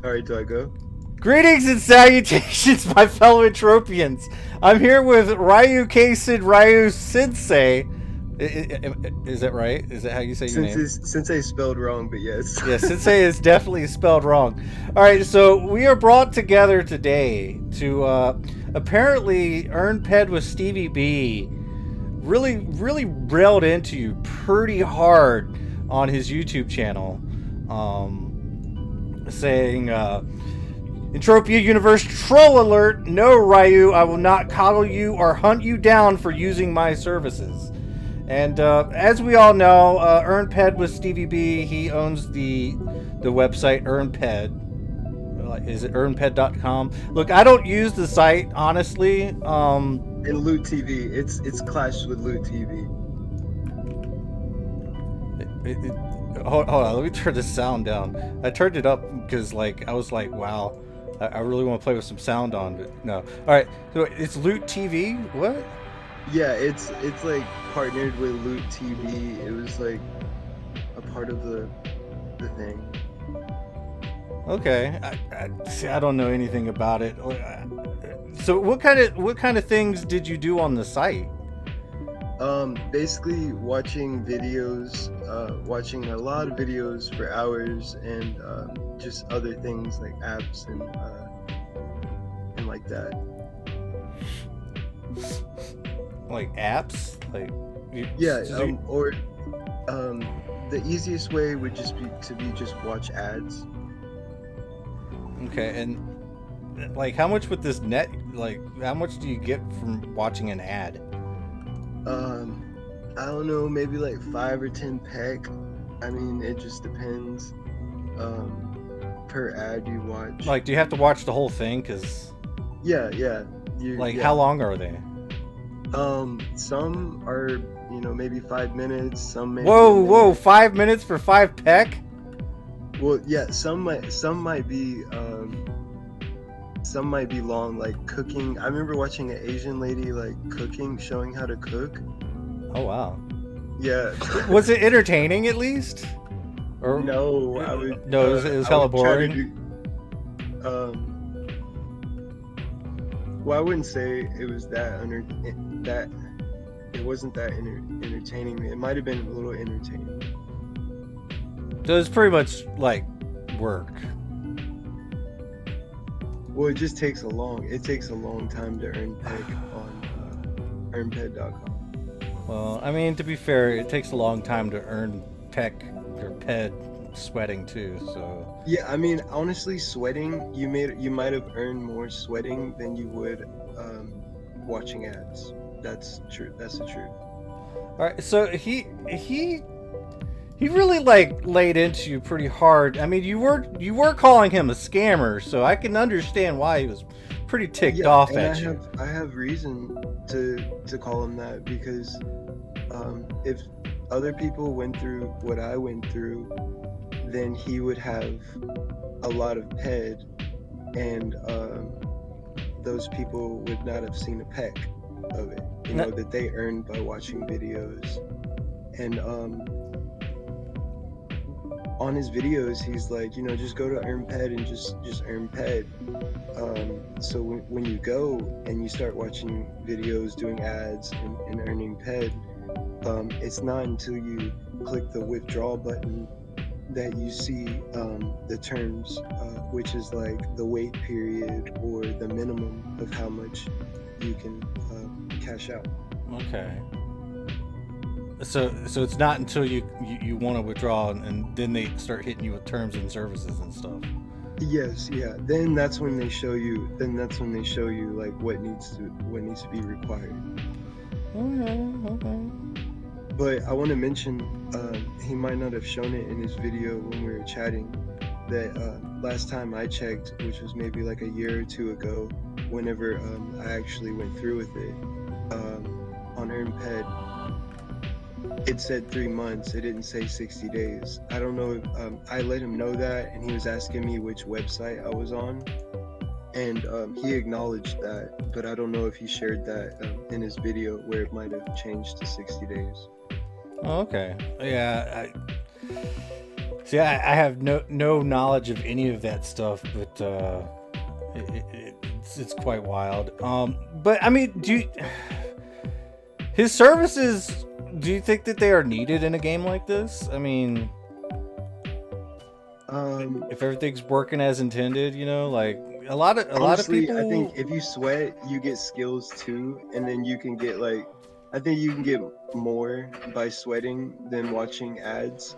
All right, do I go? Greetings and salutations, my fellow Entropians. I'm here with Ryucason Ryu Sensay. Is that right? Is that how you say your name? Since I spelled wrong, but yes. Yeah, Sensei is definitely spelled wrong. All right, so we are brought together today to apparently EarnPed with StevieB really railed into you pretty hard on his YouTube channel, saying, Entropia Universe troll alert, no Ryu, I will not coddle you or hunt you down for using my services. And as we all know, EarnPed with StevieB, he owns the website EarnPed. Is it earnped.com? Look, I don't use the site, honestly. And Loot TV, it's clashed with Loot TV. Hold on, let me turn the sound down. I turned it up because, like, I was like, wow, I really want to play with some sound on, but no. All right, so it's Loot TV. What? Yeah, it's like partnered with Loot TV. It was like a part of the thing. Okay, see, I don't know anything about it. So what kind of things did you do on the site? Basically watching videos, watching a lot of videos for hours, and just other things like apps and like that. Like apps, like yeah, or the easiest way would just be to just watch ads. Okay, and like how much with this net? Like how much do you get from watching an ad? I don't know, maybe like 5 or 10 peck. I mean, it just depends. Per ad you watch. Like, do you have to watch the whole thing? Cause yeah. How long are they? Some are, maybe 5 minutes. Some maybe. Whoa! 5 minutes for 5 peck? Well, yeah. Some might be. Some might be long, like cooking. I remember watching an Asian lady like cooking, showing how to cook. Oh wow. Yeah. Was it entertaining at least? Or no, I would. No, it was hella boring. Well, I wouldn't say it was that it wasn't that entertaining. It might have been a little entertaining. So it's pretty much like work. Well, it takes a long time to earn peg on earnped.com. Well, I mean, to be fair, it takes a long time to earn peck or ped sweating too. So yeah, I mean, honestly, sweating, you might have earned more sweating than you would watching ads. That's true. That's the truth. All right, so he really like laid into you pretty hard. I mean, you were calling him a scammer, so I can understand why he was pretty ticked off at you. I have reason to call him that because if other people went through what I went through, then he would have a lot of ped, and those people would not have seen a peck of it, that they earned by watching videos. And on his videos, he's like, just go to EarnPed and just earn ped. So when you go and you start watching videos, doing ads and earning ped, it's not until you click the withdrawal button that you see the terms, which is like the wait period or the minimum of how much you can cash out. Okay. So it's not until you want to withdraw and then they start hitting you with terms and services and stuff. Yes, yeah. Then that's when they show you. Like what needs to be required. Okay. But I want to mention, he might not have shown it in his video when we were chatting, that last time I checked, which was maybe like a year or two ago, whenever I actually went through with it, on EarnPed, it said 3 months. It didn't say 60 days. I don't know if I let him know that, and he was asking me which website I was on, and he acknowledged that, but I don't know if he shared that in his video where it might have changed to 60 days. Okay. Yeah. See, I have no knowledge of any of that stuff, but it's quite wild. But I mean, his services? Do you think that they are needed in a game like this? I mean, if everything's working as intended, you know, like a lot of people. I think if you sweat, you get skills too, and then you can get like, I think you can get more by sweating than watching ads,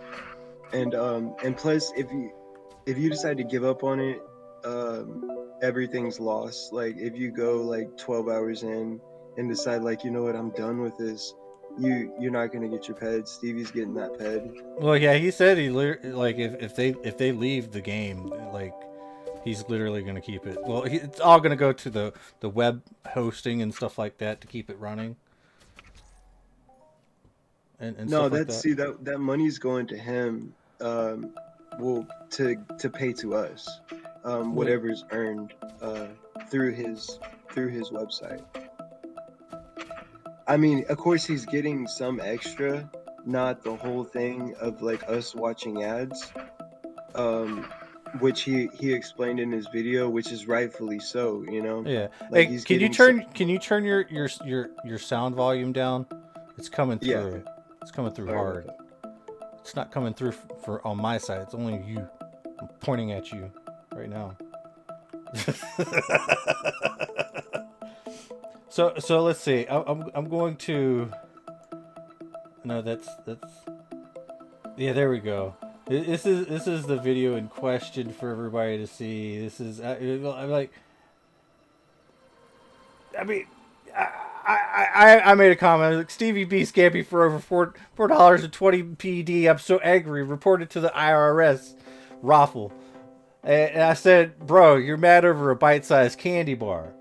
and plus if you decide to give up on it, everything's lost. Like if you go like 12 hours in and decide like, you know what, I'm done with this, you're not gonna get your ped. Stevie's getting that ped. Well, yeah, he said like if they leave the game, like he's literally gonna keep it. Well, it's all gonna go to the web hosting and stuff like that to keep it running. And No, stuff like that. see that money's going to him. Well, to pay to us, whatever's earned through his website. I mean, of course, he's getting some extra, not the whole thing of like us watching ads, which he explained in his video, which is rightfully so, you know. Yeah. Like, hey, can you turn your sound volume down? It's coming through. Yeah. It's coming through hard. It's not coming through for on my side. It's only you. I'm pointing at you right now. So let's see. I'm going to. No, that's. Yeah, there we go. This is the video in question for everybody to see. This is I'm like. I mean, I made a comment like StevieB scammed me for over $4.20 PED. I'm so angry. Reported to the IRS. Raffle. And I said, bro, you're mad over a bite-sized candy bar.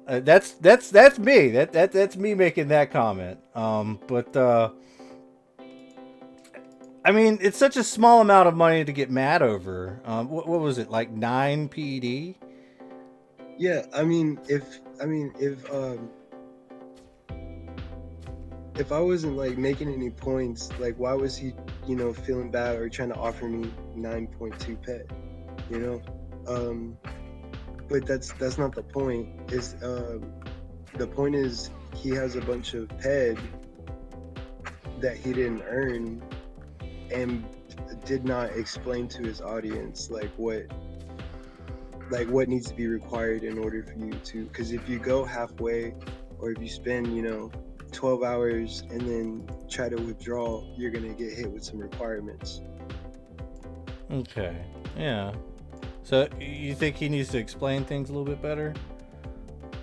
That's me. That's me making that comment. But I mean, it's such a small amount of money to get mad over. What was it, like 9 PED? Yeah, I mean, if I wasn't like making any points, like why was he, you know, feeling bad or trying to offer me 9.2 ped, you know? But that's not the point. Is the point is he has a bunch of ped that he didn't earn and did not explain to his audience like what needs to be required in order for you to, because if you go halfway or if you spend, you know, 12 hours and then try to withdraw, you're gonna get hit with some requirements. Okay, yeah. So you think he needs to explain things a little bit better?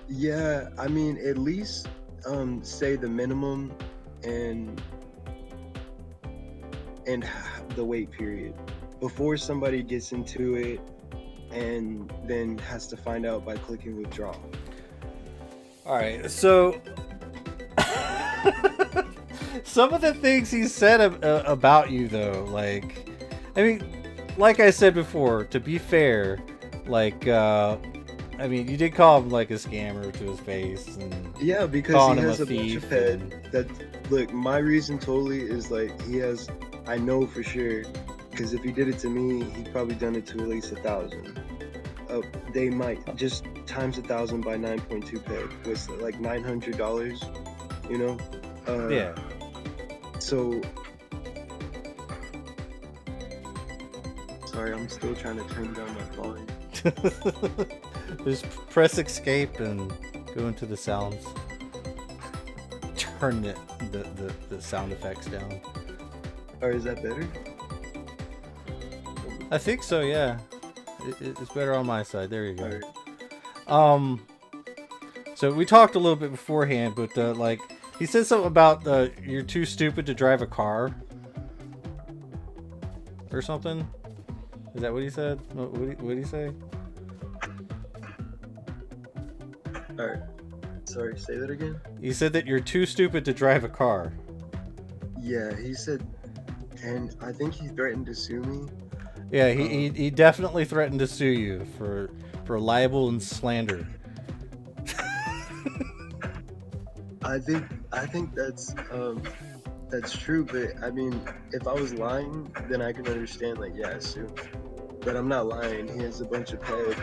Yeah, I mean, at least say the minimum and the wait period before somebody gets into it and then has to find out by clicking withdraw. All right, so some of the things he said about you, though, like, I mean, like I said before, to be fair, like, I mean, you did call him like a scammer to his face, and yeah, because he has a bunch of ped. And... That look, my reason totally is like he has. I know for sure, because if he did it to me, he'd probably done it to at least 1,000. They might just times 1,000 by 9.2 ped was like $900, you know. Yeah. So, sorry, I'm still trying to turn down my volume. Just press escape and go into the sounds. Turn the sound effects down. Or is that better? I think so, yeah. It's better on my side. There you go. Right. So we talked a little bit beforehand, but like he said something about you're too stupid to drive a car or something. Is that what he said? What did he say? All right. Sorry, say that again. He said that you're too stupid to drive a car. Yeah, he said, and I think he threatened to sue me. Yeah, he definitely threatened to sue you for libel and slander. I think that's That's true, but I mean, if I was lying, then I can understand, like, yeah, sue. But I'm not lying. He has a bunch of ped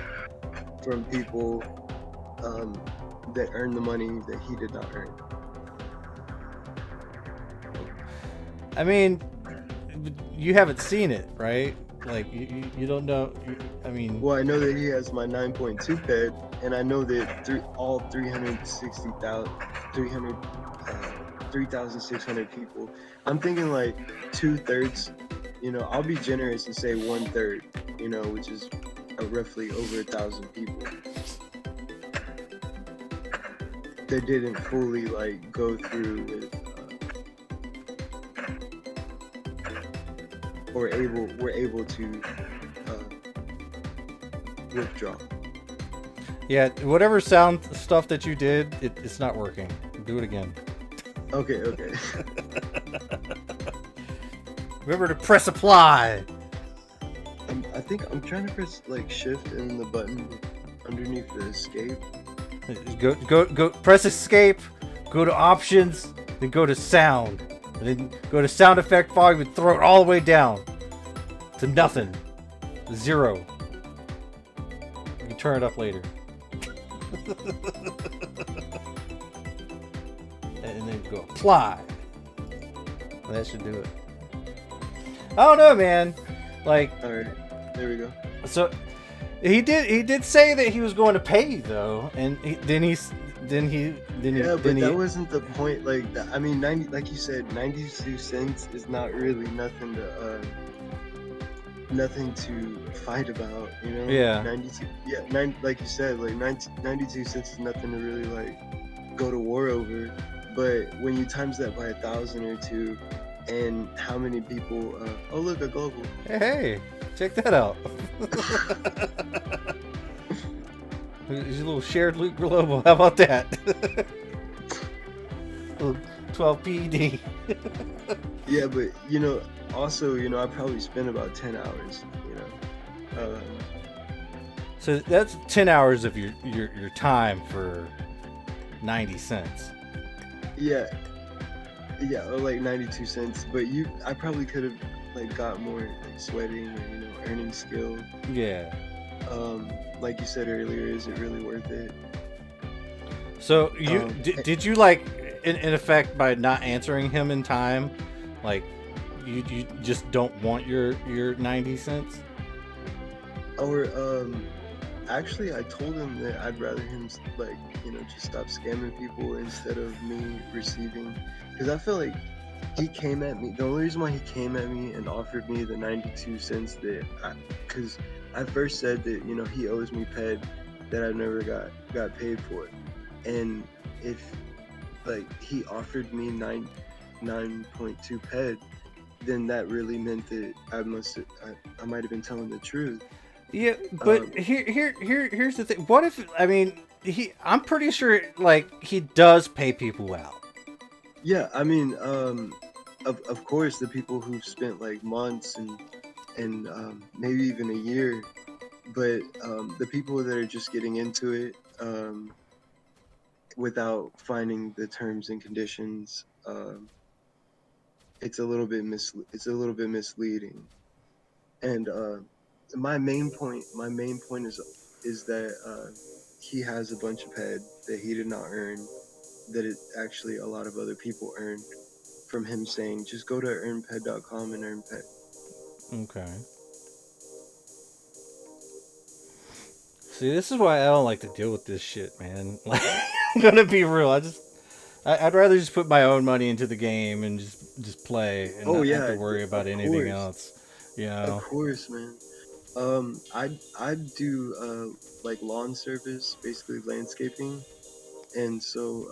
from people um, that earned the money that he did not earn. I mean, you haven't seen it, right? Like you don't know. I mean, Well, I know that he has my 9.2 ped, and I know that all 360,000, 3,600 people. I'm thinking like 2/3. I'll be generous and say 1/3. Which is roughly over 1,000 people that didn't fully like go through with or were able to withdraw. yeah, whatever sound stuff that you did, it's not working. Do it again. Okay. Remember to press apply. I think I'm trying to press like shift and then the button underneath the escape. Go. Press escape. Go to options. Then go to sound. And then go to sound effect volume and throw it all the way down to nothing. 0. You can turn it up later. And then go apply. And that should do it. I don't know, man. Like, All right, there we go. so he did say that he was going to pay though, and then he that wasn't the point. Like that, I mean, 90, like you said, 92 cents is not really nothing to fight about. Yeah. 92. Yeah, like you said, like 92 cents is nothing to really like go to war over. But when you times that by 1,000 or 2, and how many people? Oh, look, a global. Hey, check that out. He's a little shared loot global. How about that? 12 PED. Yeah, but also, I probably spent about 10 hours. So that's 10 hours of your time for 90 cents. Yeah, or like 92 cents. But I probably could have like got more like sweating or earning skill. Yeah. Like you said earlier, is it really worth it? So you did you like in effect by not answering him in time, like you just don't want your 90 cents? Or actually, I told him that I'd rather him like just stop scamming people instead of me receiving, because I feel like he came at me. The only reason why he came at me and offered me the 92 cents because I first said that he owes me ped that I never got paid for, and if like he offered me 9.2 ped, then that really meant that I might have been telling the truth. Yeah, but here's the thing. What if, I mean, I'm pretty sure like he does pay people out. Yeah, I mean, of course, the people who've spent like months and maybe even a year, but the people that are just getting into it without finding the terms and conditions, it's a little bit misleading. And my main point is that he has a bunch of ped that he did not earn, that it actually a lot of other people earned from him saying, just go to earnped.com and earn ped. Okay. See, this is why I don't like to deal with this shit, man. Like, I'm gonna be real. I'd rather just put my own money into the game and just play and not have to worry about anything else. Of course, man. I do like lawn service, basically landscaping, and so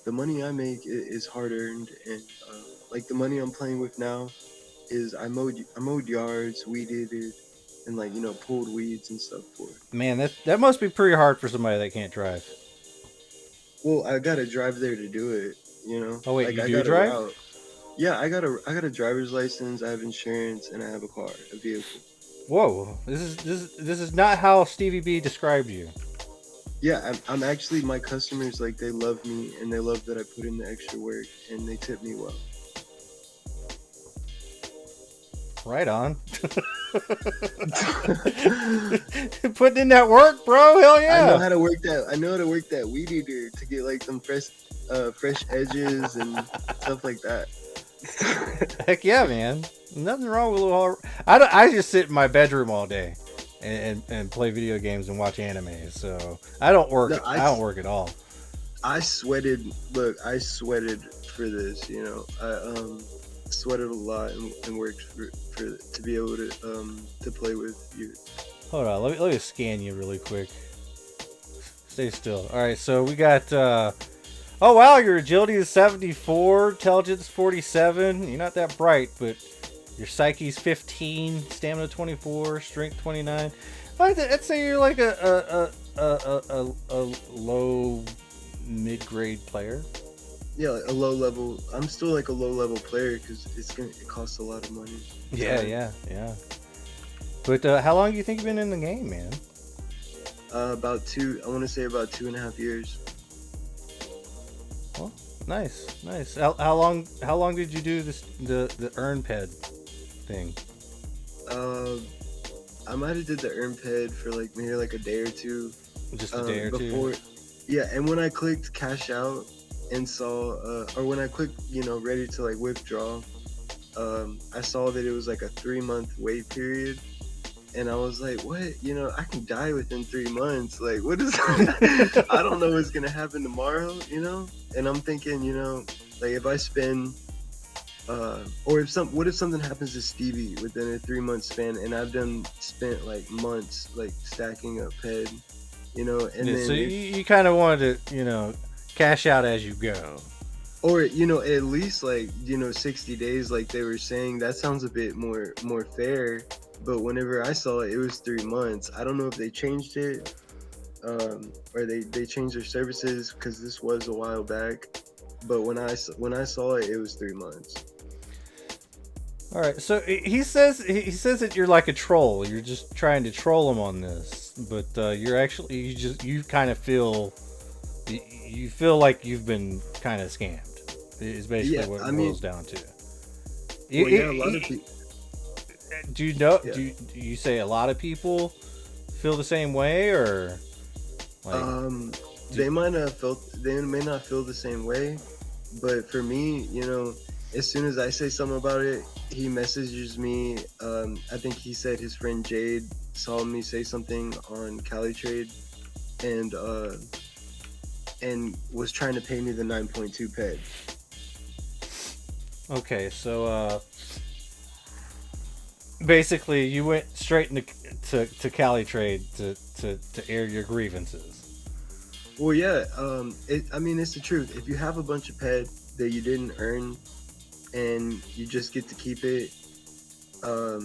the money I make is hard earned, and like the money I'm playing with now is I mowed yards, weeded it, and like pulled weeds and stuff for it. Man, that must be pretty hard for somebody that can't drive. Well, I gotta drive there to do it. Oh wait, like you I do got drive? a route. Yeah, I got a driver's license. I have insurance, and I have a vehicle. Whoa, this is not how StevieB described you. Yeah, I'm actually, my customers, like, they love me and they love that I put in the extra work and they tip me well. Right on. Putting in that work, bro. Hell yeah. I know how to work that. I know how to work that weed eater to get like some fresh edges and stuff like that. Heck yeah, man. Nothing wrong with a little. I just sit in my bedroom all day and play video games and watch anime. So I don't work. No, I don't work at all. I sweated. Look, I sweated for this. You know, I sweated a lot and worked for to be able to play with you. Hold on, let me scan you really quick. Stay still. All right, so we got. Oh wow, your agility is 74, intelligence 47. You're not that bright, but your psyche's 15, stamina 24, strength 29. I'd say you're like a low mid-grade player. Yeah, like a low level. I'm still like a low level player because it costs a lot of money. Yeah. But how long do you think you've been in the game, man? About two. I want to say about 2.5 years. Well, nice. How long did you do this the EarnPed thing? I might have did the EarnPed for like maybe like a day or two. Just a day or before, two. Yeah, and when I clicked cash out and saw, or when I clicked, ready to like withdraw, I saw that it was like a 3-month wait period. And I was like, what? I can die within 3 months. Like, what is I don't know what's going to happen tomorrow, And I'm thinking, like if I spend, or what if something happens to StevieB within a 3-month span and I've spent like months like stacking up PED, and then. So you kind of wanted to, cash out as you go. Or, at least like, 60 days, like they were saying. That sounds a bit more fair. But whenever I saw it, it was 3 months. I don't know if they changed it, or they changed their services because this was a while back. But when I saw it, it was 3 months. All right. So he says that you're like a troll. You're just trying to troll him on this, but you're actually you kind of feel like you've been kind of scammed. Is basically what it boils down to. A lot of people. Do you know? Yeah. Do you say a lot of people feel the same way, or like, they may not feel the same way, but for me, as soon as I say something about it, he messages me. I think he said his friend Jade saw me say something on CaliTrade, and was trying to pay me the 9.2 PED. Okay, so basically, you went straight into to CaliTrade to air your grievances. Well, yeah. It's the truth. If you have a bunch of PED that you didn't earn, and you just get to keep it. Well,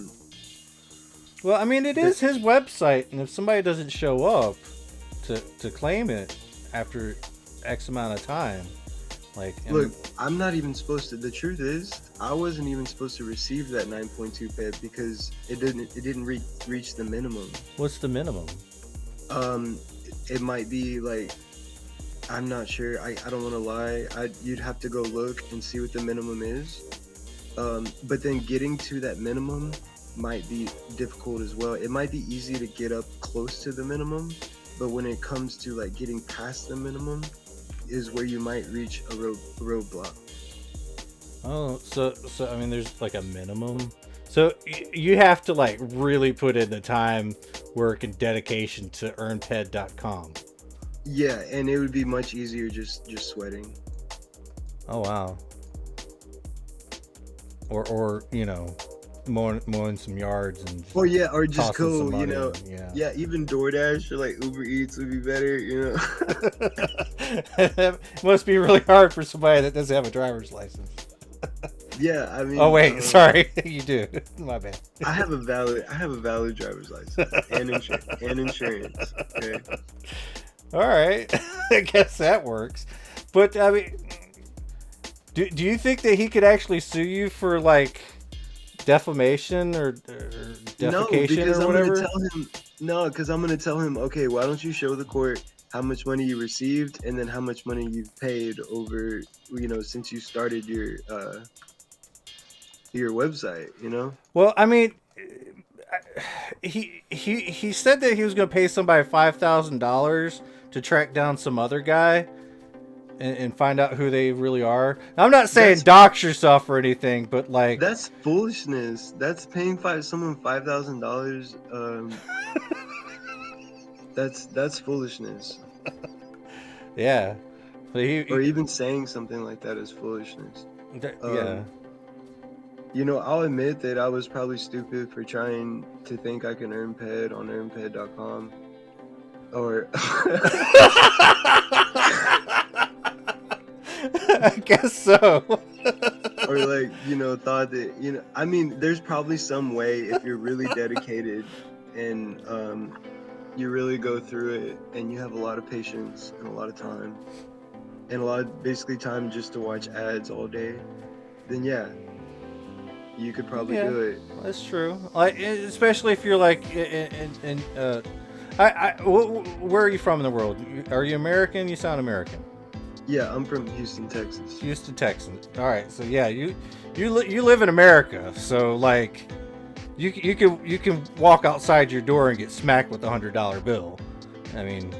it is his website, and if somebody doesn't show up to claim it after X amount of time, look, I'm not even supposed to. The truth is, I wasn't even supposed to receive that 9.2 PED because it didn't reach the minimum. What's the minimum? It might be like, I'm not sure. I don't want to lie. You'd have to go look and see what the minimum is. But then getting to that minimum might be difficult as well. It might be easy to get up close to the minimum, but when it comes to like getting past the minimum, is where you might reach a roadblock. Oh, so there's like a minimum. So you have to like really put in the time, work, and dedication to EarnPed.com. Yeah, and it would be much easier just sweating. Oh wow. Or mowing some yards and. Or just go, Yeah. Yeah, even DoorDash or like Uber Eats would be better, It must be really hard for somebody that doesn't have a driver's license. Yeah, Oh wait, sorry, you do. My bad. I have a valid driver's license and insurance. Okay. All right, I guess that works. But do you think that he could actually sue you for like defamation or defecation or whatever? Because I'm gonna tell him, okay, why don't you show the court how much money you received and then how much money you've paid over, since you started your your website, you know? Well, I mean, he said that he was going to pay somebody $5,000 to track down some other guy and find out who they really are. I'm not saying dox yourself or anything, but like that's foolishness. That's paying someone $5,000. That's foolishness. Yeah. Or even saying something like that is foolishness. Yeah. You know, I'll admit that I was probably stupid for trying to think I can earn PED on EarnPed.com. Or I guess so. or like, you know, thought that, you know, I mean, there's probably some way if you're really dedicated and you really go through it and you have a lot of patience and a lot of time and a lot of basically time just to watch ads all day, then yeah, you could probably do it. That's true. Like, especially if you're like where are you from in the world? Are you American? You sound American. Yeah, I'm from Houston, Texas. Houston, Texas. All right, so yeah, you live in America, so like you can walk outside your door and get smacked with a $100 bill. I mean,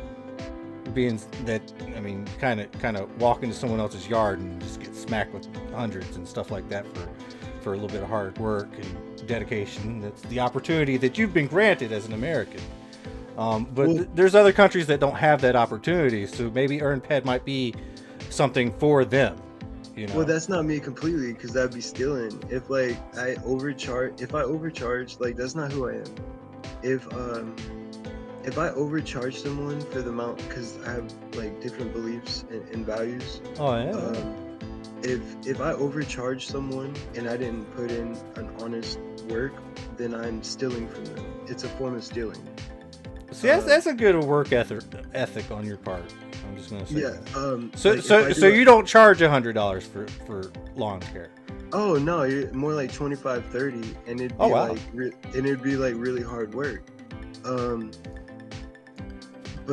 kind of walk into someone else's yard and just get smacked with hundreds and stuff like that for a little bit of hard work and dedication. That's the opportunity that you've been granted as an American. But there's other countries that don't have that opportunity, so maybe EarnPed might be something for them. You know? Well, that's not me completely, because that'd be stealing. If like I overcharge, like that's not who I am. If I overcharge someone for the amount, because I have like different beliefs and values. Oh yeah. If I overcharge someone and I didn't put in an honest work, then I'm stealing from them. It's a form of stealing. See, that's a good work ethic on your part. I'm just gonna say. Yeah. So you don't charge $100 for lawn care? Oh no, more like 25, 30, and it'd be it'd be like really hard work. But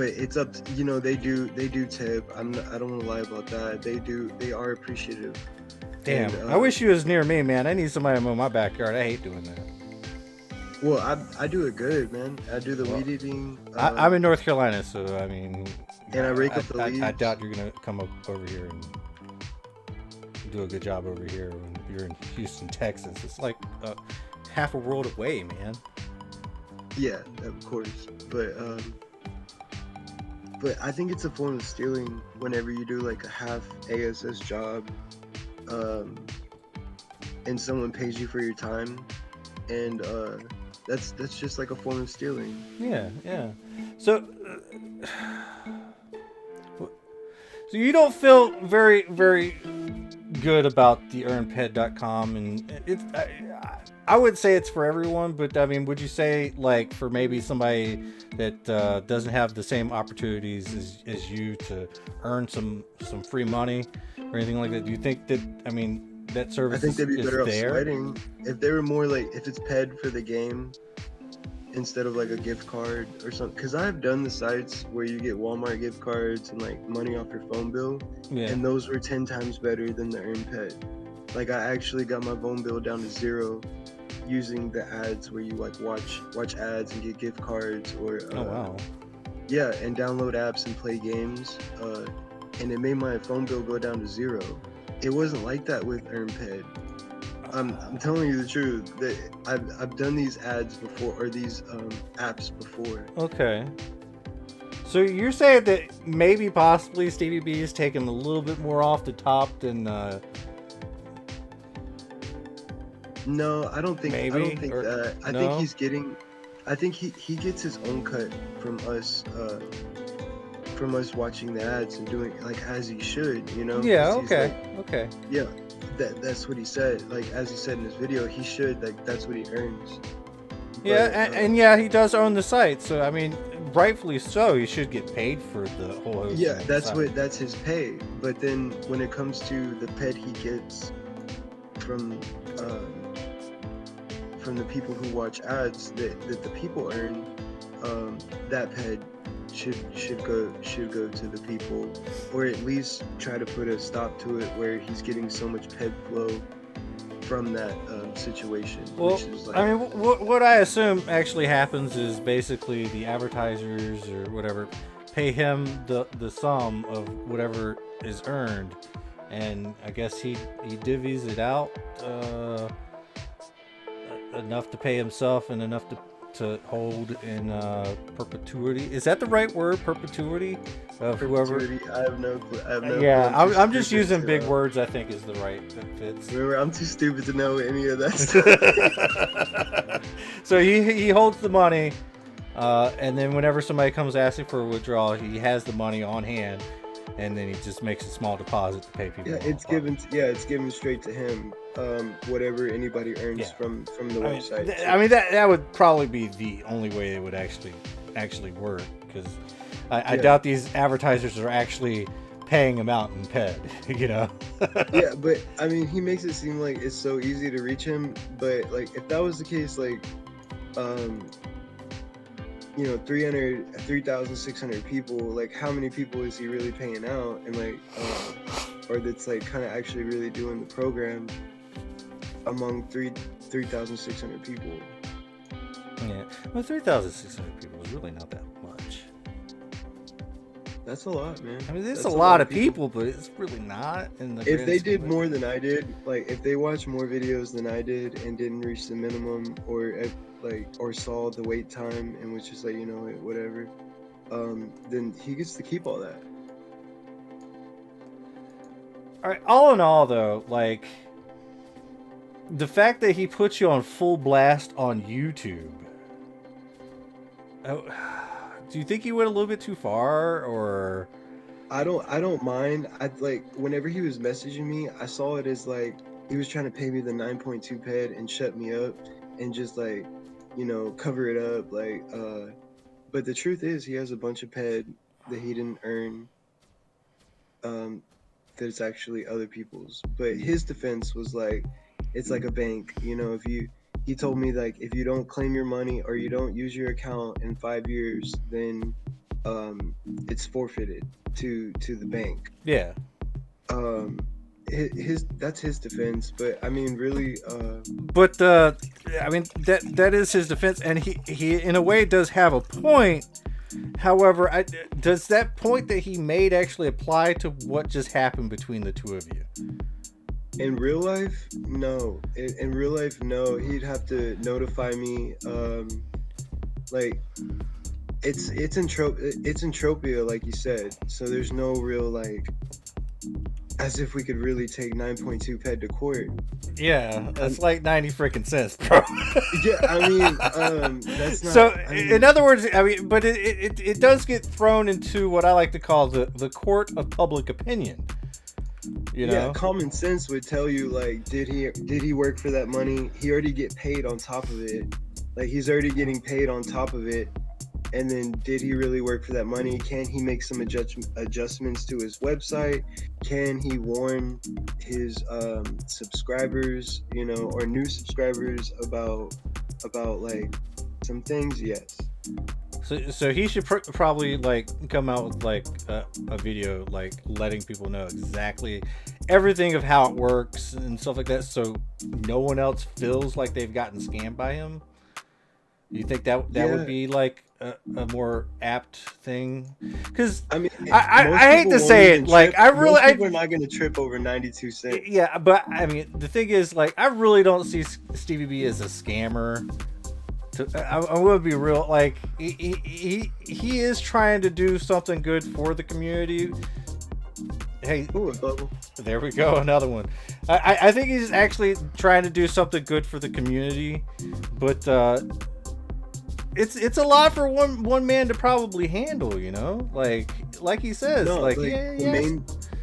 it's up to, you know, they do tip. I don't want to lie about that. They are appreciative. Damn, I wish you was near me, man. I need somebody to mow my backyard. I hate doing that. Well, I do it good, man. I do the weed eating. I'm in North Carolina, so I mean, and I rake up the leaves. I doubt you're gonna come up over here and do a good job over here when you're in Houston, Texas. It's like half a world away, man. Yeah, of course, but I think it's a form of stealing whenever you do like a half ASS job, and someone pays you for your time, and that's just like a form of stealing. Yeah. So you don't feel very, very good about the EarnPed.com, and I would say it's for everyone, but I mean, would you say like for maybe somebody that doesn't have the same opportunities as you to earn some free money or anything like that? Do you think that, I mean, that service I think they'd be better off there? sweating if they were more like, if it's PED for the game instead of like a gift card or something, because I've done the sites where you get Walmart gift cards and like money off your phone bill, and those were 10 times better than the EarnPed. Like I actually got my phone bill down to 0 using the ads where you like watch ads and get gift cards, or and download apps and play games, and it made my phone bill go down to 0. It wasn't like that with EarnPed. I'm telling you the truth. That I've done these ads before, or these apps before. Okay. So you're saying that maybe possibly StevieB is taking a little bit more off the top than. No, I don't think. Maybe, I don't think that. I think he's getting. I think he gets his own cut from us. From us watching the ads and doing like as he should, you know. Yeah. Okay. Yeah. That's what he said. Like as he said in his video, he should, like that's what he earns. Yeah, but, and yeah, he does own the site, so I mean, rightfully so. He should get paid for the whole host. Yeah, that's his pay. But then when it comes to the PED he gets from the people who watch ads that the people earn, that PED should go to the people, or at least try to put a stop to it where he's getting so much PED flow from that situation, Well, which is like, I mean, what I assume actually happens is basically the advertisers or whatever pay him the sum of whatever is earned, and I guess he divvies it out enough to pay himself and enough to hold in perpetuity. Is that the right word? Perpetuity of whoever. perpetuity. I have no clue. I have no Yeah, clue. I'm just using big words. I think is the right that fits. Remember, I'm too stupid to know any of that stuff. So he holds the money, and then whenever somebody comes asking for a withdrawal, he has the money on hand, and then he just makes a small deposit to pay people. Yeah, it's given. Yeah, it's given straight to him. Whatever anybody earns from the website. I mean that would probably be the only way it would actually work, because I doubt these advertisers are actually paying him out in PED, you know. Yeah, but I mean, he makes it seem like it's so easy to reach him, but like if that was the case, like 3,600 people, like how many people is he really paying out, and like or that's like kind of actually really doing the program among 3,600 people. Yeah, well, 3,600 people is really not that much. That's a lot, man. I mean, there's That's a lot of people, but it's really not. In the if they did more than I did, like if they watched more videos than I did and didn't reach the minimum, or saw the wait time and was just like, whatever, then he gets to keep all that. All right. All in all, though, like the fact that he puts you on full blast on YouTube. Do you think he went a little bit too far, or? I don't mind. I like whenever he was messaging me, I saw it as like he was trying to pay me the 9.2 PED and shut me up and just like, cover it up. Like, but the truth is he has a bunch of PED that he didn't earn. That's actually other people's. But his defense was like, it's like a bank. He told me like if you don't claim your money or you don't use your account in 5 years, then it's forfeited to the bank. Yeah. That's his defense, but I mean really but I mean that is his defense, and he in a way does have a point. However, does that point that he made actually apply to what just happened between the two of you? In real life, no. In real life, no. He'd have to notify me. Like, it's entropia, like you said. So there's no real like, as if we could really take 9.2 PED to court. Yeah, that's like 90 freaking cents, bro. Yeah, I mean, that's not. So, in other words, I mean, but it does get thrown into what I like to call the court of public opinion. Yeah, common sense would tell you like, did he work for that money? He already get paid on top of it. Like he's already getting paid on top of it. And then did he really work for that money? Can he make some adjustments to his website? Can he warn his subscribers, or new subscribers about like some things? Yes. So he should probably like come out with like a video like letting people know exactly everything of how it works and stuff like that, so no one else feels like they've gotten scammed by him. You think that would be like a more apt thing? Because I mean, I hate to say it, like most people are not going to trip over 92 cents. Yeah, but I mean, the thing is, like, I really don't see StevieB as a scammer. I would be real, like he is trying to do something good for the community. Hey, ooh, bubble. There we go, another one. I think he's actually trying to do something good for the community, but it's a lot for one man to probably handle, like he says.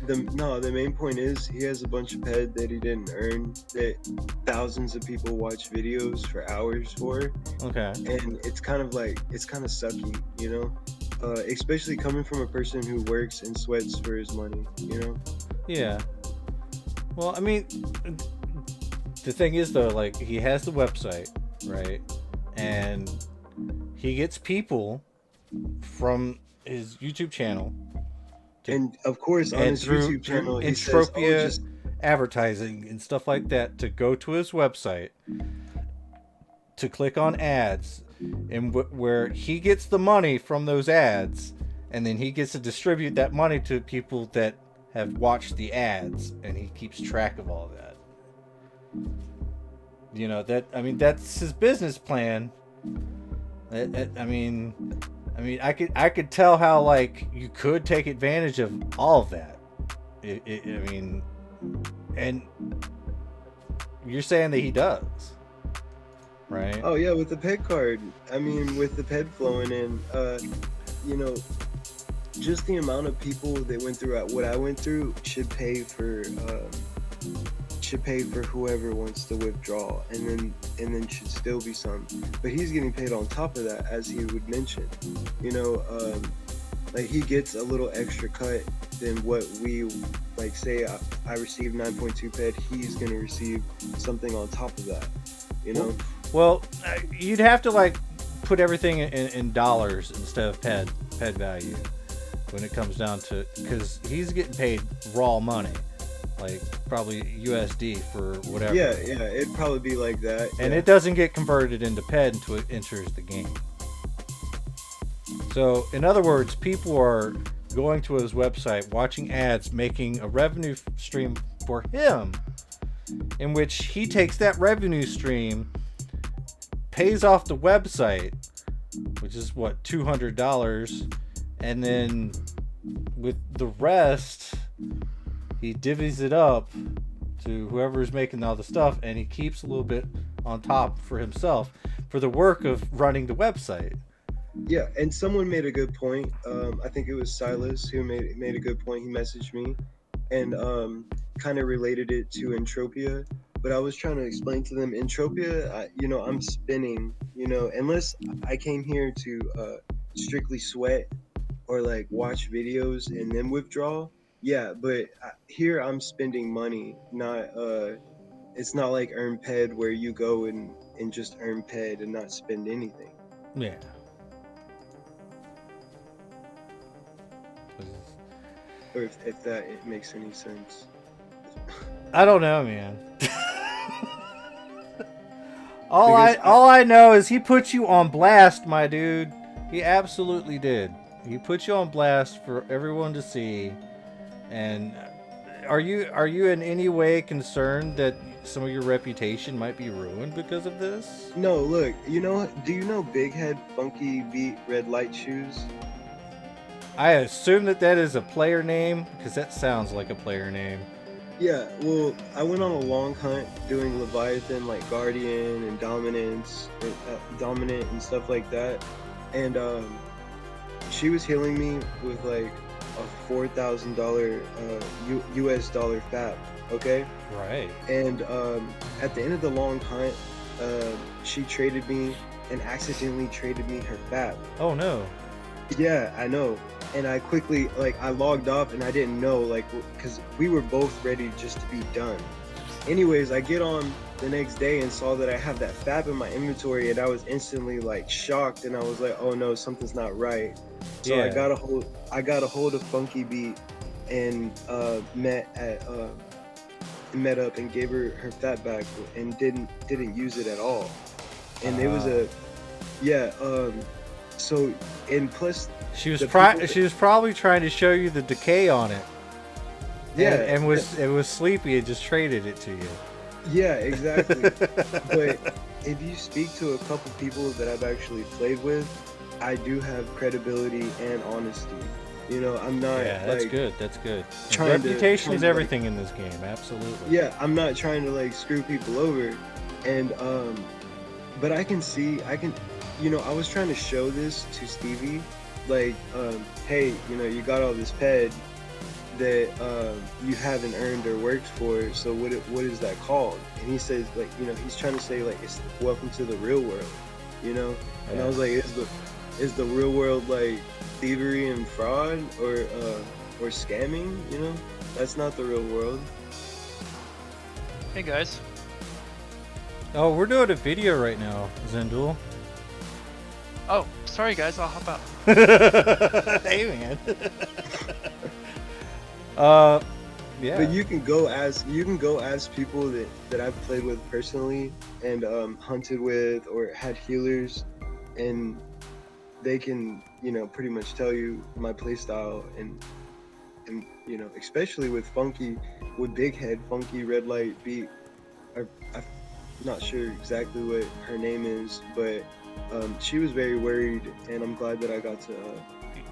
The main point is he has a bunch of PED that he didn't earn, that thousands of people watch videos for hours for. Okay. And it's kind of sucky, especially coming from a person who works and sweats for his money, Yeah. Well, I mean, the thing is though, like he has the website, right? And he gets people from his YouTube channel. And of course, on his YouTube channel, he says, advertising and stuff like that to go to his website, to click on ads, and where he gets the money from those ads, and then he gets to distribute that money to people that have watched the ads, and he keeps track of all of that. You know, that's his business plan. I could tell how, like, you could take advantage of all of that. And you're saying that he does, right? Oh yeah, with the PED card. I mean, with the PED flowing in, you know, just the amount of people that went through what I went through should pay for whoever wants to withdraw, and then should still be some. But he's getting paid on top of that, as he would mention. You know, like, he gets a little extra cut than what we, like, say I received 9.2 PED, he's gonna receive something on top of that. You know. Well, you'd have to, like, put everything in dollars instead of PED value when it comes down to, because he's getting paid raw money, like probably USD for whatever. Yeah, it'd probably be like that. And it doesn't get converted into PED until it enters the game. So, in other words, people are going to his website, watching ads, making a revenue stream for him, in which he takes that revenue stream, pays off the website, which is what, $200, and then with the rest, he divvies it up to whoever's making all the stuff, and he keeps a little bit on top for himself for the work of running the website. Yeah, and someone made a good point. I think it was Silas who made a good point. He messaged me and kind of related it to Entropia. But I was trying to explain to them, Entropia, I'm spinning, unless I came here to strictly sweat or, like, watch videos and then withdraw. Yeah, but here I'm spending money, not it's not like EarnPed where you go and just earn PED and not spend anything. Yeah. Or if that it makes any sense. I don't know, man. all I know is he put you on blast, my dude. He absolutely did. He put you on blast for everyone to see. And are you in any way concerned that some of your reputation might be ruined because of this? No, look, do you know Big Head Funky Beat Red Light Shoes? I assume that is a player name, because that sounds like a player name. Yeah, well, I went on a long hunt doing Leviathan, like Guardian and Dominant and stuff like that. And she was healing me with, like, a $4,000 US dollar FAP, okay? Right. And at the end of the long hunt, she traded me and accidentally traded me her FAP. Oh no. Yeah, I know. And I quickly, I logged off and I didn't know, because we were both ready just to be done. Anyways, I get on the next day and saw that I have that FAP in my inventory, and I was instantly, like, shocked, and I was like, oh no, something's not right. So yeah. I got a hold of Funky Beat and met up and gave her FAP back and didn't use it at all. And it was so, and plus she was probably trying to show you the decay on it. Yeah, and was sleepy and just traded it to you. Yeah, exactly. But if you speak to a couple people that I've actually played with, I do have credibility and honesty. I'm not. Yeah, that's good. That's good. Reputation is everything in this game. Absolutely. Yeah, I'm not trying to, screw people over, and but I can. I was trying to show this to Stevie, hey, you got all this PED that you haven't earned or worked for, so what is that called? And he says, he's trying to say, it's welcome to the real world, and I was like, is the real world thievery and fraud or scamming? That's not the real world. Hey guys. Oh, we're doing a video right now, Zendul. Oh, sorry guys, I'll hop out. Hey man. Yeah. But you can go ask people that I've played with personally and hunted with or had healers, and they can, you know, pretty much tell you my playstyle and you know, especially with Big Head, Funky Red Light Beat. I'm not sure exactly what her name is, but she was very worried, and I'm glad that I got to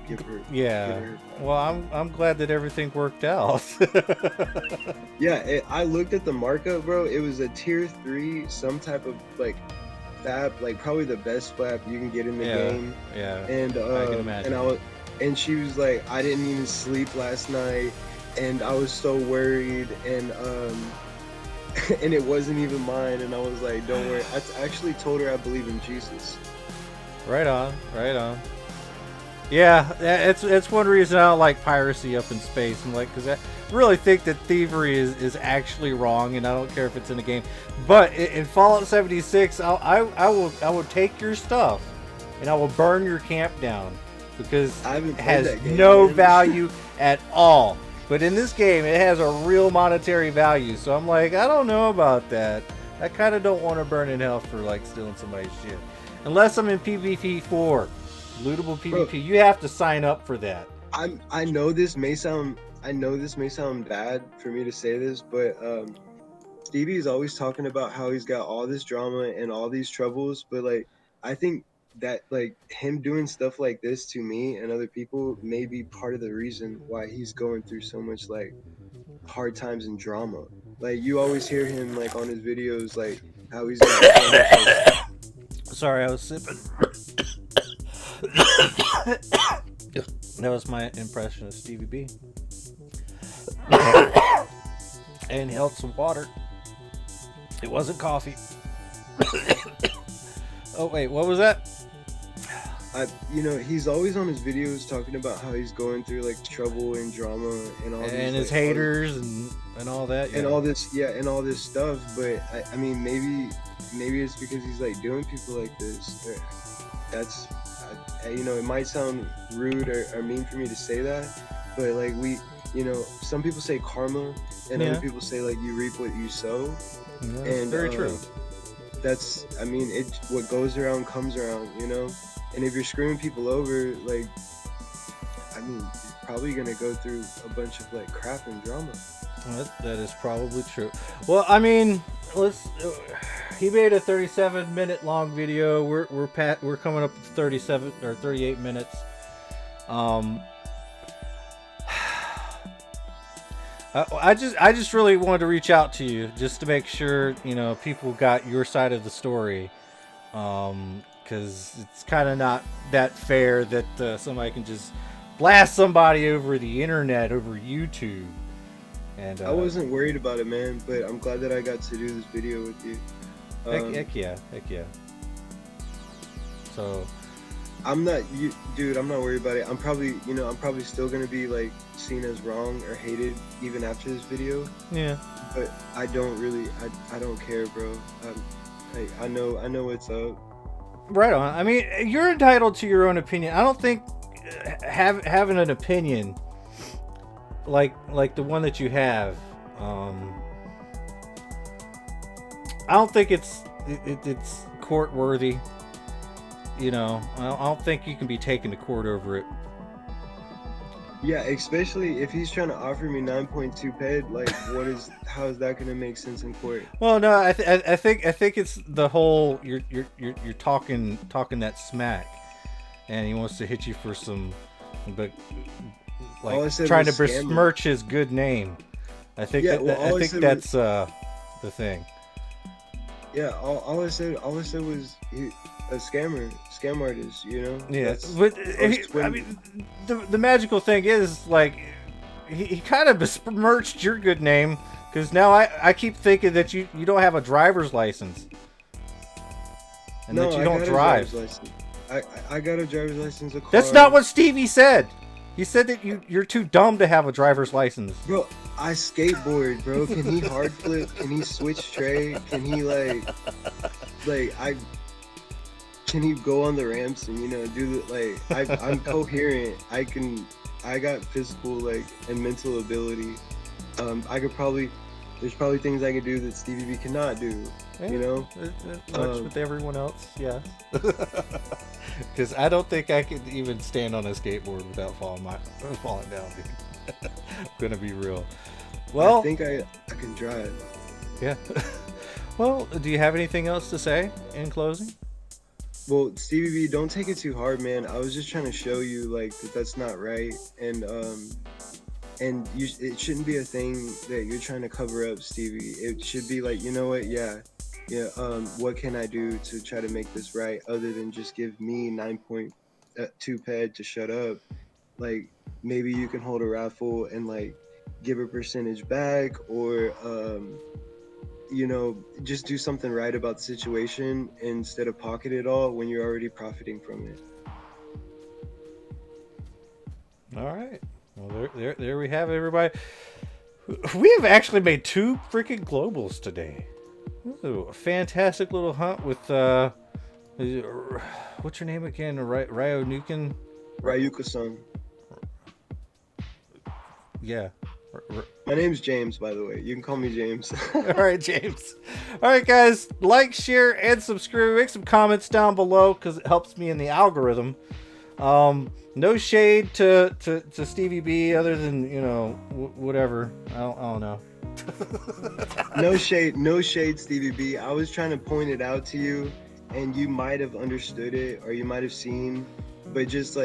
give her. Yeah. Give her well, I'm glad that everything worked out. Yeah, I looked at the markup, bro. It was a tier 3, some type of like fab, like probably the best flap you can get in the game. Yeah. And I can imagine. And she was like, I didn't even sleep last night, and I was so worried, and and it wasn't even mine, and I was like, don't worry. I actually told her I believe in Jesus. Right on. Yeah, it's one reason I don't like piracy up in space. And like, because I really think that thievery is actually wrong, and I don't care if it's in a game. But in Fallout 76, I will take your stuff, and I will burn your camp down because it has no value at all. But in this game, it has a real monetary value. So I'm like, I don't know about that. I kind of don't want to burn in hell for like stealing somebody's shit, unless I'm in PvP 4. Lootable PvP. Bro, you have to sign up for that. I know this may sound bad for me to say this, but Stevie is always talking about how he's got all this drama and all these troubles, but like I think that like him doing stuff like this to me and other people may be part of the reason why he's going through so much like hard times and drama. Like you always hear him like on his videos like how he's got so much, like... Sorry, I was sipping. That was my impression of StevieB. And held some water. It wasn't coffee. Oh wait, what was that? You know, he's always on his videos talking about how he's going through like trouble and drama and all and these, his haters and all that, and all this stuff. But I mean, maybe it's because he's like doing people like this. That's you know, it might sound rude or mean for me to say that, but like you know, some people say karma, and other people say like you reap what you sow. Yeah, and very true. That's, I mean, what goes around comes around, you know. And if you're screwing people over, like, I mean, you're probably gonna go through a bunch of like crap and drama. That is probably true. Well, I mean, he made a 37-minute long video. We're coming up to 37 or 38 minutes. I just really wanted to reach out to you just to make sure, you know, people got your side of the story, because it's kind of not that fair that somebody can just blast somebody over the internet, over YouTube. And I wasn't worried about it, man, but I'm glad that I got to do this video with you. Heck yeah. So I'm not worried about it. I'm probably still gonna be like seen as wrong or hated even after this video. Yeah. But I don't care, bro. I know what's up. Right on. I mean, you're entitled to your own opinion. I don't think having an opinion like the one that you have, I don't think it's court worthy. You know, I don't think you can be taken to court over it. Yeah, especially if he's trying to offer me 9.2 PED. Like, how is that going to make sense in court? Well, no, I think it's the whole you're talking that smack, and he wants to hit you for some, but like trying to besmirch his good name. I think that's the thing. Yeah, all I said was a scam artist, you know. Yeah, but I mean, the magical thing is like he kind of besmirched your good name, because now I keep thinking that you don't have a driver's license and that you don't drive. I got a driver's license. A car. That's not what Stevie said. He said that you're too dumb to have a driver's license. Bro, I skateboard, bro. Can he hard flip? Can he switch tray? Can he can he go on the ramps and, you know, do the, I'm coherent. I got physical and mental ability. I could probably, there's probably things I could do that StevieB cannot do. Yeah, You know, much with everyone else, yes. Because I don't think I could even stand on a skateboard without falling down, dude. I'm gonna be real. Well, I think I can drive. yeah. Well, do you have anything else to say in closing? Well, StevieB, don't take it too hard, man. I was just trying to show you like that that's not right, and it shouldn't be a thing that you're trying to cover up, Stevie. It should be like, you know what, yeah. What can I do to try to make this right, other than just give me 9.2 PED to shut up? Like, maybe you can hold a raffle and like give a percentage back, or just do something right about the situation instead of pocket it all when you're already profiting from it. All right. Well, there we have it, everybody. We have actually made 2 freaking globals today. Ooh, a fantastic little hunt with what's your name again? Ryucason. Yeah. My name's James, by the way. You can call me James. All right, James. All right, guys. Like, share, and subscribe. Make some comments down below because it helps me in the algorithm. No shade to StevieB other than, whatever. I don't know. No shade, StevieB. I was trying to point it out to you, and you might have understood it, or you might have seen, but just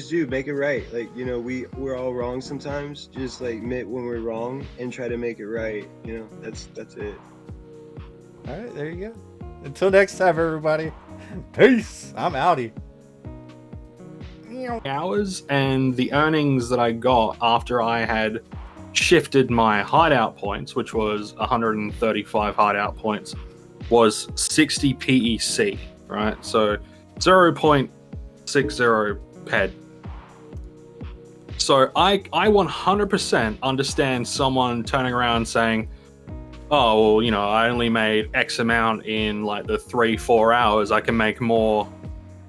do make it right. Like, we're all wrong sometimes. Just like admit when we're wrong and try to make it right. That's it. All right, there you go. Until next time, everybody. Peace. I'm outie. Hours, and the earnings that I got after I had shifted my hideout points, which was 135 hideout points, was 60 PEC, right? So 0.60 PED. So I 100% understand someone turning around saying, oh, well, I only made X amount in like the 3-4 hours. I can make more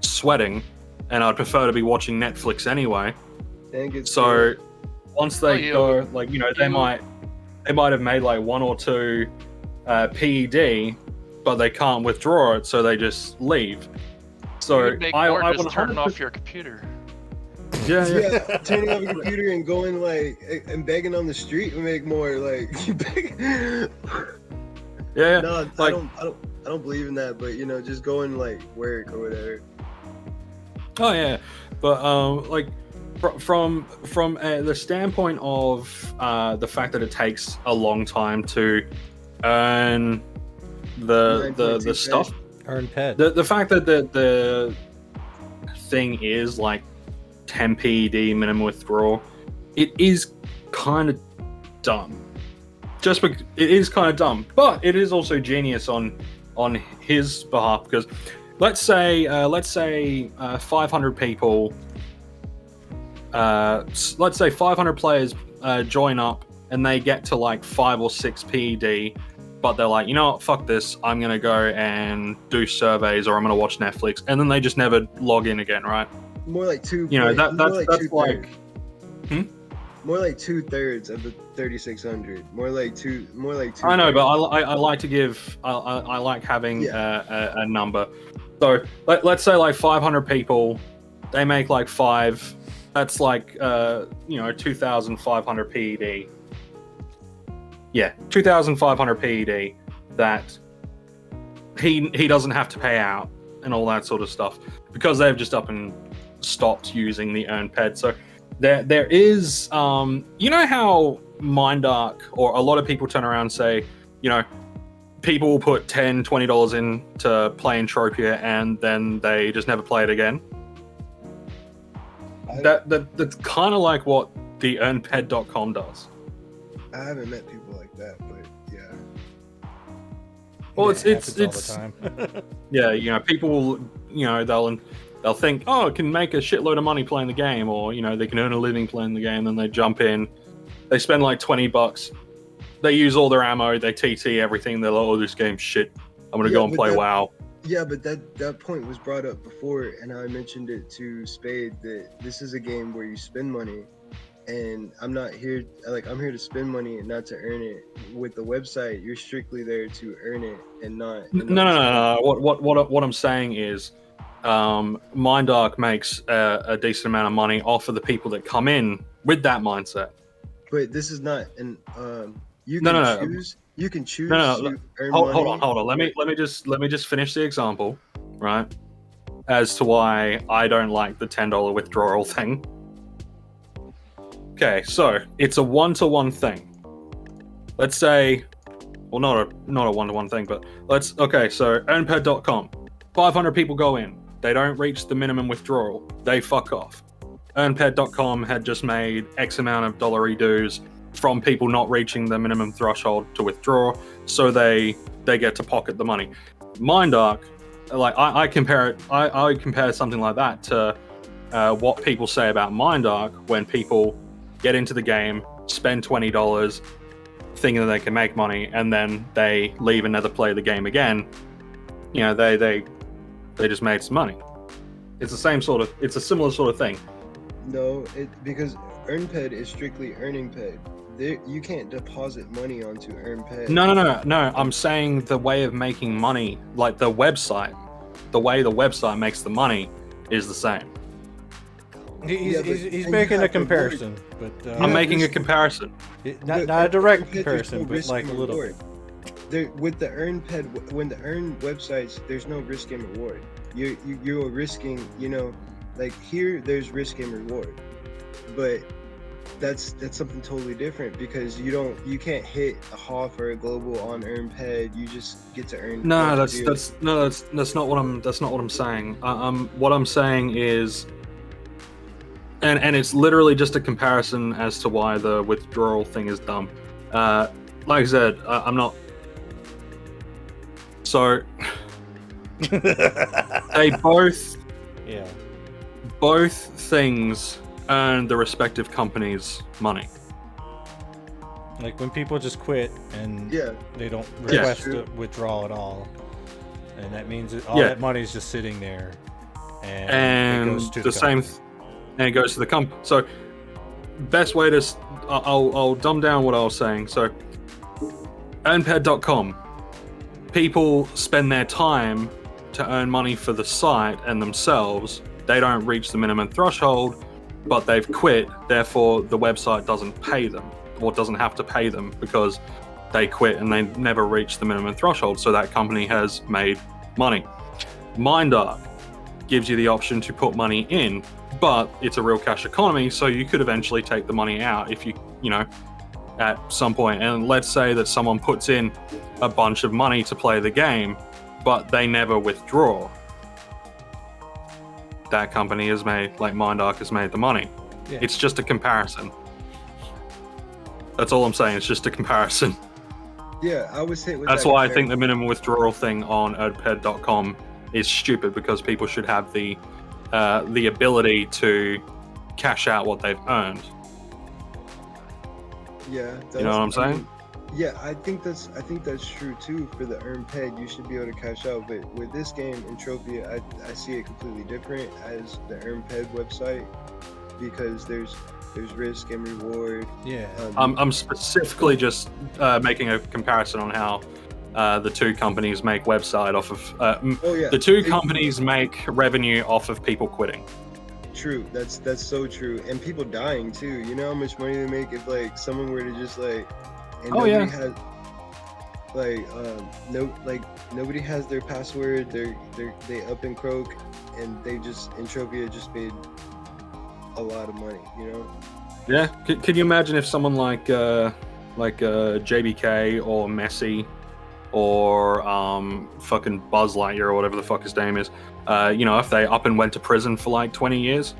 sweating, and I'd prefer to be watching Netflix anyway. So once they go, like, they might have made like 1 or 2 PED, but they can't withdraw it, so they just leave. So you would make more just turning off your computer. Yeah, turning off your computer and going like and begging on the street would make more like. Yeah. No, like, I don't believe in that, but just going like work or whatever. Oh yeah, but like from the standpoint of the fact that it takes a long time to earn the stuff, EarnPed. the fact that the thing is like 10 PED minimum withdrawal, it is kind of dumb. Just because it is kind of dumb, but it is also genius on his behalf, because let's say 500 people, let's say 500 players join up and they get to like 5 or 6 PED, but they're like, you know what, fuck this, I'm gonna go and do surveys, or I'm gonna watch Netflix, and then they just never log in again, right? More like 2. That's like. More like 2/3 of the 3,600. More like two. I know, but I like to give. I like having a number. So let's say like 500 people, they make like 5. That's like 2,500 PED. Yeah, 2,500 PED that he doesn't have to pay out and all that sort of stuff, because they've just up and stopped using the EarnPed. So there is how Mindark, or a lot of people turn around and say, people will put $10-$20 in to play Entropia and then they just never play it again. That's kind of like what the EarnPed.com does. I haven't met people like that, but yeah. Well, it's all the time. Yeah, people will, they'll think, oh, it can make a shitload of money playing the game, or they can earn a living playing the game. Then they jump in, they spend like $20, they use all their ammo, they TT everything. They're like, oh, this game's shit, I'm gonna go and play WoW. Yeah, but that point was brought up before, and I mentioned it to Spade that this is a game where you spend money, and I'm not here, like, I'm here to spend money and not to earn it. With the website, you're strictly there to earn it and not. No. What I'm saying is, MindArk makes a decent amount of money off of the people that come in with that mindset. But this is not an you No, can no, no. choose. You can choose No. to earn Hold money. on. Let me just finish the example, right? As to why I don't like the $10 withdrawal thing. Okay, so it's a one-to-one thing. Let's say, well, not a one-to-one thing, but okay. So EarnPed.com, 500 people go in. They don't reach the minimum withdrawal. They fuck off. EarnPed.com had just made X amount of dollary dues from people not reaching the minimum threshold to withdraw, so they get to pocket the money. MindArk, like I compare something like that to what people say about MindArk when people get into the game, spend $20, thinking that they can make money, and then they leave and never play the game again. You know, they just made some money. It's a similar sort of thing. No, because EarnPed is strictly earning ped. You can't deposit money onto EarnPed. No. I'm saying the way of making money, like the way the website makes the money, is the same. He's making a comparison, but I'm making a comparison. Not a direct comparison, but like a little bit. With the EarnPed, when the earn websites, there's no risk and reward. You're risking, like here there's risk and reward, but that's something totally different, because you can't hit a HOF or a global on EarnPed. You just get to earn. That's not what I'm saying. What I'm saying is, and it's literally just a comparison as to why the withdrawal thing is dumb. Like I said, I'm not. So they both things earn the respective companies money. Like when people just quit and they don't request a withdrawal at all, and that means that all that money is just sitting there, and it goes to the same. And it goes to the company. So, best way to I'll dumb down what I was saying. So, EarnPed.com, people spend their time to earn money for the site and themselves. They don't reach the minimum threshold, but they've quit. Therefore, the website doesn't pay them, or doesn't have to pay them, because they quit and they never reached the minimum threshold. So that company has made money. MindArk gives you the option to put money in, but it's a real cash economy, so you could eventually take the money out if you at some point. And let's say that someone puts in a bunch of money to play the game, but they never withdraw. That company has made, like MindArk has made the money. Yeah. It's just a comparison. That's all I'm saying. It's just a comparison. Yeah, I was hit with That's why I think the minimum withdrawal thing on EarnPed.com is stupid, because people should have the ability to cash out what they've earned. Yeah, you know what I'm saying? Yeah, I think that's true too. For the EarnPed, you should be able to cash out. But with this game, Entropia, I see it completely different as the EarnPed website, because there's risk and reward. Yeah. I'm specifically just making a comparison on how the two companies make website off of. The two companies make revenue off of people quitting. True, that's so true, and people dying too. You know how much money they make if like someone were to just like, and nobody has nobody has their password. They up and croak, and they just Entropia just made a lot of money. You know. Yeah. Can you imagine if someone like JBK or Messi or fucking Buzz Lightyear or whatever the fuck his name is, if they up and went to prison for like 20 years?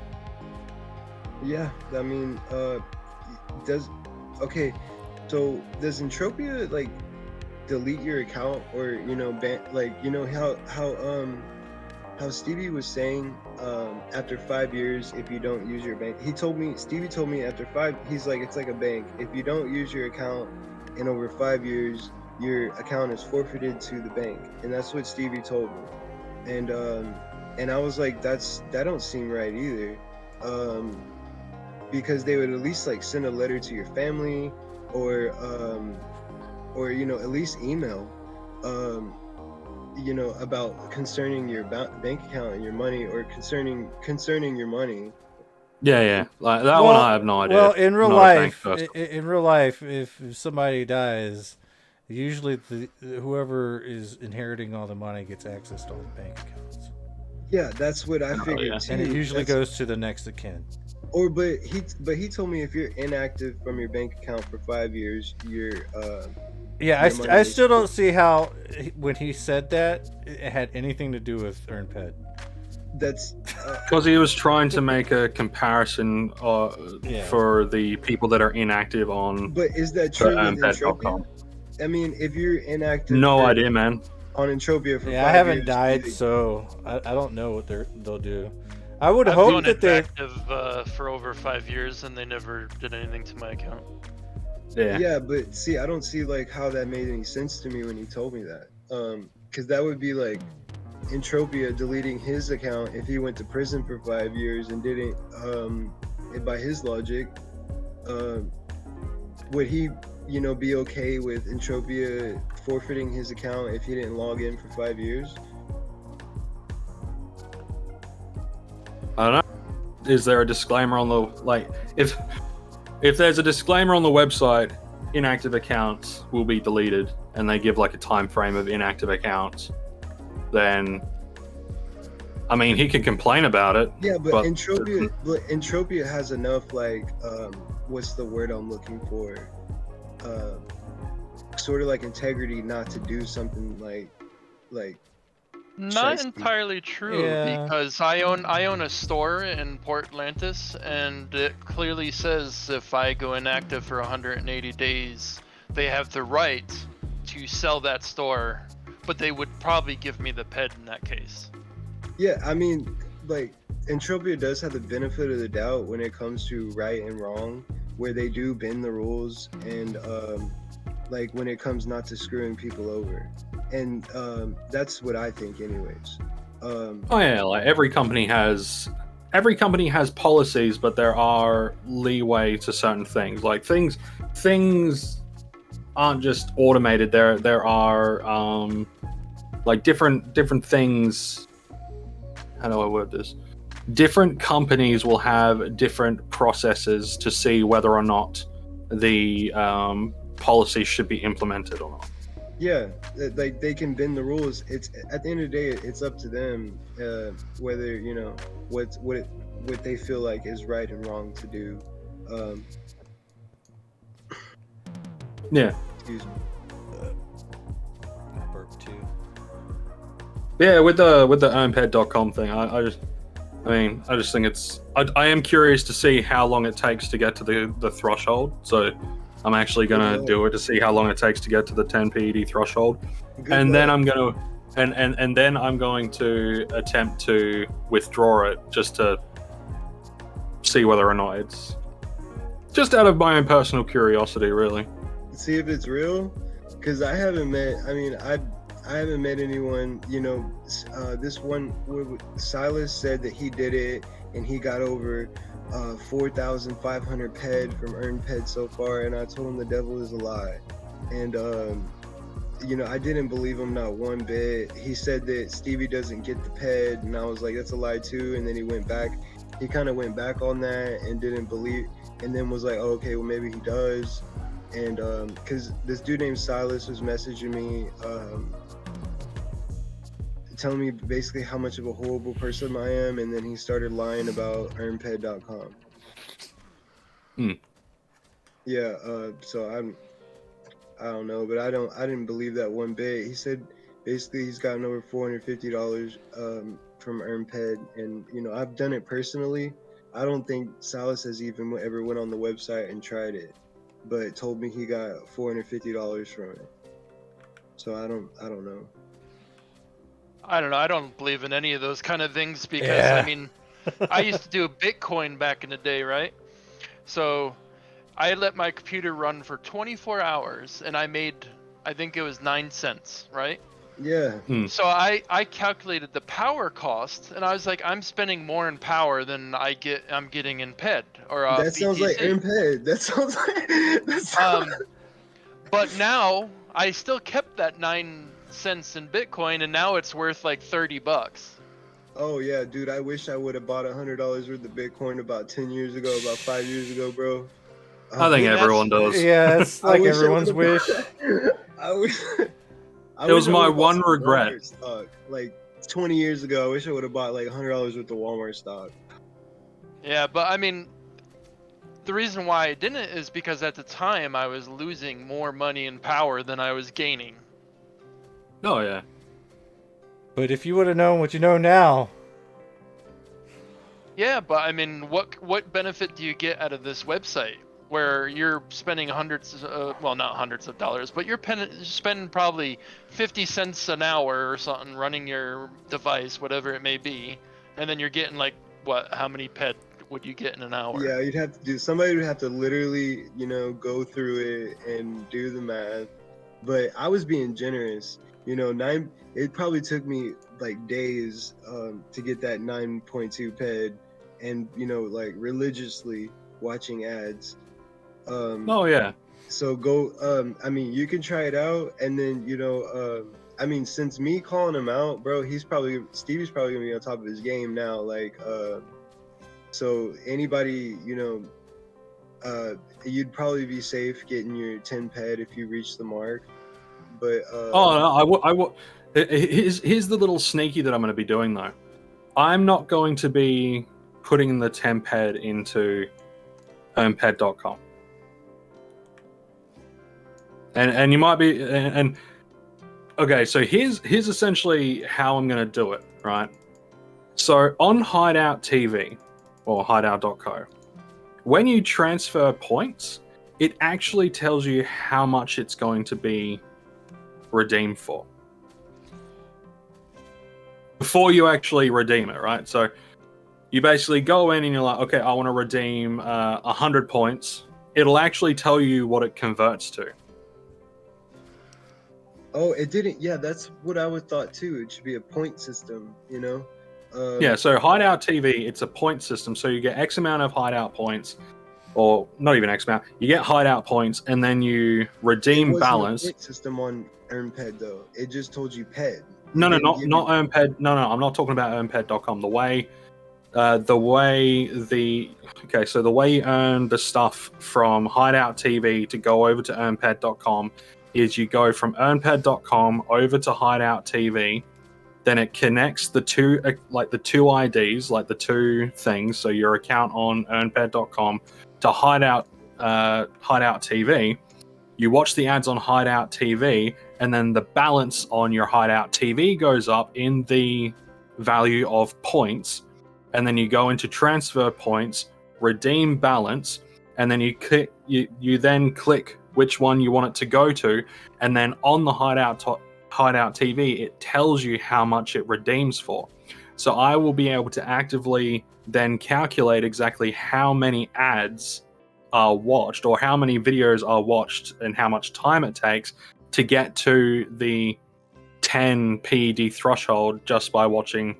Yeah, I mean, so does Entropia like delete your account, or ban, like how Stevie was saying, after 5 years, if you don't use your bank, Stevie told me after 5, he's like, it's like a bank. If you don't use your account in over 5 years, your account is forfeited to the bank. And that's what Stevie told me. And I was like, that don't seem right either. because they would at least like send a letter to your family, or at least email, about concerning your bank account and your money, or concerning your money. Yeah. Like that one, I have no idea. Well, in real I'm not a bank life, person. in real life, if somebody dies, usually whoever is inheriting all the money gets access to all the bank accounts, Yeah, that's what I figured yeah. too. and it usually That's- goes to the next of kin. but he told me if you're inactive from your bank account for 5 years, Yeah, your money I is still don't see how when he said that it had anything to do with EarnPed. that's Because he was trying to make a comparison Yeah. for the people that are inactive on but is that true with EarnPed.com. Entropia? I mean, if you're inactive No idea, man. on Entropia for Yeah, 5 I haven't years, died, you- so I don't know what they'll do. I would I've hope gone that they. inactive for over 5 years, and they never did anything to my account. Yeah, but see, I don't see like how that made any sense to me when he told me that. Because that would be like Entropia deleting his account if he went to prison for 5 years and didn't. By his logic, would he, be okay with Entropia forfeiting his account if he didn't log in for 5 years? I don't know. Is there a disclaimer on the if there's a disclaimer on the website, inactive accounts will be deleted, and they give like a time frame of inactive accounts, then I mean he can complain about it. Yeah, but Entropia has enough like what's the word I'm looking for? Sort of like integrity not to do something like Not Shiesty. entirely true, Yeah. because I own a store in Port Atlantis, and it clearly says if I go inactive for 180 days, they have the right to sell that store, but they would probably give me the PED in that case. Yeah, I mean, like Entropia does have the benefit of the doubt when it comes to right and wrong, where they do bend the rules, and like when it comes not to screwing people over, and that's what I think, anyways. Oh yeah, like every company has policies, but there are leeway to certain things. Like things aren't just automated. There are like different things. How do I word this? Different companies will have different processes to see whether or not the policy should be implemented or not. Yeah, like they can bend the rules. It's at the end of the day, it's up to them whether what they feel like is right and wrong to do. Yeah. Excuse me. I burped too. Yeah, with the EarnPed.com thing, I just think it's. I am curious to see how long it takes to get to the threshold. So I'm actually gonna do it to see how long it takes to get to the 10 PED threshold, and then I'm gonna and then I'm going to attempt to withdraw it just to see whether or not it's just out of my own personal curiosity, really. See if it's real, because I haven't met. I mean, I haven't met anyone. This one Silas said that he did it and he got over 4,500 PED from EarnPed so far, and I told him the devil is a lie, and I didn't believe him not one bit. He said that StevieB doesn't get the PED, and I was like, that's a lie too. And then he kind of went back on that and didn't believe, and then was like, oh, okay, well maybe he does. And because this dude named Silas was messaging me, telling me basically how much of a horrible person I am, and then he started lying about EarnPed.com. Yeah, so I don't know, but I didn't believe that one bit. He said basically he's gotten over $450 from EarnPed, and I've done it personally. I don't think Silas has even ever went on the website and tried it, but told me he got $450 from it. So I don't know. I don't know. I don't believe in any of those kind of things because, Yeah. I mean, I used to do Bitcoin back in the day, right? So I let my computer run for 24 hours and I made, I think it was 9 cents, right? Yeah. So I calculated the power cost, and I was like, I'm spending more in power than I'm getting in PED or That sounds like BTC. EarnPed. That sounds like that sounds, But now I still kept that 9 cents in Bitcoin, and now it's worth like $30. oh yeah, dude. I wish I would have bought $100 worth of Bitcoin about 10 years ago, about 5 years ago, bro. I think that's- everyone does. Yeah, it's I like wish I everyone's would've wish. bought- I wish. It was my one some regret. Walmart stock. Like 20 years ago, I wish I would have bought like $100 worth of Walmart stock. Yeah, but I mean, the reason why I didn't is because at the time I was losing more money and power than I was gaining. Oh yeah. But if you would have known what you know now, Yeah, but I mean, what benefit do you get out of this website where you're spending hundreds, well, not hundreds of dollars, but you're spending probably 50 cents an hour or something running your device, whatever it may be, and then you're getting like what? How many PED would you get in an hour? Yeah, you'd have to do. Somebody would have to literally, go through it and do the math. But I was being generous. It probably took me like days to get that 9.2 ped, and like religiously watching ads. Oh yeah. So go. I mean, you can try it out, and then I mean, since me calling him out, bro, Stevie's probably gonna be on top of his game now. Like, so anybody, you'd probably be safe getting your 10 ped if you reach the mark. But Oh no, I would. Here's the little sneaky that I'm going to be doing though. I'm not going to be putting the temped into EarnPed.com. And you might be and okay, so here's essentially how I'm going to do it, right? So on Hideout TV or hideout.co, when you transfer points, it actually tells you how much it's going to be redeemed for before you actually redeem it, right? So you basically go in and you're like, okay, I want to redeem 100 points. It'll actually tell you what it converts to. oh, it didn't. Yeah, that's what I would thought too. It should be a point system, Yeah, so Hideout TV, it's a point system. So you get X amount of Hideout points, or not even X amount. You get Hideout points, and then you redeem It wasn't balance. a point system on EarnPed though. It just told you ped. No, It not didn't give you- EarnPed. No, I'm not talking about EarnPed.com. The way you earn the stuff from Hideout TV to go over to EarnPed.com is you go from EarnPed.com over to Hideout TV. Then it connects the two IDs, like the two things. So your account on EarnPed.com to Hideout TV. You watch the ads on Hideout TV, and then the balance on your Hideout TV goes up in the value of points. And then you go into transfer points, redeem balance, and then you then click which one you want it to go to, and then on the Hideout TV, it tells you how much it redeems for. So I will be able to actively then calculate exactly how many ads are watched or how many videos are watched and how much time it takes to get to the 10 PED threshold just by watching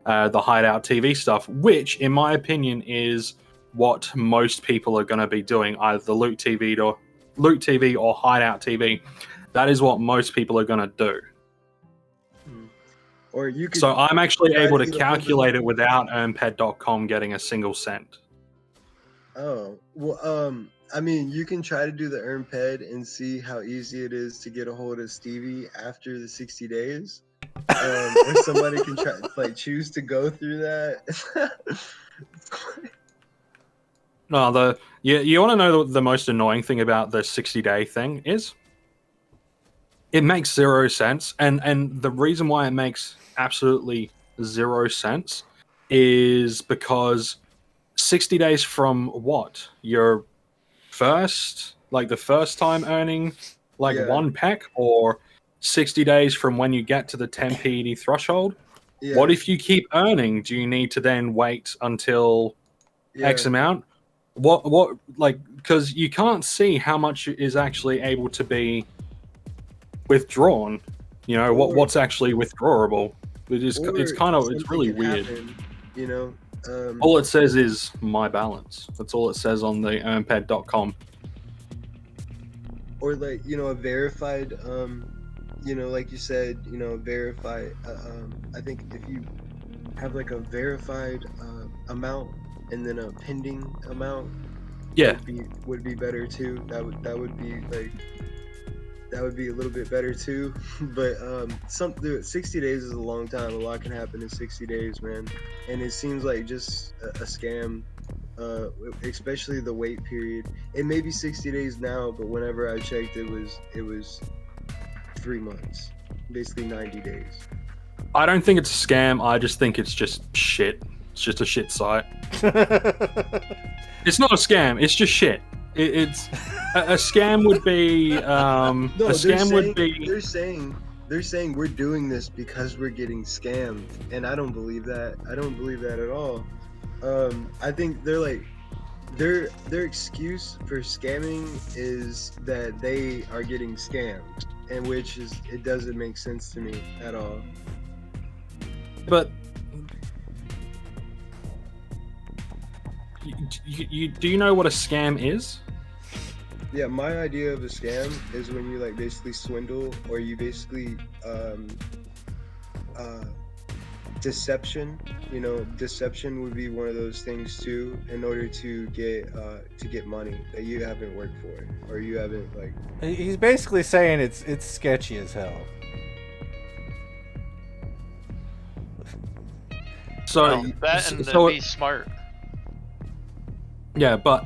the Hideout TV stuff, which in my opinion is what most people are going to be doing, either the Loot TV or Hideout TV. That is what most people are going to do. Or you could. So I'm actually try able to to get a hold of calculate it without EarnPed.com getting a single cent. Oh, well, I mean, you can try to do the EarnPed and see how easy it is to get a hold of Stevie after the 60 days. Or somebody can choose to go through that. No, you want to know the most annoying thing about the 60-day thing is? It makes 0 sense, and the reason why it makes absolutely 0 sense is because 60 days from what? Your the first time earning one peck, or 60 days from when you get to the 10 PED threshold? Yeah. What if you keep earning? Do you need to then wait until X amount? Because you can't see how much is actually able to be withdrawn You know, Or- what's actually withdrawable? It's or it's really something can weird. happen, you know. All it says is my balance. That's all it says on the EarnPed.com. Or like, you know, a verified, you know, like you said, you know, verify. I think if you have like a verified amount and then a pending amount, Yeah, would be better too. That would be like, that would be a little bit better too. But dude, 60 days is a long time. A lot can happen in 60 days, man. And it seems like just a scam. Especially the wait period. It may be 60 days now, but whenever I checked, it was 3 months, basically 90 days. I don't think it's a scam. I just think it's just shit. It's just a shit site. It's not a scam. It's just shit. It's a scam would be No, a scam would be. They're saying we're doing this because we're getting scammed, and I don't believe that. I don't believe that at all. I think they're like their excuse for scamming is that they are getting scammed, and which is, it doesn't make sense to me at all. But do you know what a scam is? Yeah, my idea of a scam is when you like basically swindle, or you basically deception. You know, deception would be one of those things too, in order to get money that you haven't worked for, or you haven't like. He's basically saying it's sketchy as hell. So Well, that and so be smart. yeah, but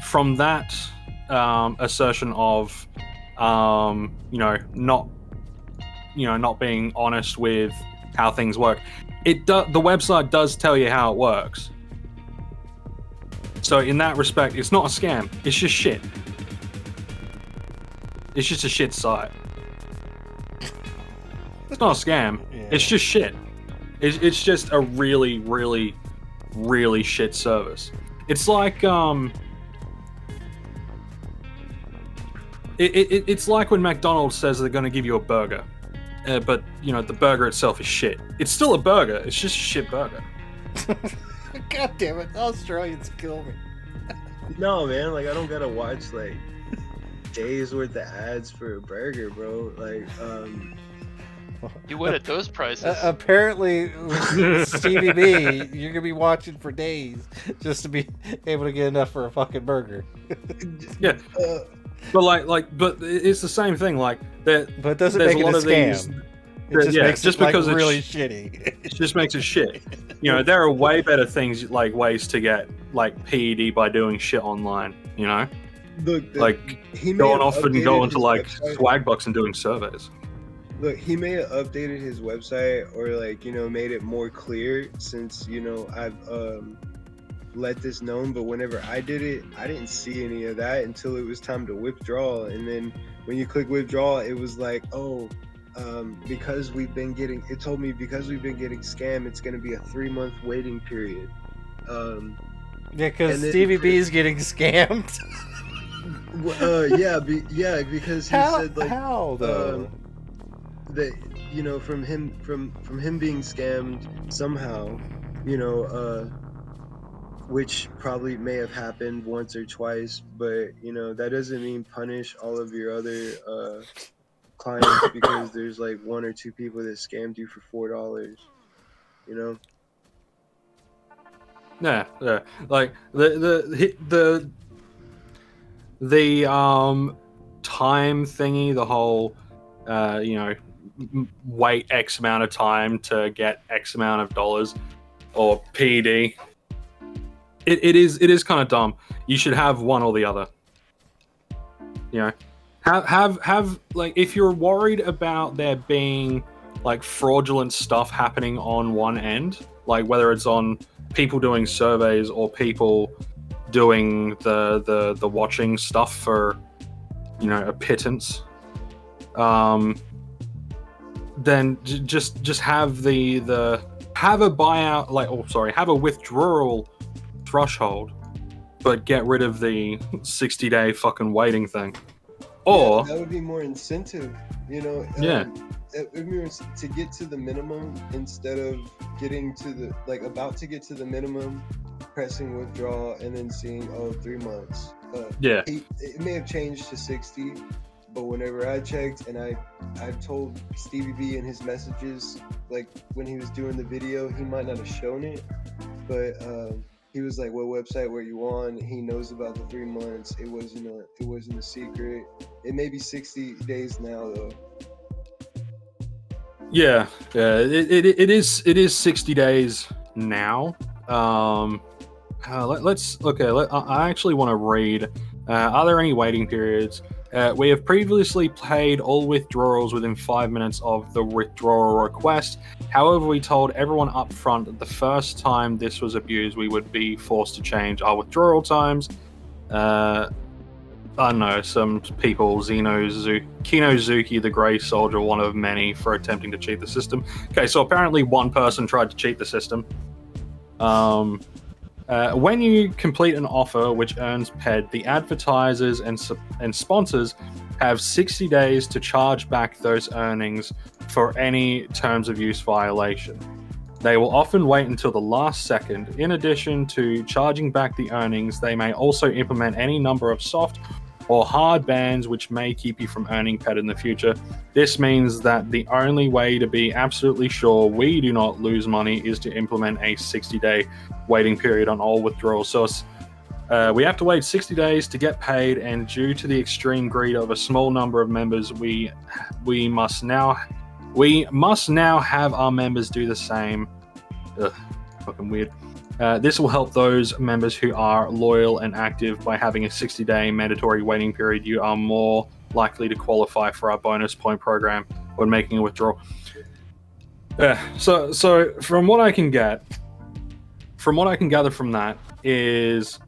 from that assertion of not being honest with how things work, the website does tell you how it works. So in that respect, it's not a scam. It's just shit. It's just a shit site. It's not a scam. Yeah. It's just shit. It's just a really, really, really shit service. It's like it's like when McDonald's says they're going to give you a burger, but you know the burger itself is shit. It's still a burger. It's just a shit burger. God damn it! Australians kill me. No, man, like I don't gotta watch like days worth of ads for a burger, bro. Like, You would at those prices. Apparently, with StevieB, you're gonna be watching for days just to be able to get enough for a fucking burger. Yeah, but it's the same thing. Like that. But it doesn't there's make it a lot a of scam. these. It just Yeah, makes just it like because it's- really shitty. It just makes it shit. You know, there are way better things, like ways to get like PED by doing shit online. You know, look, like he may going have off and updated going his to like website. Swagbucks and doing surveys. Look, he may have updated his website, or like, you know, made it more clear since, you know, I've let this known. But whenever I did it, I didn't see any of that until it was time to withdraw. And then when you click withdraw, it was like, oh, because we've been getting scammed, it's going to be a 3-month waiting period. Yeah, because And then- StevieB is getting scammed. Yeah, because he How? said like How though? that, you know, from him being scammed somehow, you know, which probably may have happened once or twice, but you know that doesn't mean punish all of your other clients because there's like 1 or 2 people that scammed you for $4, you know. Yeah. Like the time thingy, the whole wait X amount of time to get X amount of dollars or PED. It is kind of dumb. You should have one or the other. You know, have like, if you're worried about there being like fraudulent stuff happening on one end, like whether it's on people doing surveys or people doing the watching stuff for, you know, a pittance, then just have have a buyout, like, have a withdrawal threshold, but get rid of the 60-day fucking waiting thing. Or that would be more incentive, you know. Yeah. It would be to get to the minimum instead of getting to the about to get to the minimum, pressing withdrawal, and then seeing 3 months. Yeah. It may have changed to 60, but whenever I checked, and I told StevieB in his messages, like when he was doing the video, he might not have shown it, but he was like, "What website were you on?" He knows about the 3 months. It wasn't a secret. It may be 60 days now though. Yeah, it is 60 days now. I actually want to read. Are there any waiting periods? We have previously paid all withdrawals within 5 minutes of the withdrawal request. However, we told everyone up front that the first time this was abused, we would be forced to change our withdrawal times. I don't know, some people, Kinozuki the Grey Soldier, one of many, for attempting to cheat the system. Okay, so apparently one person tried to cheat the system. When you complete an offer which earns PED, the advertisers and sponsors have 60 days to charge back those earnings for any terms of use violation. They will often wait until the last second. In addition to charging back the earnings, they may also implement any number of soft or hard bans which may keep you from earning PED in the future. This means that the only way to be absolutely sure we do not lose money is to implement a 60-day waiting period on all withdrawals. So we have to wait 60 days to get paid, and due to the extreme greed of a small number of members, we must now have our members do the same. Ugh, fucking weird. This will help those members who are loyal and active. By having a 60-day mandatory waiting period, you are more likely to qualify for our bonus point program when making a withdrawal. So from what I can gather from that is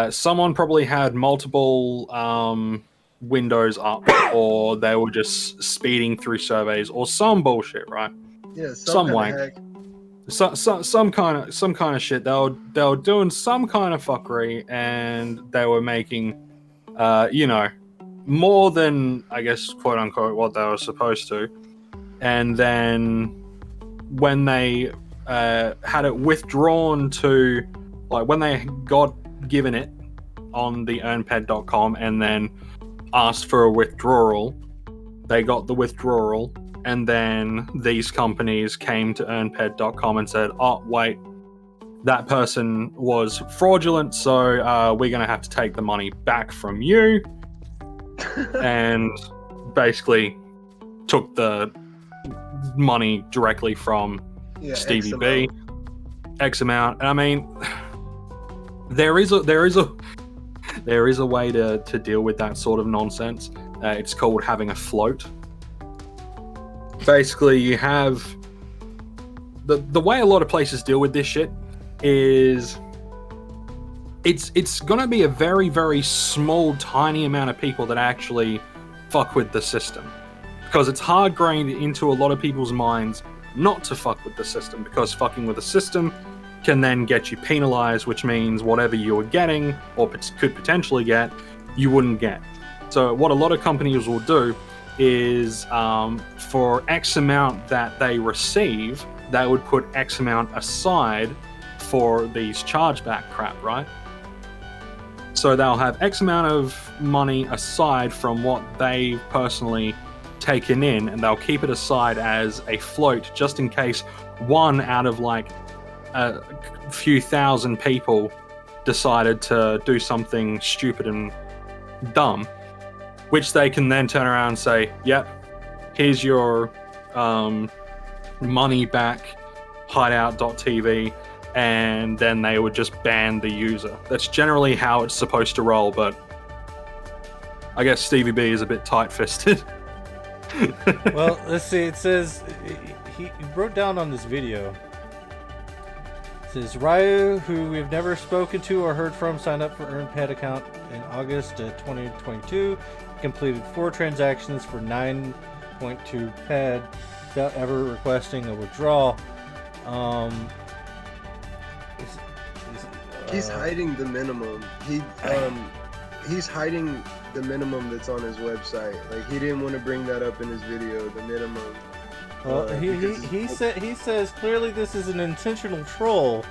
someone probably had multiple windows up, or they were just speeding through surveys, or some bullshit, right? Yeah, some wank. Some kind of shit. They were doing some kind of fuckery, and they were making, more than, I guess, quote unquote, what they were supposed to. And then when they had it withdrawn to, like, when they got given it on the EarnPed.com and then asked for a withdrawal, they got the withdrawal. And then these companies came to EarnPed.com and said, "Oh, wait, that person was fraudulent, so we're going to have to take the money back from you." And basically took the money directly from StevieB, X amount. And I mean, there is a way to deal with that sort of nonsense. It's called having a float. Basically, you have the way a lot of places deal with this shit is it's gonna be a very, very small, tiny amount of people that actually fuck with the system, because it's hard grained into a lot of people's minds not to fuck with the system, because fucking with the system can then get you penalized, which means whatever you were getting or could potentially get, you wouldn't get. So what a lot of companies will do is for X amount that they receive, they would put X amount aside for these chargeback crap, right? So they'll have X amount of money aside from what they've personally taken in, and they'll keep it aside as a float just in case one out of like a few thousand people decided to do something stupid and dumb, which they can then turn around and say, "Yep, here's your money back, hideout.tv," and then they would just ban the user. That's generally how it's supposed to roll, but I guess StevieB is a bit tight-fisted. Well, let's see. It says he wrote down on this video. It says Ryu, who we've never spoken to or heard from, signed up for EarnPed account in August 2022. Completed 4 transactions for 9.2 PED without ever requesting a withdrawal. He's hiding the minimum. He's hiding the minimum that's on his website. Like he didn't want to bring that up in his video. The minimum. Well, he says clearly this is an intentional troll.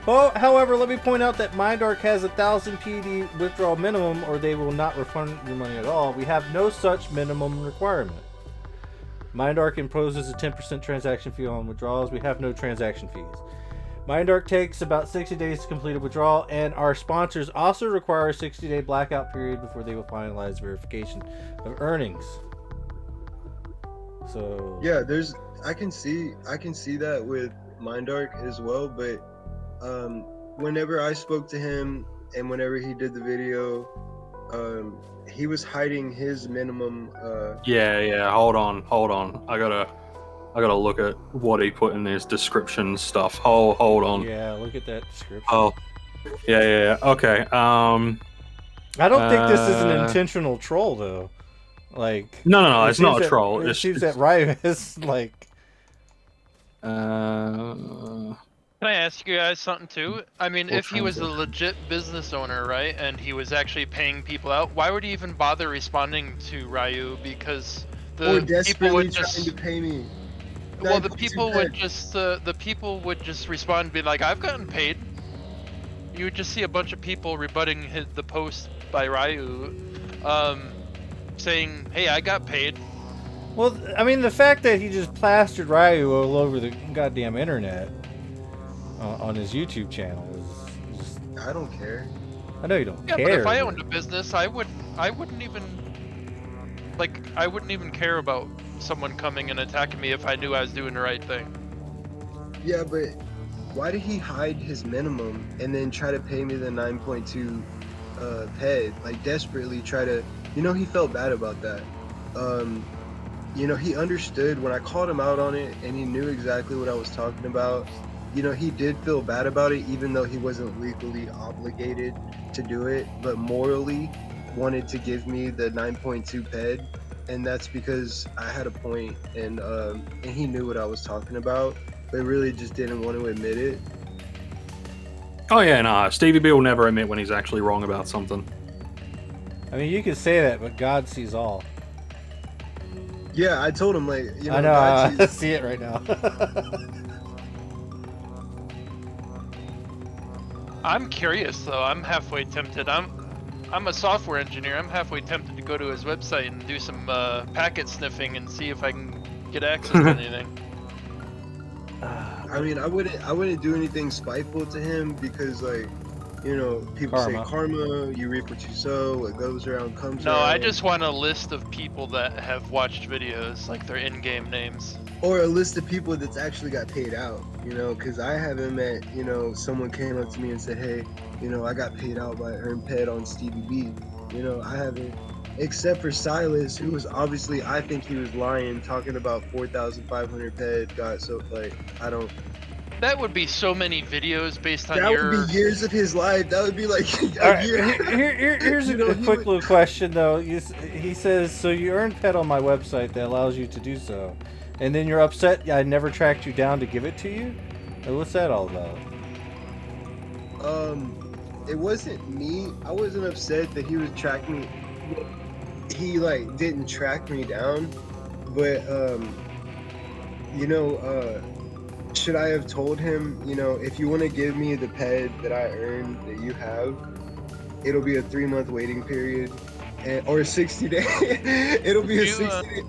Well, however, let me point out that MindArc has 1,000 PED withdrawal minimum, or they will not refund your money at all. We have no such minimum requirement. MindArc imposes a 10% transaction fee on withdrawals. We have no transaction fees. MindArc takes about 60 days to complete a withdrawal, and our sponsors also require a 60-day blackout period before they will finalize verification of earnings. So yeah, I can see that with MindArc as well, but whenever I spoke to him and whenever he did the video, he was hiding his minimum. Yeah. Hold on. I gotta look at what he put in his description stuff. Hold on. yeah, look at that description. Oh, yeah. Okay. I don't think this is an intentional troll, though. Like, no, it's not a troll. It seems that Ryu is like. Can I ask you guys something too? I mean, if he was a legit business owner, right, and he was actually paying people out, why would he even bother responding to Ryu? Because or the people would trying just to pay me. well, the people would just respond and be like, "I've gotten paid." You would just see a bunch of people rebutting the post by Ryu, saying, "Hey, I got paid." Well, I mean, the fact that he just plastered Ryu all over the goddamn internet on his YouTube channel is just... I don't care. I know you don't care. Yeah, but if I owned a business, I wouldn't even care about someone coming and attacking me if I knew I was doing the right thing. Yeah, but why did he hide his minimum and then try to pay me the 9.2 PED? Like desperately try to, he felt bad about that. He understood when I called him out on it, and he knew exactly what I was talking about. He did feel bad about it, even though he wasn't legally obligated to do it, but morally wanted to give me the 9.2 PED, and that's because I had a point, and he knew what I was talking about, but really just didn't want to admit it. Oh yeah, nah. StevieB will never admit when he's actually wrong about something. I mean, you can say that, but God sees all. Yeah, I told him, like, I know, I see it right now. I'm curious though. I'm halfway tempted. I'm a software engineer. I'm halfway tempted to go to his website and do some packet sniffing and see if I can get access to anything. I mean, I wouldn't do anything spiteful to him because, like, people say karma, you reap what you sow, what goes around comes around. No, I just want a list of people that have watched videos, like their in-game names. Or a list of people that's actually got paid out, because I haven't met, someone came up to me and said, hey, I got paid out by EarnPed on StevieB. I haven't, except for Silas, who was obviously, I think he was lying, talking about 4,500 PED got, so, like, I don't. That would be so many videos based on that would be years of his life. That would be like a year. Here's a quick little question, though. He says, so you earn PED on my website that allows you to do so. And then you're upset I never tracked you down to give it to you? What's that all about? It wasn't me. I wasn't upset that he was tracking me. He, like, didn't track me down. But, should I have told him, if you want to give me the PED that I earned that you have, it'll be a 3-month waiting period, or 60 day. It'll be a 60 day.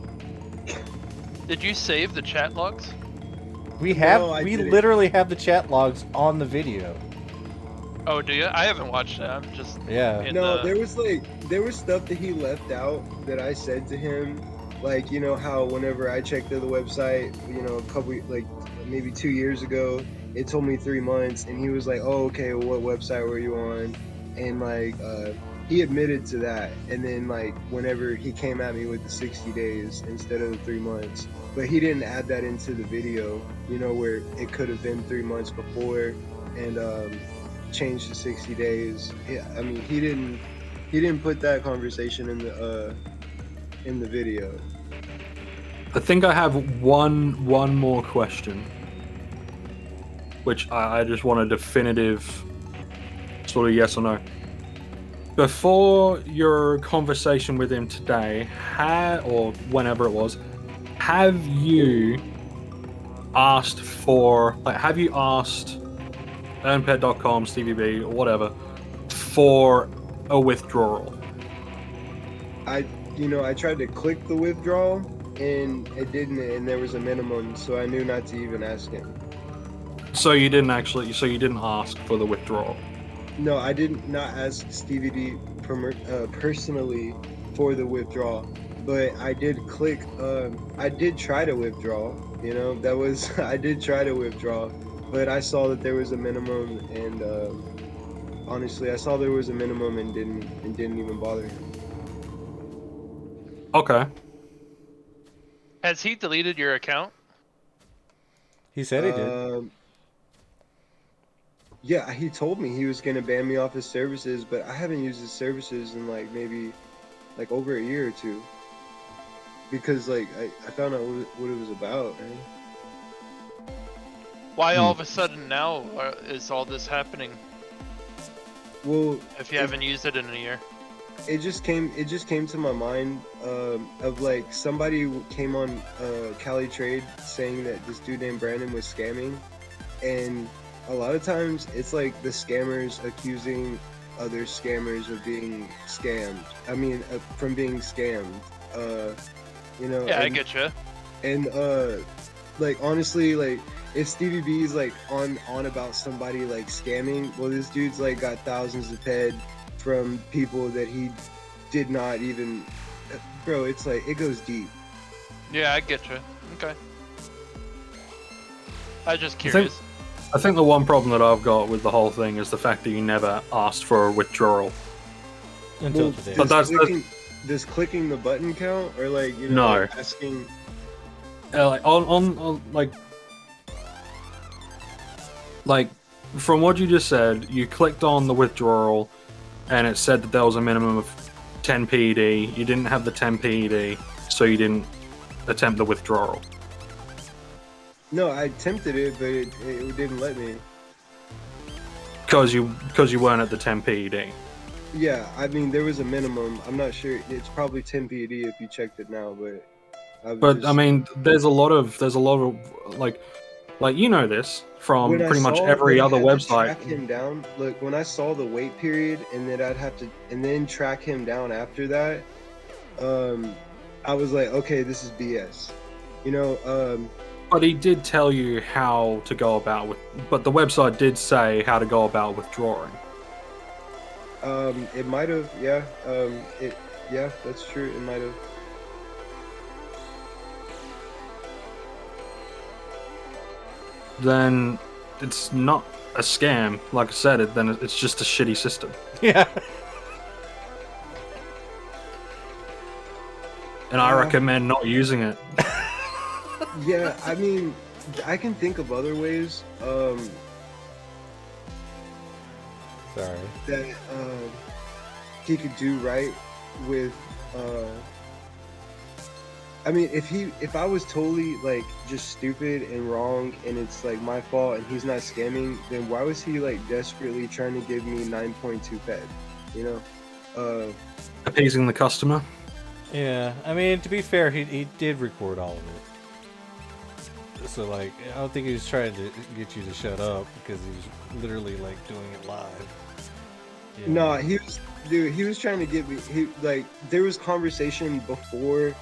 Did you save the chat logs? We literally have the chat logs on the video. Oh, do you? I haven't watched it. I'm just there was stuff that he left out that I said to him, like, how whenever I checked the website, a couple, like, maybe 2 years ago, it told me 3 months, and he was like, oh, okay, well, what website were you on? And, like, he admitted to that, and then, like, whenever he came at me with the 60 days instead of the 3 months, but he didn't add that into the video, where it could have been 3 months before, and changed to 60 days. Yeah, I mean, he didn't put that conversation in the video. I think I have one more question, which I just want a definitive sort of yes or no. before your conversation with him today, or whenever it was, have you asked for, like, have you asked EarnPed.com, StevieB, or whatever, for a withdrawal? I tried to click the withdrawal and it didn't, and there was a minimum, so I knew not to even ask him. So you didn't ask for the withdrawal? No, I did not ask StevieB personally for the withdrawal, but I did click. I did try to withdraw. I did try to withdraw, but I saw that there was a minimum, and honestly, I saw there was a minimum and didn't even bother him. Okay. Has he deleted your account? He said he did. Yeah, he told me he was gonna ban me off his services, but I haven't used his services in maybe over a year or two. Because I found out what it was about, man. Why all of a sudden now is all this happening? Well, if you haven't used it in a year. It just came to my mind of somebody came on Cali Trade saying that this dude named Brandon was scamming, and a lot of times it's the scammers accusing other scammers of being scammed. I mean, from being scammed. Yeah, I get you. And honestly, if StevieB is on about somebody scamming, well, this dude's got thousands of PED from people that he did not even. Bro, it's it goes deep. Yeah, I get you. Okay. I was just curious. I think the one problem that I've got with the whole thing is the fact that you never asked for a withdrawal. Until today. But does clicking the button count, or no. Asking? From what you just said, you clicked on the withdrawal, and it said that there was a minimum of 10 PED. You didn't have the 10 PED, so you didn't attempt the withdrawal. No, I attempted it, but it didn't let me. Because you weren't at the 10 PED. Yeah, I mean there was a minimum. I'm not sure. It's probably 10 PED if you checked it now, but. I mean, there's a lot of you know this from pretty much every other website. Track him down. Look, when I saw the wait period and then I'd have to then track him down after that, I was like, okay, this is BS. But he did tell you how to go about but the website did say how to go about withdrawing. It might have, yeah. Yeah, that's true. It might have. Then it's not a scam. Like I said, then it's just a shitty system. Yeah. And I recommend not using it. Yeah, I mean, I can think of other ways that he could do right with I mean, if I was totally just stupid and wrong and it's my fault and he's not scamming, then why was he desperately trying to give me 9.2 PED? Appeasing the customer. Yeah, I mean, to be fair, he did record all of it. So I don't think he was trying to get you to shut up because he was literally doing it live. No, he was trying to get me. There was conversation before.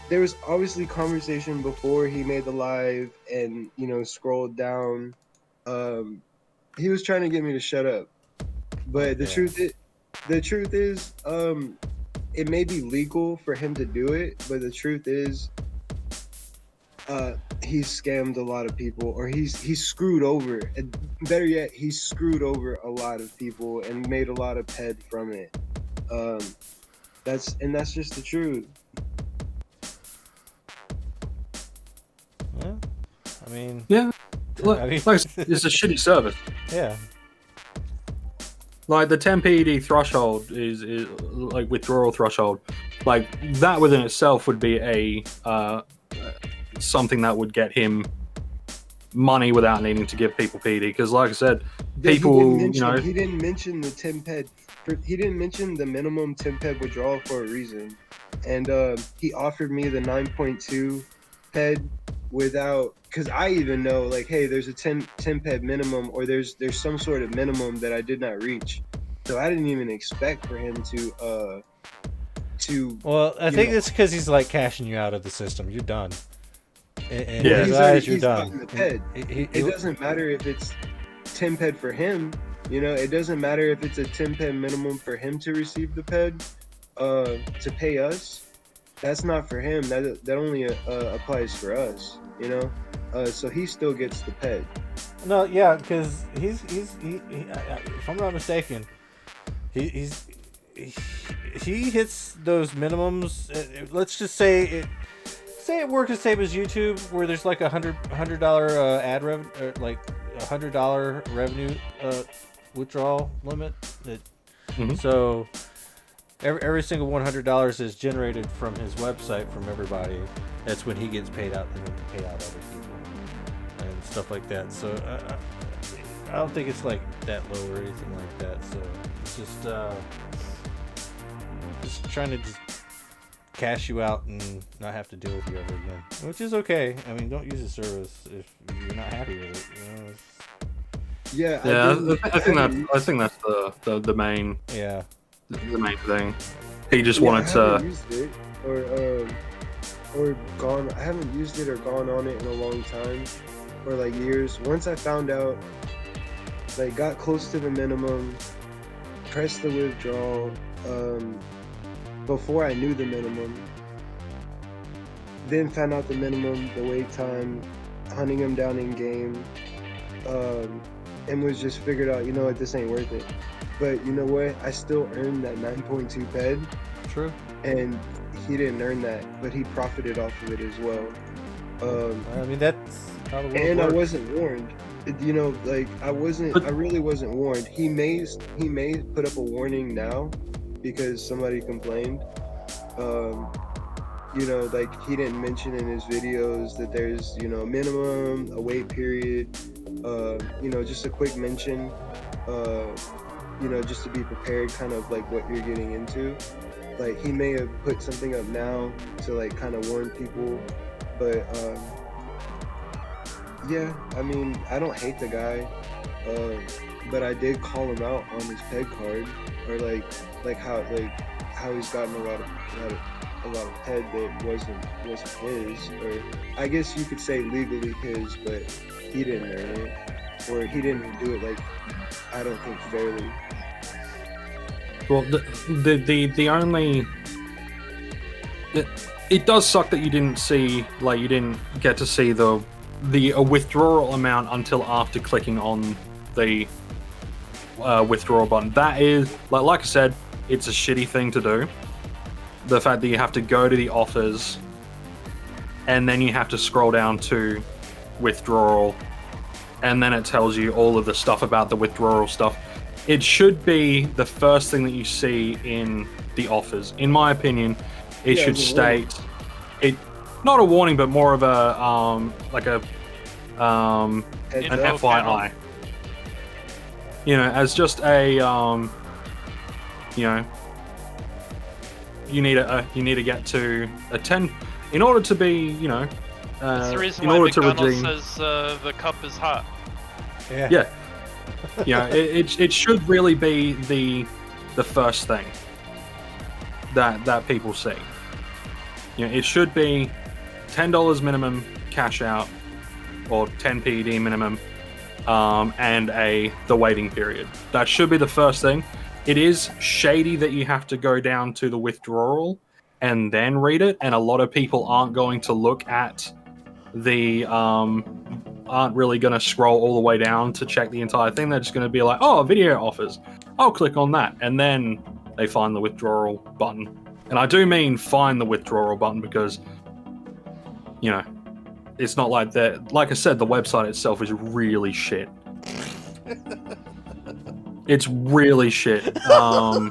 There was obviously conversation before he made the live and scrolled down. He was trying to get me to shut up, but the truth is, it may be legal for him to do it, but the truth is, he's scammed a lot of people, or he's screwed over, and better yet, he's screwed over a lot of people and made a lot of PED from it. That's just the truth. Well, I mean, yeah, it's a shitty service. Yeah. The 10 PED threshold is withdrawal threshold. That within itself would be a something that would get him money without needing to give people PED. Because like I said, people, you know, he didn't mention the 10 ped. He didn't mention the minimum 10 ped withdrawal for a reason, and he offered me the 9.2 ped without, because I even know like, hey, there's a 10 ped minimum, or there's some sort of minimum that I did not reach, so I didn't even expect for him to. Well, I think it's because he's like cashing you out of the system. You're done. And Yeah. in his eyes, you're done. The ped. It doesn't matter if it's 10 ped for him. You know, it doesn't matter if it's a 10 ped minimum for him to receive the ped, to pay us. That's not for him. That only applies for us. You know, so he still gets the ped. No, yeah, because he, if I'm not mistaken, he hits those minimums. Let's just say it works the same as YouTube, where there's like $100 ad revenue, or like $100 revenue withdrawal limit. So every single $100 is generated from his website from everybody. That's when he gets paid out, and then to pay out other people and stuff like that. So I don't think it's like that low or anything like that. So it's just trying to just cash you out and not have to deal with you ever again, which is okay. I mean, don't use the service if you're not happy with it. You know, I think that's the main the main thing. He just wanted to. Used it or gone. I haven't used it or gone on it in a long time, or like years. Once I found out, like, got close to the minimum, pressed the withdrawal. Before I knew the minimum, then found out the minimum, the wait time, hunting him down in game, and was just figured out, you know what, this ain't worth it. But you know what, I still earned that 9.2 ped. True. And he didn't earn that, but he profited off of it as well. I mean, that's how the world and works. I wasn't warned. You know, like I really wasn't warned. He may put up a warning now, because somebody complained. You know, like, he didn't mention in his videos that there's, you know, a minimum, a wait period, you know, just a quick mention, you know, just to be prepared, kind of like what you're getting into. Like, he may have put something up now to like kind of warn people, but yeah, I mean, I don't hate the guy, but I did call him out on his ped card, or like how he's gotten a lot of ped that wasn't his, or I guess you could say legally his, but he didn't earn it, or he didn't do it, like, I don't think, fairly. Well, the only it does suck that you didn't get to see the withdrawal amount until after clicking on the withdrawal button. That is, like I said, it's a shitty thing to do. The fact that you have to go to the offers and then you have to scroll down to withdrawal, and then it tells you all of the stuff about the withdrawal stuff. It should be the first thing that you see in the offers. In my opinion, it should state it, not a warning, but more of a like a an FYI. You know, as just a you know, you need to get to a 10 in order to be, you know, that's the reason in why order to McDonald's redeem. says the cup is hot. Yeah. Yeah, it should really be the first thing that people see. You know, it should be $10 minimum cash out, or 10 PED minimum, and the waiting period. That should be the first thing. It is shady that you have to go down to the withdrawal and then read it, and a lot of people aren't going to look at the aren't really going to scroll all the way down to check the entire thing. They're just going to be like, oh, video offers, I'll click on that, and then they find the withdrawal button. And I do mean find the withdrawal button, because, you know, it's not like that. Like I said, the website itself is really shit. It's really shit. I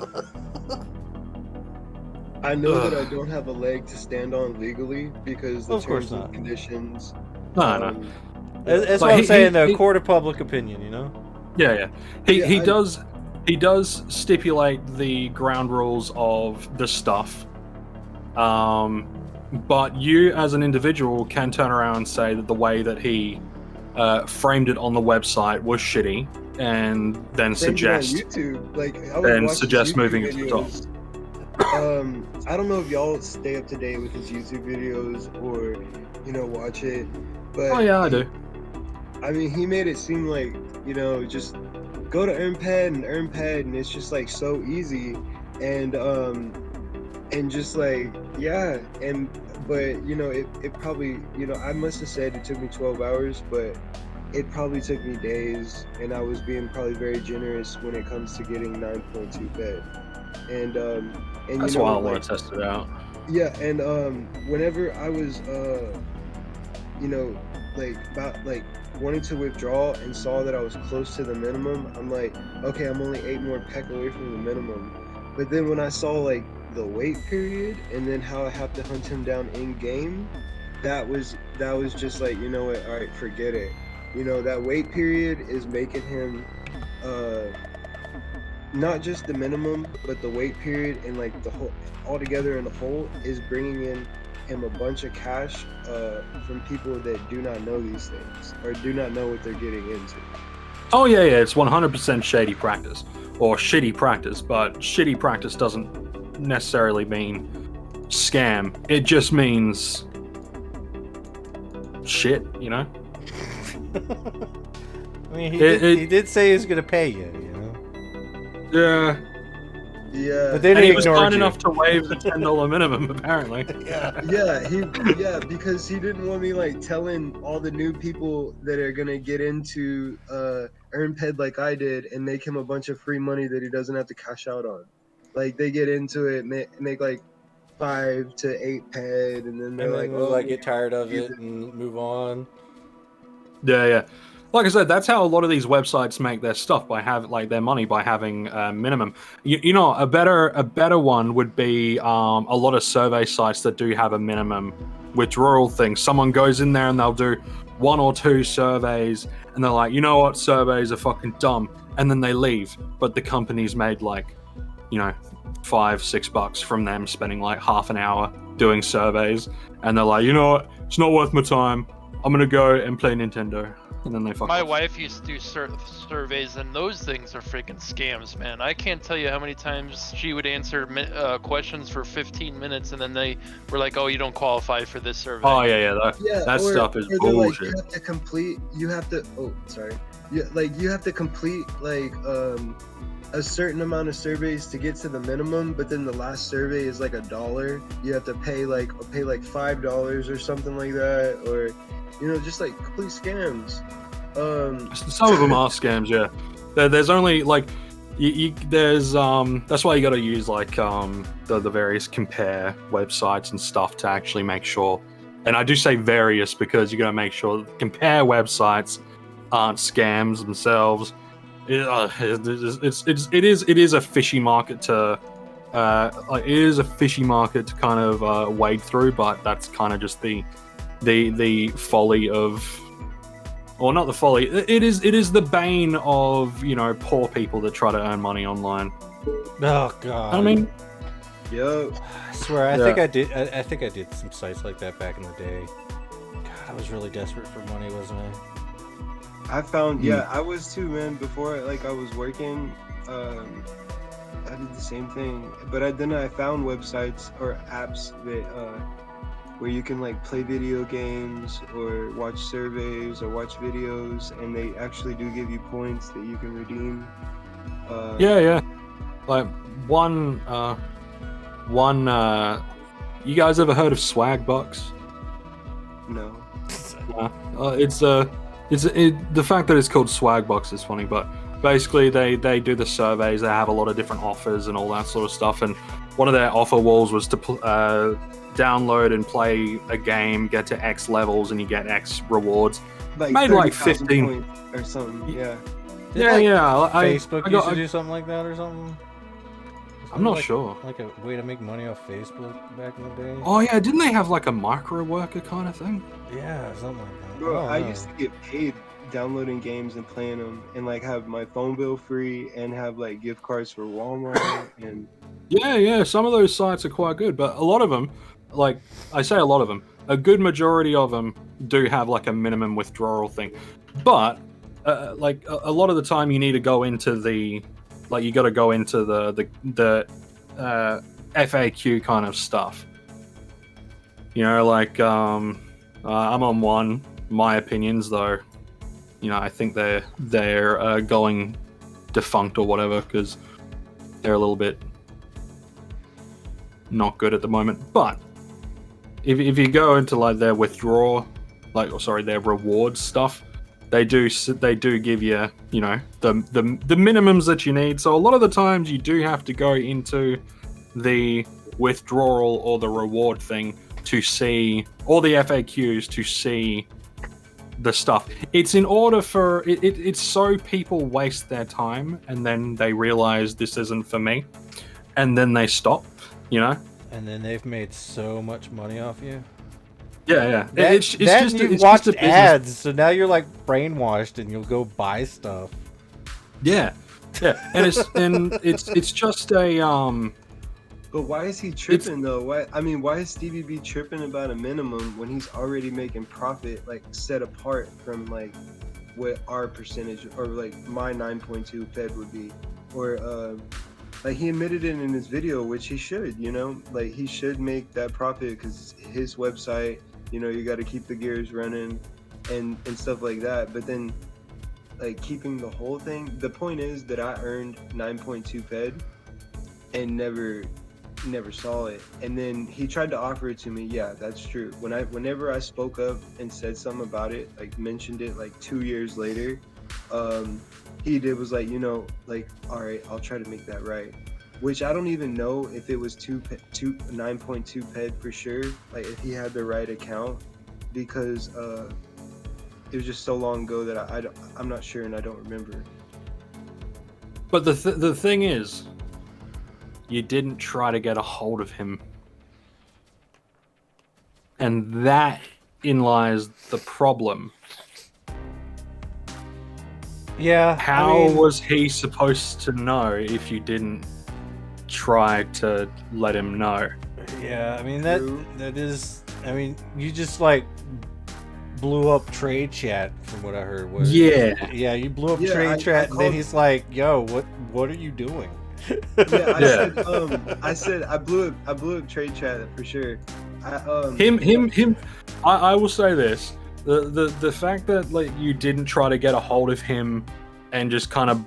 know that I don't have a leg to stand on legally, because the Of course terms and not. conditions. No. That's what I'm saying, though. Court of public opinion, you know? Yeah. Yeah, He does stipulate the ground rules of the stuff. But you, as an individual, can turn around and say that the way that he framed it on the website was shitty, and then framed it on suggest YouTube. Like I would watch his YouTube moving it to the top. videos. I don't know if y'all stay up to date with his YouTube videos or watch it, but Oh yeah, I do. I mean, he made it seem like just go to EarnPed and EarnPed, and it's just like so easy, and just like but it probably I must have said it took me 12 hours, but it probably took me days, and I was being probably very generous when it comes to getting 9.2 PED. And That's why I want to test it out. Yeah, and whenever I was like wanting to withdraw and saw that I was close to the minimum, I'm like, okay, I'm only 8 more PEC away from the minimum. But then when I saw like the wait period and then how I have to hunt him down in game, that was just like, you know what, all right, forget it. That wait period is making him not just the minimum, but the wait period and like the whole altogether in the whole is bringing in him a bunch of cash from people that do not know these things or do not know what they're getting into. Oh yeah, it's 100% shady practice or shitty practice, but shitty practice doesn't necessarily mean scam. It just means shit, I mean, he did say he was gonna pay you. Yeah. Yeah. But then he was kind enough to waive the $10 minimum, apparently. Yeah, because he didn't want me like telling all the new people that are gonna get into EarnPed like I did and make him a bunch of free money that he doesn't have to cash out on. Like they get into it, make like 5 to 8 PED, and then they're get tired of it and move on. Yeah. Like I said, that's how a lot of these websites make their stuff their money by having minimum. A better one would be a lot of survey sites that do have a minimum withdrawal thing. Someone goes in there and they'll do 1 or 2 surveys, and they're like, you know what, surveys are fucking dumb, and then they leave. But the company's made like, $5-6 from them spending like half an hour doing surveys, and they're like, you know what, it's not worth my time. I'm gonna go and play Nintendo. And then they fuck My off. wife used to do surveys, and those things are freaking scams, man. I can't tell you how many times she would answer questions for 15 minutes, and then they were like, "Oh, you don't qualify for this survey." Oh yeah. That stuff is bullshit. Like, you have to complete like a certain amount of surveys to get to the minimum, but then the last survey is like $1. You have to pay like $5 or something like that, or just like complete scams. Some of them are scams, yeah. There's only like there's that's why you got to use like the various compare websites and stuff to actually make sure. And I do say various because you got to make sure compare websites aren't scams themselves. It is a fishy market to kind of wade through, but that's kind of just the folly of, or not the folly. It is the bane of poor people that try to earn money online. Oh god. I mean, yo, I swear, I think I did some sites like that back in the day. God, I was really desperate for money, wasn't I? I found, I was too, man. Before, like, I was working, I did the same thing. But then I found websites or apps that, where you can, like, play video games or watch surveys or watch videos, and they actually do give you points that you can redeem. Yeah. Like, you guys ever heard of Swag Bucks? No. The fact that it's called Swag Box is funny, but basically they do the surveys. They have a lot of different offers and all that sort of stuff. And one of their offer walls was to download and play a game, get to X levels, and you get X rewards. Made like 15 or something. Yeah. Facebook used to do something like that or something. I'm not sure. Like a way to make money off Facebook back in the day. Oh yeah, didn't they have like a micro worker kind of thing? Yeah, something like that. Bro, I used to get paid downloading games and playing them, and like have my phone bill free, and have like gift cards for Walmart and. Yeah, some of those sites are quite good, but a lot of them, like I say, a lot of them, a good majority of them do have like a minimum withdrawal thing. But like a lot of the time, you need to go into the, like you got to go into the FAQ kind of stuff. You know, like I'm on one. My opinions, though, you know, I think they're going defunct or whatever because they're a little bit not good at the moment. But if you go into like their withdrawal, their reward stuff, they do give you, you know, the minimums that you need. So a lot of the times you do have to go into the withdrawal or the reward thing to see, or the FAQs to see the stuff. It's in order for it's so people waste their time and then they realize this isn't for me, and then they stop. You know, and then they've made so much money off you. Yeah. It's just you watched ads, so now you're like brainwashed, and you'll go buy stuff. Yeah, and it's just a But why is he tripping though? Why is StevieB tripping about a minimum when he's already making profit, like set apart from like what our percentage or like my 9.2 PED would be, or like he admitted it in his video, which he should, you know, like he should make that profit because his website, you know, you got to keep the gears running and stuff like that. But then like keeping the whole thing, the point is that I earned 9.2 PED and never saw it. And then he tried to offer it to me. Yeah, that's true. Whenever I spoke up and said something about it, like mentioned it like 2 years later, he was like, you know, like, all right, I'll try to make that right. Which I don't even know if it was 9.2 PED for sure, like if he had the right account, because it was just so long ago that I'm not sure and I don't remember. But the thing is, you didn't try to get a hold of him. And that in lies the problem. Yeah. How was he supposed to know if you didn't try to let him know? Yeah, I mean that is, I mean, you just like blew up trade chat from what I heard. Yeah, you blew up trade chat, and then he's like, "Yo, what are you doing?" I said I blew up trade chat for sure. I will say this: the fact that like you didn't try to get a hold of him and just kind of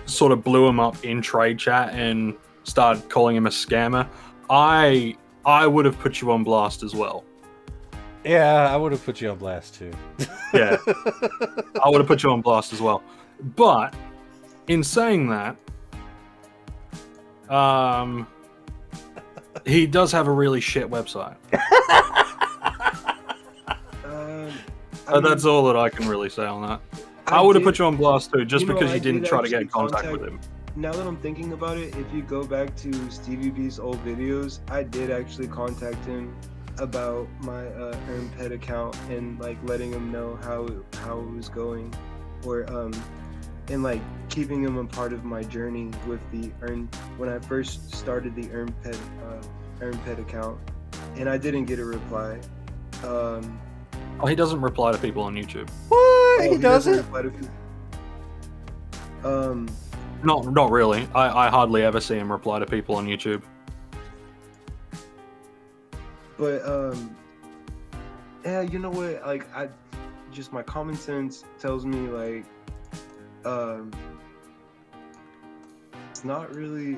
sort of blew him up in trade chat and started calling him a scammer, I would have put you on blast as well. Yeah, I would have put you on blast too. Yeah, I would have put you on blast as well. But in saying that, he does have a really shit website. That's all that I can really say on that. I would have put you on blast too, just because you didn't try to get in contact with him. Now that I'm thinking about it, if you go back to StevieB's old videos, I did actually contact him about my EarnPed account and like letting him know how it was going, or and like keeping him a part of my journey with the when I first started the EarnPed account, and I didn't get a reply. Oh, he doesn't reply to people on YouTube. What? He doesn't reply to people. Not really. I hardly ever see him reply to people on YouTube. But yeah, you know what? Like my common sense tells me like it's not really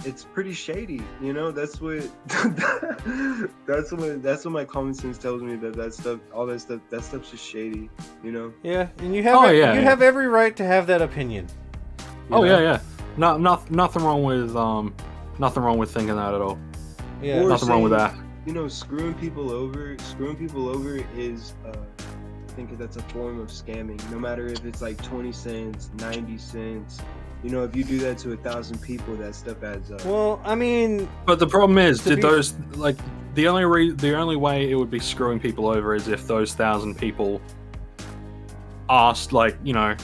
it's pretty shady, you know. That's what that's what my common sense tells me, that stuff's just shady, you know. Yeah, and you have every right to have that opinion. Yeah. Nothing wrong with thinking that at all. Yeah, or nothing wrong with that. You know, screwing people over is I think that's a form of scamming, no matter if it's like 20 cents, 90 cents, You know, if you do that to 1,000 people, that stuff adds up. Well, I mean, But the problem is, To did be- those like the only way it would be screwing people over is if those 1,000 people asked, like, you know,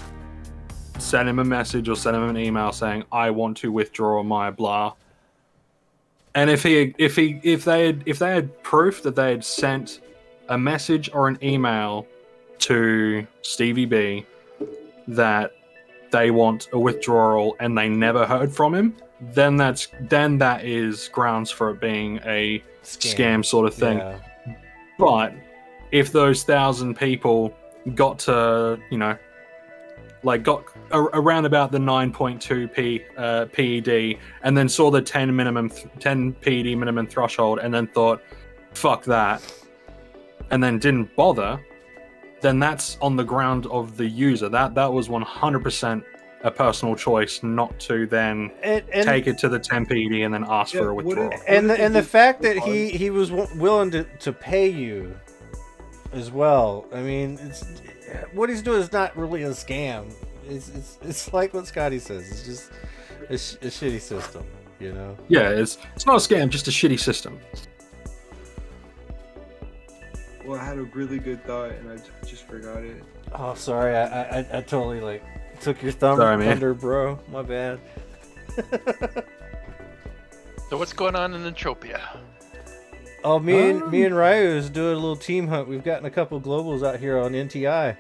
send him a message or send him an email saying, "I want to withdraw my blah." And if they had proof that they had sent a message or an email to StevieB that they want a withdrawal and they never heard from him, then that is grounds for it being a scam sort of thing. Yeah. But if those 1,000 people got to, you know, like got around about the 9.2p PED and then saw the 10 PED minimum threshold and then thought, fuck that, and then didn't bother, then that's on the ground of the user. That was 100% a personal choice not to then And take it to the 10 PED and then ask for a withdrawal. and the fact that he was willing to pay you as well. I mean, it's what he's doing is not really a scam. It's like what Scotty says. It's just a shitty system, you know. Yeah, it's not a scam, just a shitty system. Well, I had a really good thought and I just forgot it. Oh, sorry, I totally like took your thumb Sorry, man. under, bro. My bad. So what's going on in Entropia? Oh, me and Ryu is doing a little team hunt. We've gotten a couple globals out here on NTI,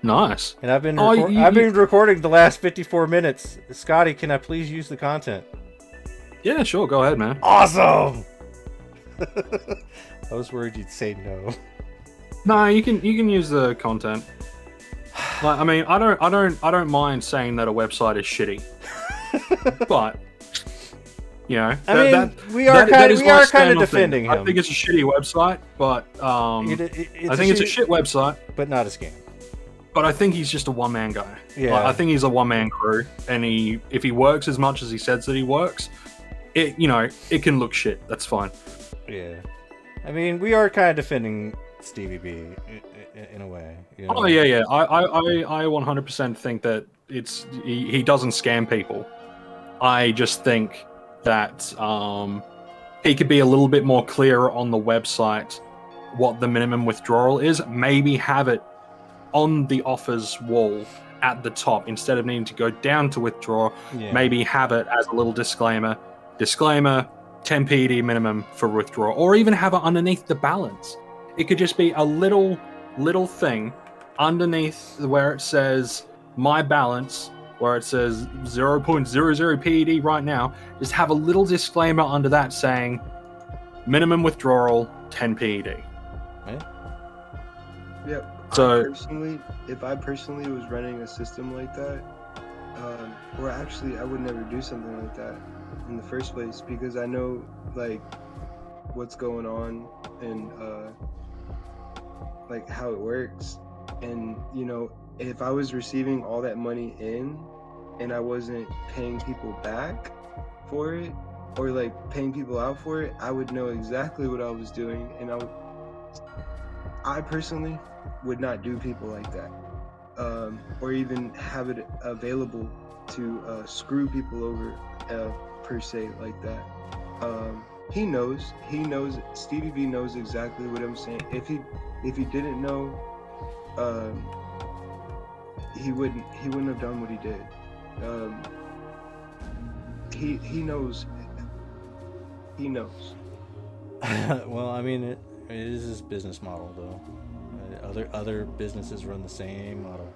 Nice. and I've been Oh, I've been recording the last 54 minutes. Scotty, can I please use the content? Yeah, sure. Go ahead, man. Awesome. I was worried you'd say no. No, you can use the content. Like, I mean, I don't mind saying that a website is shitty, but you know, I mean, that we are that is my kind of stand-on defending thing. him. I think it's a shitty website, but I think it's a shit website. but not a scam. But I think he's just a one-man guy. Yeah. Like, I think he's a one-man crew, and if he works as much as he says that he works, it can look shit. That's fine. Yeah. I mean, we are kind of defending StevieB in a way. You know? Oh yeah. I 100% think that he doesn't scam people. I just think that he could be a little bit more clear on the website what the minimum withdrawal is. Maybe have it on the offers wall at the top instead of needing to go down to withdraw. Yeah. Maybe have it as a little disclaimer. 10 PED minimum for withdrawal, or even have it underneath the balance. It could just be a little thing underneath where it says my balance, where it says 0.00 PED right now. Just have a little disclaimer under that saying minimum withdrawal 10 PED. Yep. So if I personally was running a system like that, or actually I would never do something like that in the first place, because I know like what's going on and like how it works. And you know, if I was receiving all that money in and I wasn't paying people back for it, or like paying people out for it, I would know exactly what I was doing, and I personally would not do people like that, or even have it available to screw people over per se like that. He knows. StevieB knows exactly what I'm saying. If he didn't know, he wouldn't have done what he did. He knows. He knows. Well, I mean, it is his business model, though. Other businesses run the same model.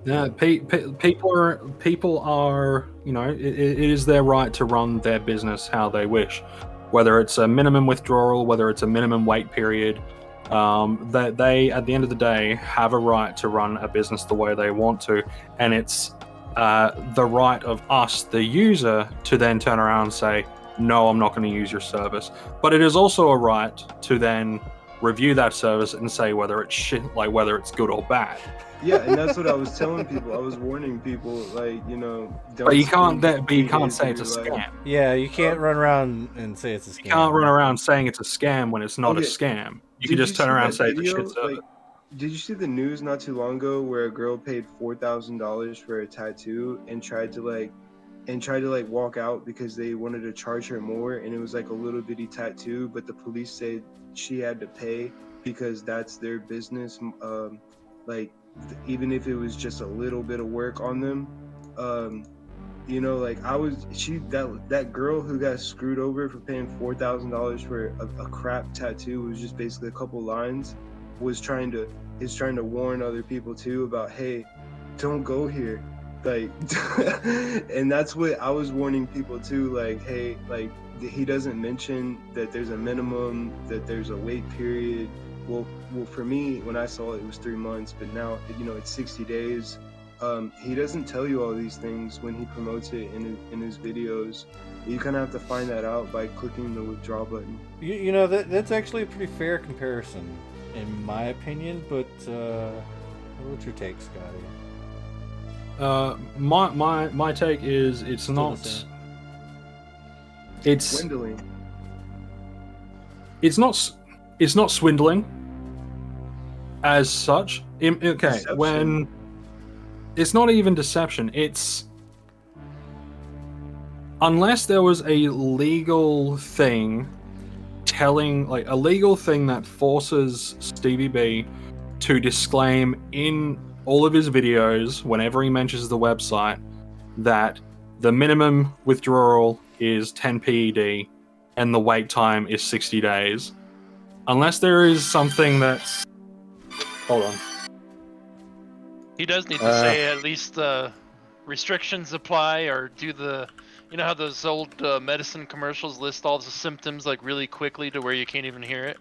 Yeah, people are, you know, it is their right to run their business how they wish, whether it's a minimum withdrawal, whether it's a minimum wait period. That they, at the end of the day, have a right to run a business the way they want to, and it's the right of us, the user, to then turn around and say, no, I'm not going to use your service. But it is also a right to then review that service and say whether it's shit, like whether it's good or bad. Yeah, and that's what I was telling people. I was warning people, like, you know, don't. But you can't say it's a scam. Yeah, you can't run around and say it's a scam. You can't run around saying it's a scam when it's not a Okay. scam. You Did can just you turn see around and that say it's a video? shit service. Like, Did you see the news not too long ago where a girl paid $4,000 for a tattoo and tried to walk out because they wanted to charge her more, and it was like a little bitty tattoo, but the police said she had to pay because that's their business. Like even if it was just a little bit of work on them, you know, like that girl who got screwed over for paying $4,000 for a crap tattoo, was just basically a couple lines, is trying to warn other people too about, hey, don't go here, like and that's what I was warning people too, like, hey, like he doesn't mention that there's a minimum, that there's a wait period. Well, for me, when I saw it, it was 3 months, but now, you know, it's 60 days. He doesn't tell you all these things when he promotes it in his videos. You kind of have to find that out by clicking the withdraw button. You know, that's actually a pretty fair comparison, in my opinion. But what's your take, Scotty? My take is it's not. It's Swindling. It's not swindling as such. Okay, Deception. when it's not even deception. It's unless there was a legal thing a legal thing that forces StevieB to disclaim in all of his videos whenever he mentions the website that the minimum withdrawal is 10 PED and the wait time is 60 days. Unless there is something that's... Hold on. He does need to say at least restrictions apply, or do the... You know how those old medicine commercials list all the symptoms like really quickly to where you can't even hear it?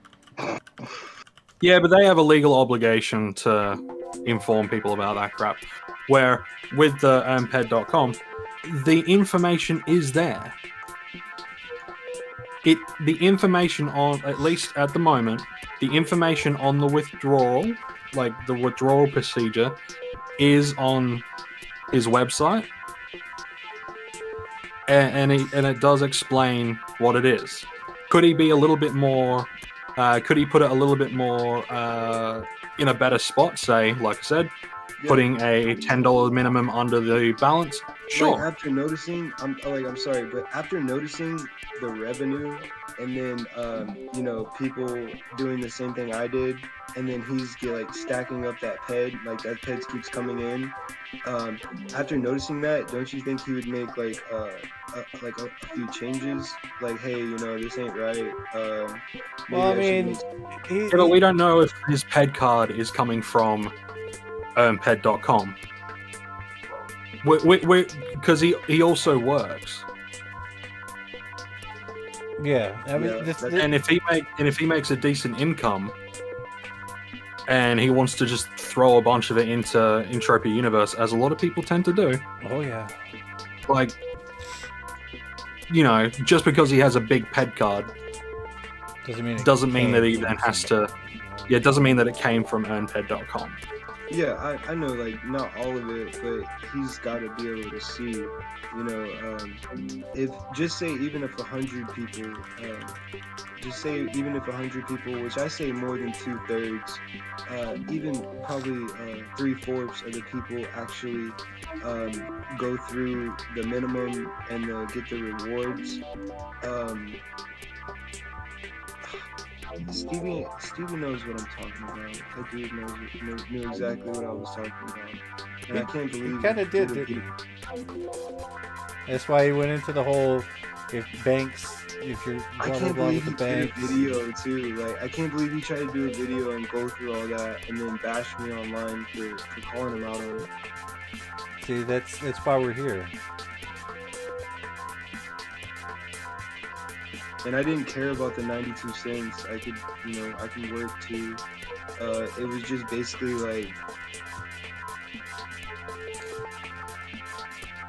Yeah, but they have a legal obligation to inform people about that crap. Where with the EarnPed.com, the information is there. The information on, at least at the moment, the information on the withdrawal, like the withdrawal procedure, is on his website. And it does explain what it is. Could he be a little bit more... could he put it a little bit more in a better spot, say, like I said, putting a $10 minimum under the balance? Sure. Like after noticing, I'm sorry, but after noticing the revenue, and then you know, people doing the same thing I did, and then he's like stacking up that PED, like that PED keeps coming in. After noticing that, don't you think he would make like a few changes? Like, hey, you know, this ain't right. Well, I mean, but we don't know if his PED card is coming from EarnPed.com. Because he also works. Yeah, I mean, and if he makes a decent income, and he wants to just throw a bunch of it into Entropia Universe, as a lot of people tend to do. Oh yeah. Like, you know, just because he has a big PED card doesn't mean that he then has to. Yeah, it doesn't mean that it came from EarnPed.com. Yeah, I know, like, not all of it, but he's got to be able to see, you know, just say even if 100 people, which I say more than 2/3, even probably 3/4 of the people actually go through the minimum and get the rewards. Stevie knows what I'm talking about. That dude knew exactly what I was talking about. And I can't believe he kind of did, didn't he? That's why he went into the whole, if you're I can't believe he did a video too. Like, I can't believe he tried to do a video and go through all that and then bash me online for calling him out on it. See, that's why we're here. And I didn't care about the 92 cents. I could work too. It was just basically like,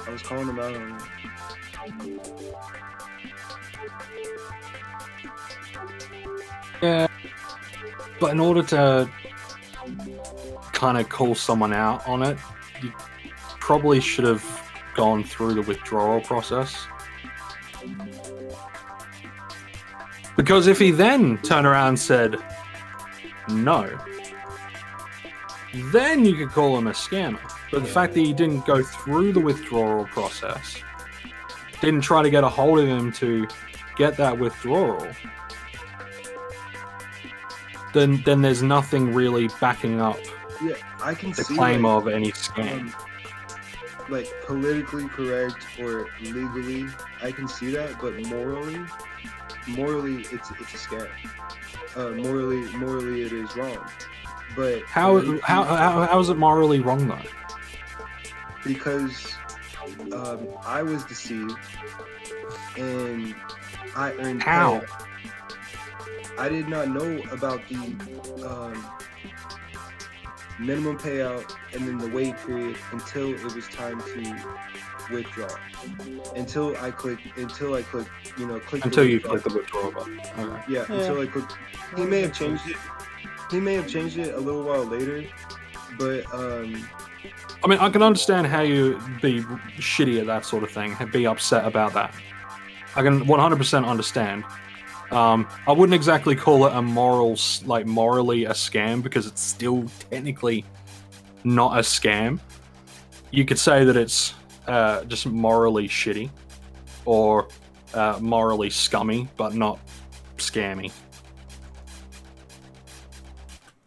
I was calling him out on it. Yeah, but in order to kind of call someone out on it, you probably should have gone through the withdrawal process. Because if he then turned around and said no, then you could call him a scammer. But the fact that he didn't go through the withdrawal process, didn't try to get a hold of him to get that withdrawal, then there's nothing really backing up Yeah, I can the see claim like, of any scam. like politically correct or legally, I can see that, but morally, it's a scam. Morally, it is wrong. But How is it morally wrong though? because I was deceived and I earned How? pay. I did not know about the minimum payout and then the wait period until it was time to withdraw. Until I clicked, you know, click. Until you click the withdrawal button. Okay. Yeah, until I clicked. He may have changed it. He may have changed it a little while later, but I mean, I can understand how you be shitty at that sort of thing, and be upset about that. I can 100% understand. I wouldn't exactly call it a morally a scam, because it's still technically not a scam. You could say that it's just morally shitty, or morally scummy, but not scammy.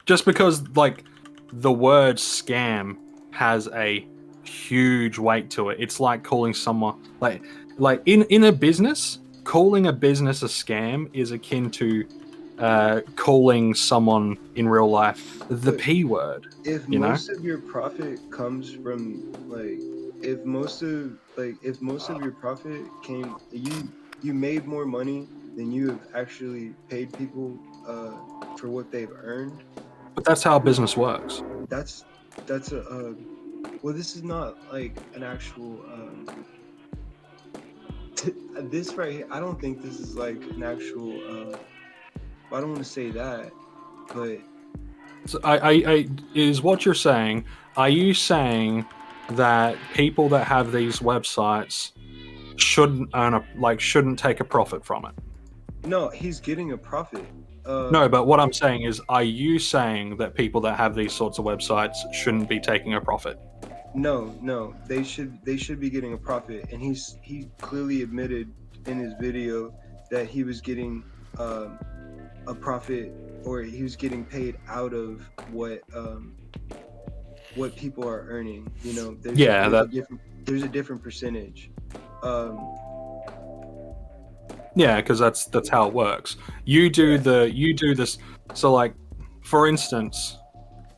Just because, like, the word scam has a huge weight to it. It's like calling someone like in a business, calling a business a scam is akin to calling someone in real life the P word. if You know? most of your profit comes from like, if most of your profit came, you made more money than you have actually paid people for what they've earned. But that's how business works. That's a well, this is not like an actual this right here. I don't think this is like an actual I don't want to say that, but So I is what you're saying. Are you saying that people that have these websites shouldn't shouldn't take a profit from it? no, he's getting a profit. No, but what I'm saying is, are you saying that people that have these sorts of websites shouldn't be taking a profit? No, they should be getting a profit, and he clearly admitted in his video that he was getting a profit, or he was getting paid out of what people are earning. You know, there's a different percentage. Yeah, because that's how it works. You do this. So, like, for instance,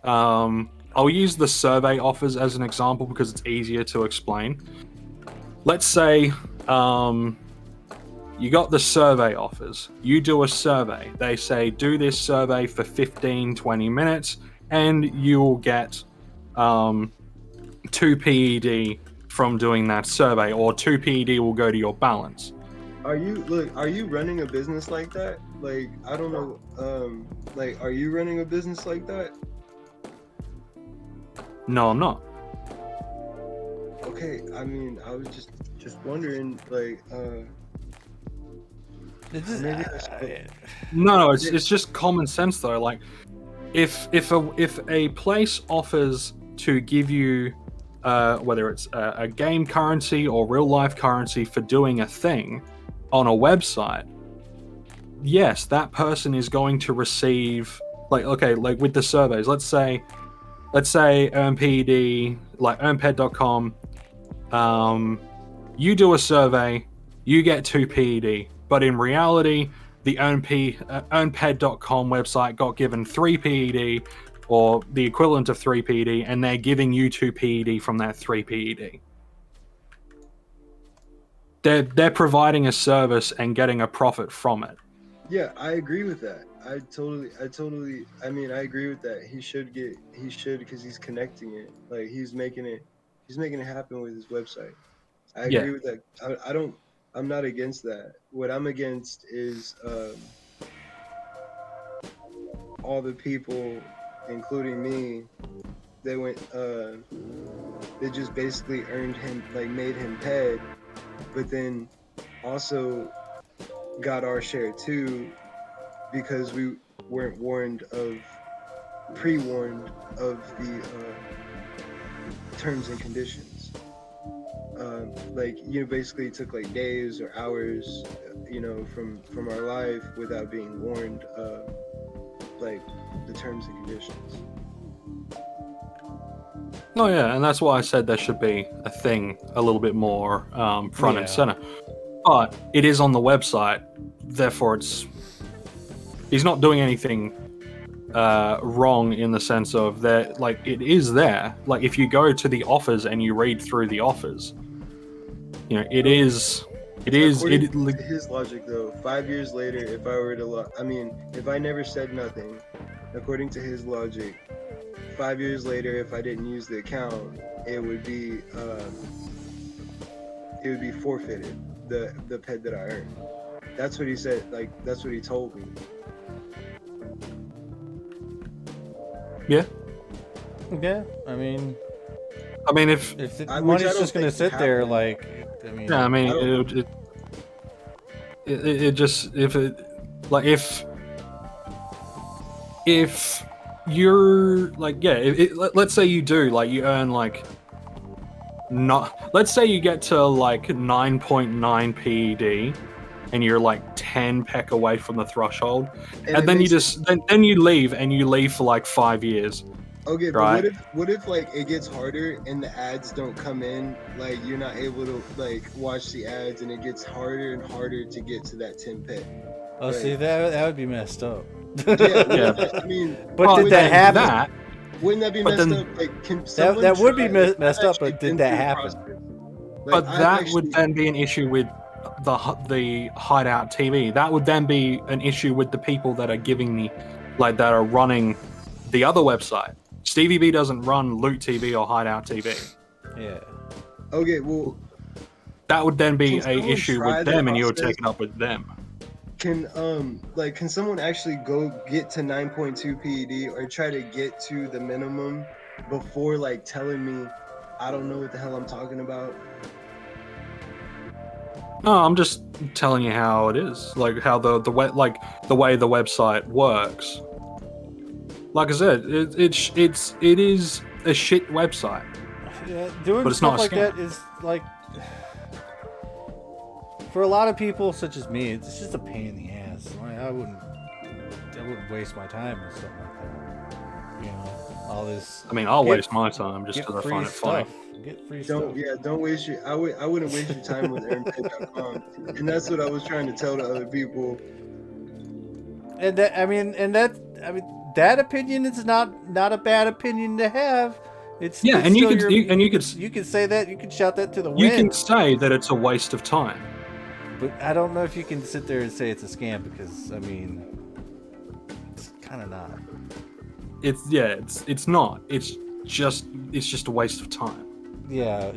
I'll use the survey offers as an example because it's easier to explain. Let's say you got the survey offers. You do a survey. They say, do this survey for 15-20 minutes, and you'll get 2 PED from doing that survey, or 2 PED will go to your balance. Are you running a business like that? Like, I don't know. Like, are you running a business like that? No, I'm not. Okay, I mean, I was just wondering, like, maybe No, it's just common sense though. Like, if a place offers to give you whether it's a game currency or real life currency for doing a thing on a website, yes, that person is going to receive, like, okay, like with the surveys, let's say EarnPed, like EarnPed.com, you do a survey, you get 2 PED, but in reality, the EarnPed.com website got given 3 PED, or the equivalent of 3 PED, and they're giving you 2 PED from that 3 PED. They're providing a service and getting a profit from it. Yeah, I agree with that. I mean, I agree with that. He should because he's connecting it. Like, he's making it happen with his website. I agree with that. I'm not against that. What I'm against is all the people, including me, they just basically earned him, like, made him PED, but then also got our share too, because we weren't warned of pre-warned of the terms and conditions. Like, you know, basically it took like days or hours, you know, from our life without being warned of like the terms and conditions. Oh yeah, and that's why I said there should be a thing a little bit more front and center. But it is on the website, therefore he's not doing anything wrong in the sense of that, like, it is there. Like, if you go to the offers and you read through the offers, you know, it is. According to his logic, though, 5 years later, if I were to, if I never said nothing, according to his logic, 5 years later, if I didn't use the account, it would be forfeited, the PED that I earned. That's what he said. Like, that's what he told me. Yeah. I mean, if the money's just gonna sit there, like, I mean, yeah, I mean, it just if you're like, yeah, let's say you do, like, you earn like, not, let's say you get to like 9.9 PED and you're like 10 peck away from the threshold, and then you just then you leave for like 5 years. Okay, right? But what if like it gets harder and the ads don't come in? Like, you're not able to like watch the ads, and it gets harder and harder to get to that 10 pet. Oh, right? See, that would be messed up. Yeah. I mean, but did that happen? Wouldn't that be messed up? Like, can someone that would be messed up, but did that happen? Like, but that would then be an issue with the Hideout TV. That would then be an issue with the people that are giving that are running the other website. StevieB doesn't run Loot TV or Hideout TV. Yeah. Okay, well, that would then be a issue with them, and you would take it up with them. Can someone actually go get to 9.2 PED or try to get to the minimum before like telling me I don't know what the hell I'm talking about? No, I'm just telling you how it is, like how the way the website works. Like I said, it is a shit website. Yeah, doing but it's stuff not like that is like, for a lot of people such as me, it's just a pain in the ass. I wouldn't waste my time with something like that. You know, all this. I mean, I'll waste my time just because I find it funny. Get free stuff. Don't waste your. I wouldn't waste your time with EarnPed.com, and that's what I was trying to tell to other people. And that opinion is not a bad opinion to have. It's yeah, it's and you could say that, you can shout that to the wind. You can say that it's a waste of time. But I don't know if you can sit there and say it's a scam, because I mean, it's kind of not. It's not. It's just a waste of time. Yeah,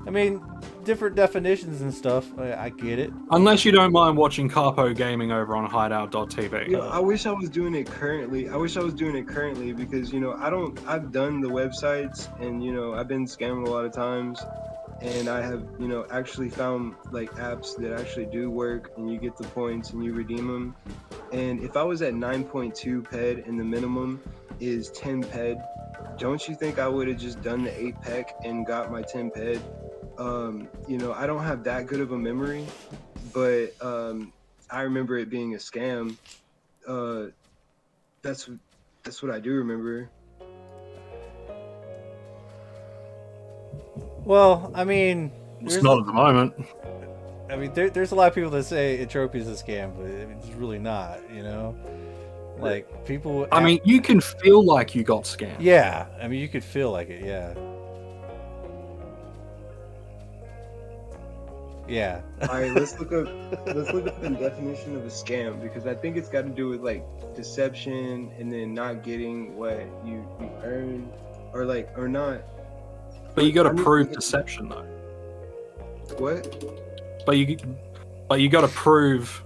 I mean, different definitions and stuff. I get it. Unless you don't mind watching Capo Gaming over on Hideout.tv. You know, I wish I was doing it currently. Because, you know, I've done the websites, and, you know, I've been scammed a lot of times, and I have, you know, actually found like apps that actually do work, and you get the points and you redeem them. And if I was at 9.2 PED and the minimum is 10 PED, don't you think I would have just done the 8 PEC and got my 10 PED? You know, I don't have that good of a memory, but I remember it being a scam. That's what I do remember. Well, I mean, it's not at the moment. I mean, there's a lot of people that say Entropy is a scam, but it's really not, you know? Like, people... I mean, you can feel like you got scammed. Yeah, I mean, you could feel like it, yeah. Yeah. All right, let's look up the definition of a scam, because I think it's got to do with like deception and then not getting what you earn, or not. But you got to prove deception, though. What? But you got to prove,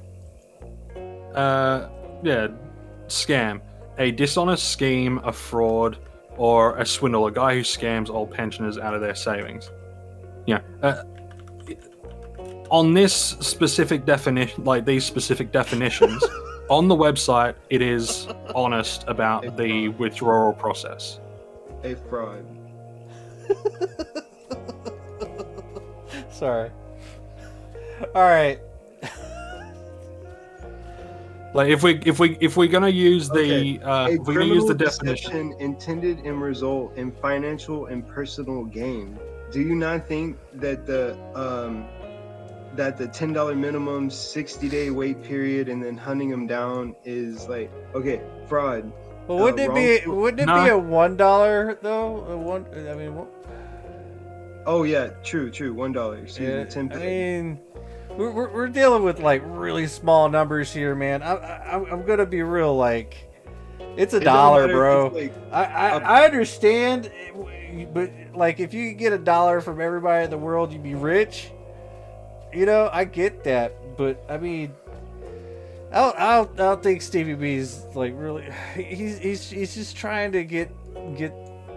scam, a dishonest scheme, a fraud, or a swindle, a guy who scams old pensioners out of their savings. Yeah. On this specific definition, like these specific definitions, On the website, it is honest about the withdrawal process. A fraud. Sorry. All right. Like if we're gonna use the A if we're gonna use criminal the definition, deception intended and result in financial and personal gain. Do you not think that the $10 minimum, 60-day wait period, and then hunting them down is like fraud? Well, wouldn't it be No. a $1 though? I mean, Oh yeah, true. $1. Excuse me, 10 I mean, we're dealing with like really small numbers here, man. I'm gonna be real. Like, it's $1, bro. I understand, but like, if you could get $1 from everybody in the world, you'd be rich. You know, I get that, but I mean, I don't think StevieB's like really. He's just trying to get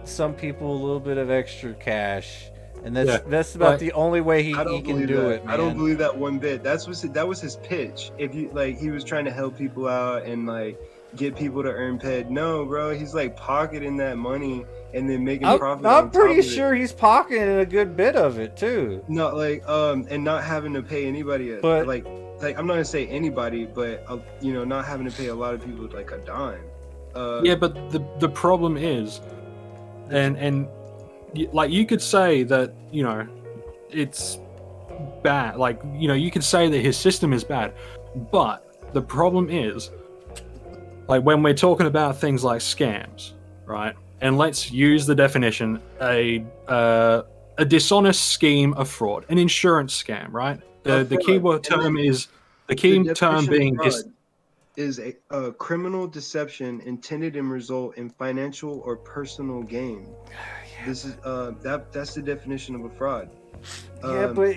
some people a little bit of extra cash. And that's about the only way he can do it, man. I don't believe that one bit. That was his pitch. If you he was trying to help people out and like get people to earn PED. No, bro, he's like pocketing that money and then making profit. I'm pretty sure he's pocketing a good bit of it too. Not like and not having to pay anybody. But like I'm not gonna say anybody, but not having to pay a lot of people like a dime. Yeah, but the problem is, and like you could say that it's bad. Like you could say that his system is bad, but the problem is, like when we're talking about things like scams, right? And let's use the definition: a dishonest scheme of fraud, an insurance scam, right? The keyword term is the key term being is a criminal deception intended and result in financial or personal gain. This is that's the definition of a fraud. But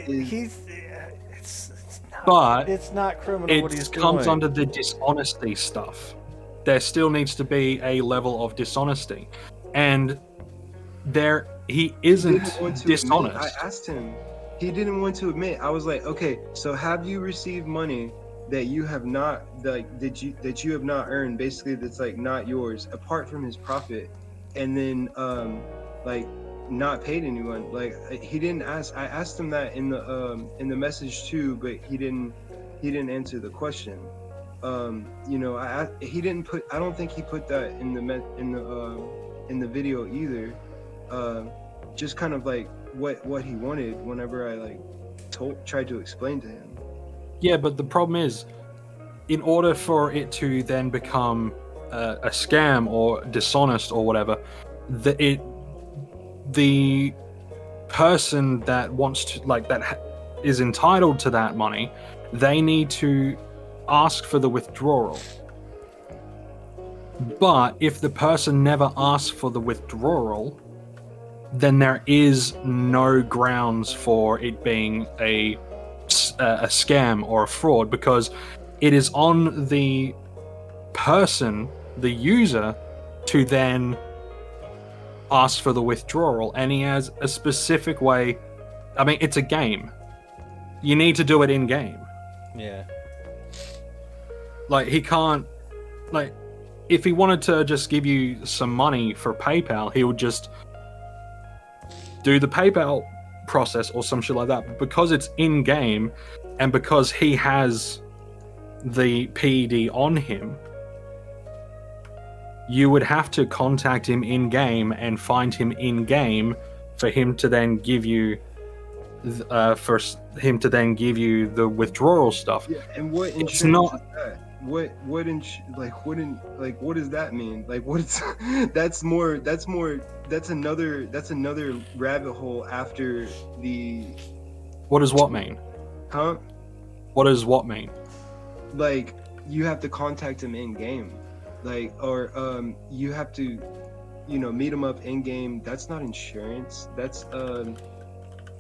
it's not criminal. What he's doing. It comes under the dishonesty stuff. There still needs to be a level of dishonesty, and he isn't dishonest. I asked him. He didn't want to admit. I was like, okay, so have you received money that you have not that you have not earned, basically that's like not yours, apart from his profit, and then like not paid anyone? Like he didn't ask. I asked him that in the message too, but he didn't answer the question. He didn't put. I don't think he put that in the video either. Just kind of like what he wanted whenever I tried to explain to him. Yeah, but the problem is, in order for it to then become a scam or dishonest or whatever, the person that wants to is entitled to that money, they need to ask for the withdrawal. But if the person never asks for the withdrawal, then there is no grounds for it being a scam or a fraud, because it is on the person, the user, to then ask for the withdrawal, and he has a specific way. I mean, it's a game. You need to do it in game. Yeah. Like he can't, like, if he wanted to just give you some money for PayPal, he would just do the PayPal process or some shit like that. But because it's in game, and because he has the PED on him, you would have to contact him in game and find him in game for him to then give you the withdrawal stuff. Yeah, and what insurance it's not, is that? What does that mean? Like, what's that's another rabbit hole after the. What does what mean? Huh? What does what mean? Like, you have to contact him in game, or you have to, meet him up in game. That's not insurance. That's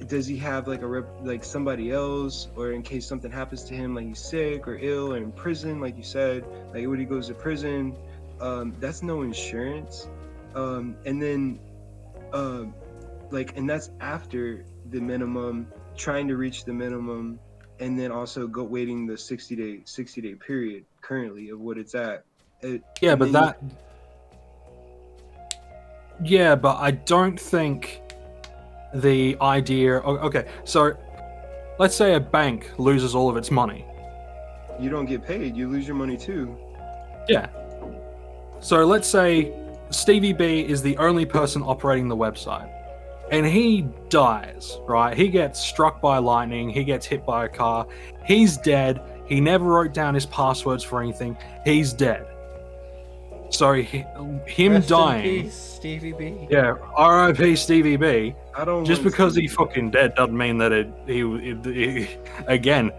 does he have like somebody else, or in case something happens to him, like he's sick or ill or in prison, like you said, like when he goes to prison, that's no insurance. And then and that's after the minimum, trying to reach the minimum, and then also go waiting the 60-day period currently of what it's at. Yeah, And but then yeah, but I don't think the idea. Okay, so let's say a bank loses all of its money. you don't get paid, you lose your money too. Yeah. So let's say StevieB is the only person operating the website, and he dies, right? He gets struck by lightning, he gets hit by a car, he's dead, he never wrote down his passwords for anything, he's dead. So him Rest dying... in peace, StevieB. Yeah, R.I.P. StevieB. I don't Just want because to- he fucking dead doesn't mean that he again,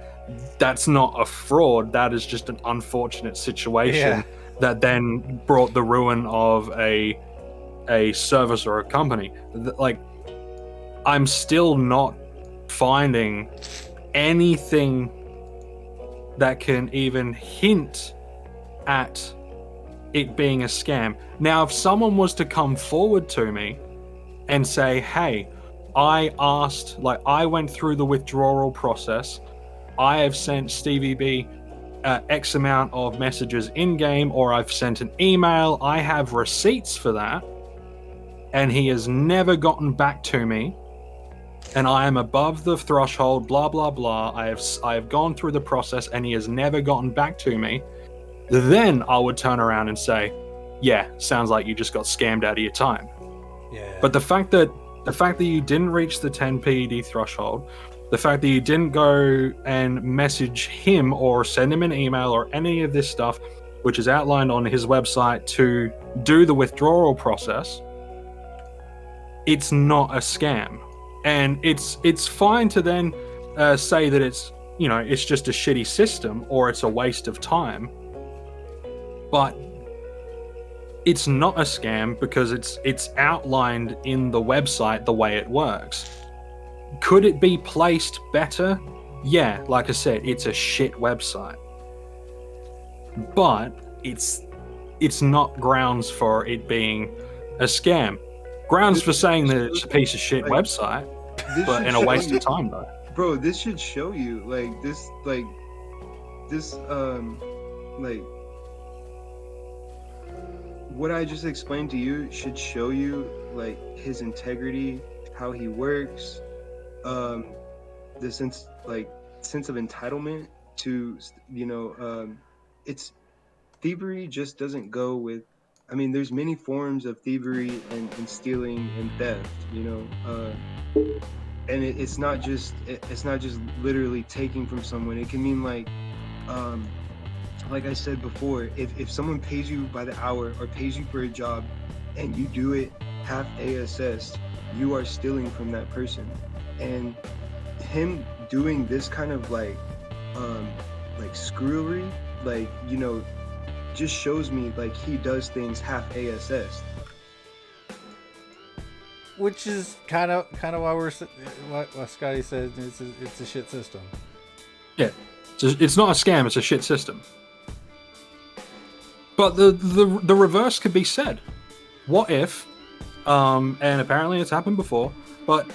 that's not a fraud. That is just an unfortunate situation that then brought the ruin of a service or a company. Like, I'm still not finding anything that can even hint at it being a scam. Now, if someone was to come forward to me and say, hey, I went through the withdrawal process, I have sent StevieB X amount of messages in-game, or I've sent an email, I have receipts for that, and he has never gotten back to me, and I am above the threshold, blah, blah, blah, I have gone through the process, and he has never gotten back to me, then I would turn around and say, yeah, sounds like you just got scammed out of your time. Yeah. But the fact that you didn't reach the 10 PED threshold, the fact that you didn't go and message him or send him an email or any of this stuff, which is outlined on his website to do the withdrawal process, it's not a scam. And it's fine to then say that it's just a shitty system or it's a waste of time. But it's not a scam because it's outlined in the website the way it works. Could it be placed better? Yeah, like I said, it's a shit website. But it's not grounds for it being a scam. Grounds for saying that it's a piece of shit website, but in a waste of time though. Bro, this should show you what I just explained to you should show you like his integrity, how he works, the sense of entitlement to, it's thievery just doesn't go with, I mean, there's many forms of thievery and stealing and theft, and it's not just literally taking from someone. It can mean like I said before, if someone pays you by the hour or pays you for a job and you do it half ASS, you are stealing from that person. And him doing this kind of like screwery, just shows me like he does things half ASS. Which is kind of why what Scotty said it's a shit system. Yeah, it's not a scam; it's a shit system. But the reverse could be said. What if, and apparently it's happened before, but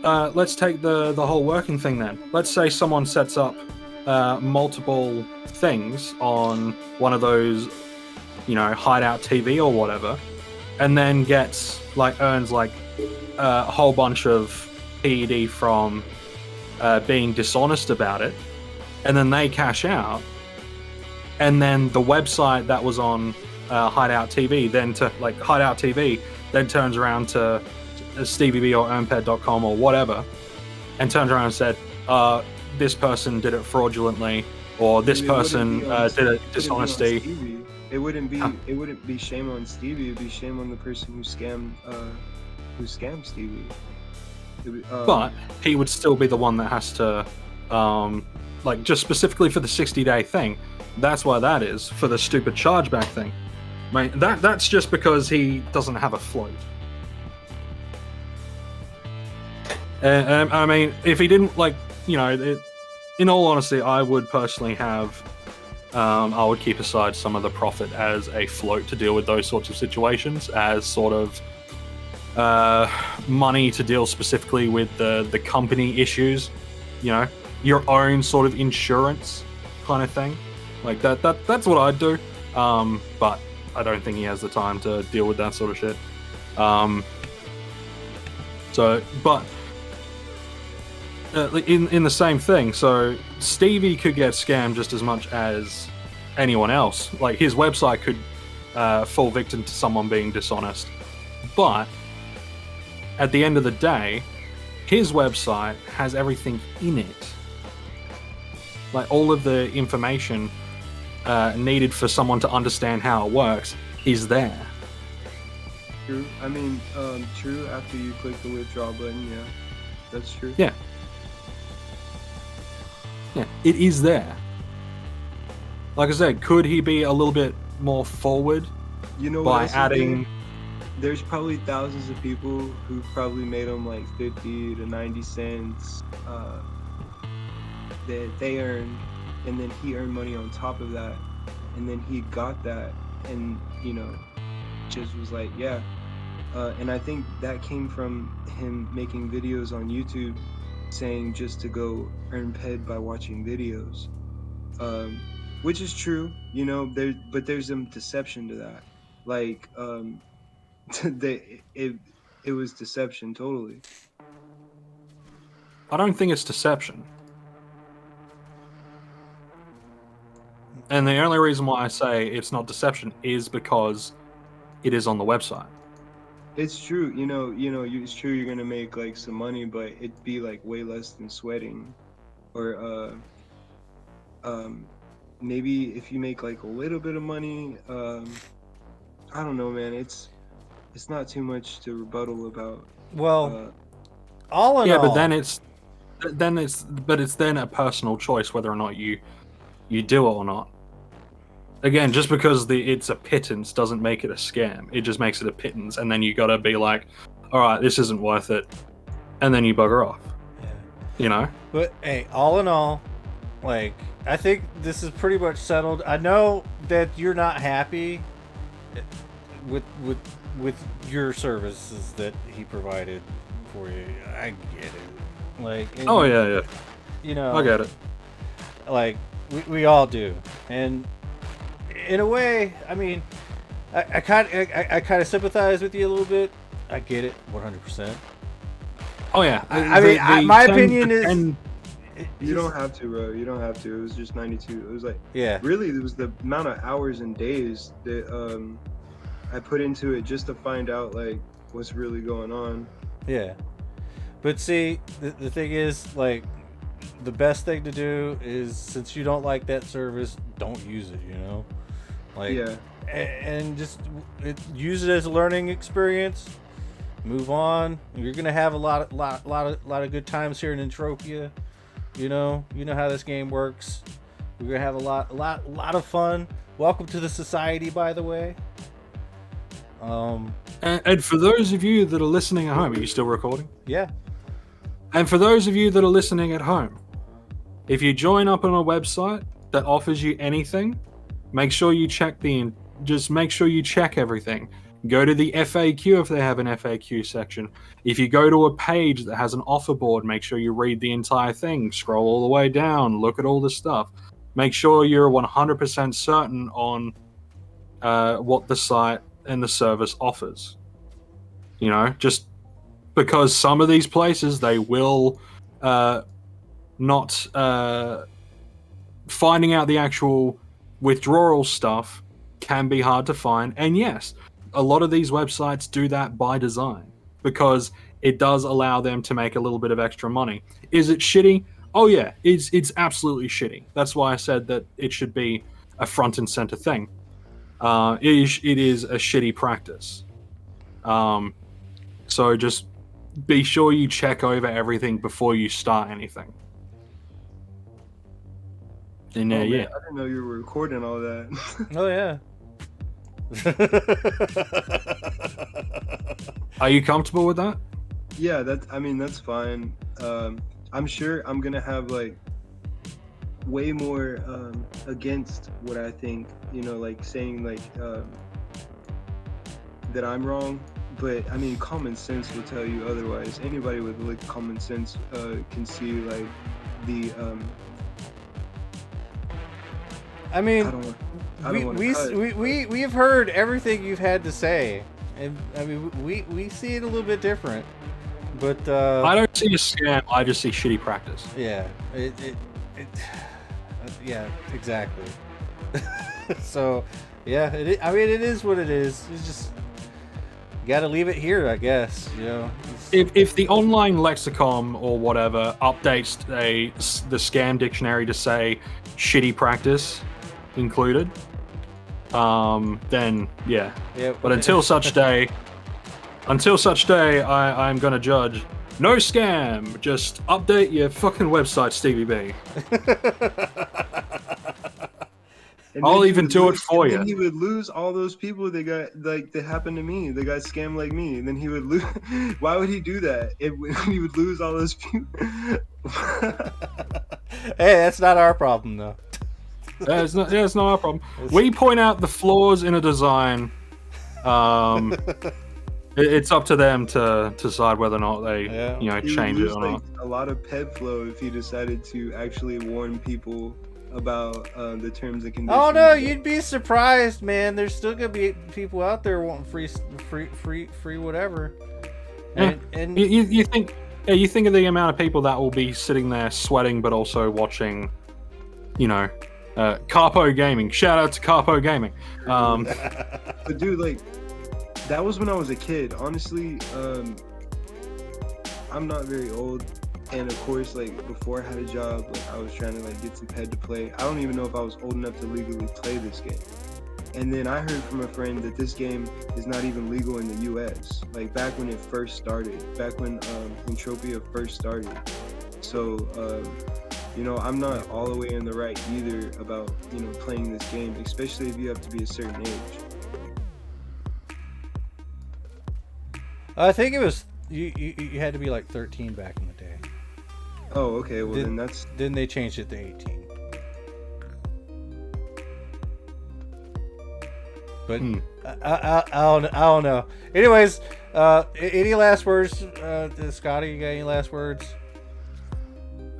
let's take the whole working thing then. Let's say someone sets up multiple things on one of those, hideout TV or whatever, and then earns a whole bunch of PED from being dishonest about it, and then they cash out. And then the website that was on Hideout TV then turns around to StevieB or EarnPed.com or whatever, and turns around and said, this person did it fraudulently, or this person did it dishonesty. It wouldn't be shame on Stevie. It'd be shame on the person who scammed Stevie. But he would still be the one that has to, just specifically for the 60-day thing. That's why that is, for the stupid chargeback thing. Right? That's just because he doesn't have a float. I mean, if he didn't, in all honesty, I would personally have, I would keep aside some of the profit as a float to deal with those sorts of situations, as sort of money to deal specifically with the company issues, your own sort of insurance kind of thing. Like that's what I'd do. But I don't think he has the time to deal with that sort of shit. But in the same thing, so Stevie could get scammed just as much as anyone else. Like his website could fall victim to someone being dishonest. But at the end of the day, his website has everything in it. Like all of the information needed for someone to understand how it works is there. True. I mean, true. After you click the withdraw button, yeah, that's true. Yeah, it is there. Like I said, could he be a little bit more forward by adding? There's probably thousands of people who probably made them like 50 to 90 cents that they earned, and then he earned money on top of that, and then he got that, and just was like, yeah. And I think that came from him making videos on YouTube saying just to go earn PED by watching videos, which is true, but there's some deception to that. Like, it was deception totally. I don't think it's deception. And the only reason why I say it's not deception is because it is on the website. It's true, it's true you're gonna make like some money, but it'd be like way less than sweating, or maybe if you make like a little bit of money, I don't know, man. It's not too much to rebuttal about. Well, all in all, but it's then a personal choice whether or not you do it or not. Again, just because it's a pittance doesn't make it a scam. It just makes it a pittance, and then you gotta be like, all right, this isn't worth it, and then you bugger off. Yeah. But hey, all in all, like, I think this is pretty much settled. I know that you're not happy with your services that he provided for you. I get it. Like, oh yeah. I get it. Like, we all do, and in a way, I mean, I kind of sympathize with you a little bit. I get it, 100%. Oh yeah. My opinion is, you don't have to, bro. You don't have to. It was just 92. It was like, yeah. Really, it was the amount of hours and days that I put into it just to find out like what's really going on. Yeah, but see, the thing is, like, the best thing to do is, since you don't like that service, don't use it. Like, yeah, and just use it as a learning experience. Move on. You're gonna have a lot of good times here in Entropia. You know how this game works. We're gonna have a lot of fun. Welcome to the society, by the way. And for those of you that are listening at home, are you still recording? Yeah. And for those of you that are listening at home, if you join up on a website that offers you anything, make sure you check everything. Go to the FAQ if they have an FAQ section. If you go to a page that has an offer board, make sure you read the entire thing. Scroll all the way down. Look at all the stuff. Make sure you're 100% certain on what the site and the service offers. Just because some of these places, they will not finding out the actual withdrawal stuff can be hard to find. And yes, a lot of these websites do that by design because it does allow them to make a little bit of extra money. Is it shitty? Oh yeah, it's absolutely shitty. That's why I said that it should be a front and center thing. It is a shitty practice. So just be sure you check over everything before you start anything. And yeah, yeah. I didn't know you were recording all that. Oh yeah. Are you comfortable with that? Yeah, that's fine. I'm sure I'm gonna have like way more against what I think, like saying like that I'm wrong. But I mean, common sense will tell you otherwise. Anybody with like common sense can see like the I mean, I don't wanna cut. we have heard everything you've had to say, and I mean, we see it a little bit different, but I don't see a scam. I just see shitty practice. yeah, yeah, exactly. So, yeah, I mean, it is what it is. It's just you got to leave it here, I guess. You know, If the online lexicon or whatever updates the scam dictionary to say shitty practice included, then yeah. But until such day, I'm gonna judge. No scam. Just update your fucking website, StevieB. I'll even do it for you. And he would lose all those people that happened to me. They got scammed like me, and then he would lose. Why would he do that? He would lose all those people. Hey, that's not our problem, though. It's not our problem. We point out the flaws in a design. It's up to them to decide whether or not they, change it or not. A lot of PED flow if he decided to actually warn people about the terms and conditions. Oh no, you'd be surprised, man. There's still gonna be people out there wanting free whatever. And you think of the amount of people that will be sitting there sweating, but also watching, Carpo Gaming. Shout out to Carpo Gaming. But dude, like, that was when I was a kid. Honestly, I'm not very old. And of course, like, before I had a job, like, I was trying to like get some PED to play. I don't even know if I was old enough to legally play this game. And then I heard from a friend that this game is not even legal in the US. Like, back when it first started, back when Entropia first started. So, I'm not all the way in the right either about, playing this game, especially if you have to be a certain age. I think it was you had to be like 13 back in the day. Oh, okay. Well, then they changed it to 18. But I don't know. Anyways, any last words, Scotty? You got any last words?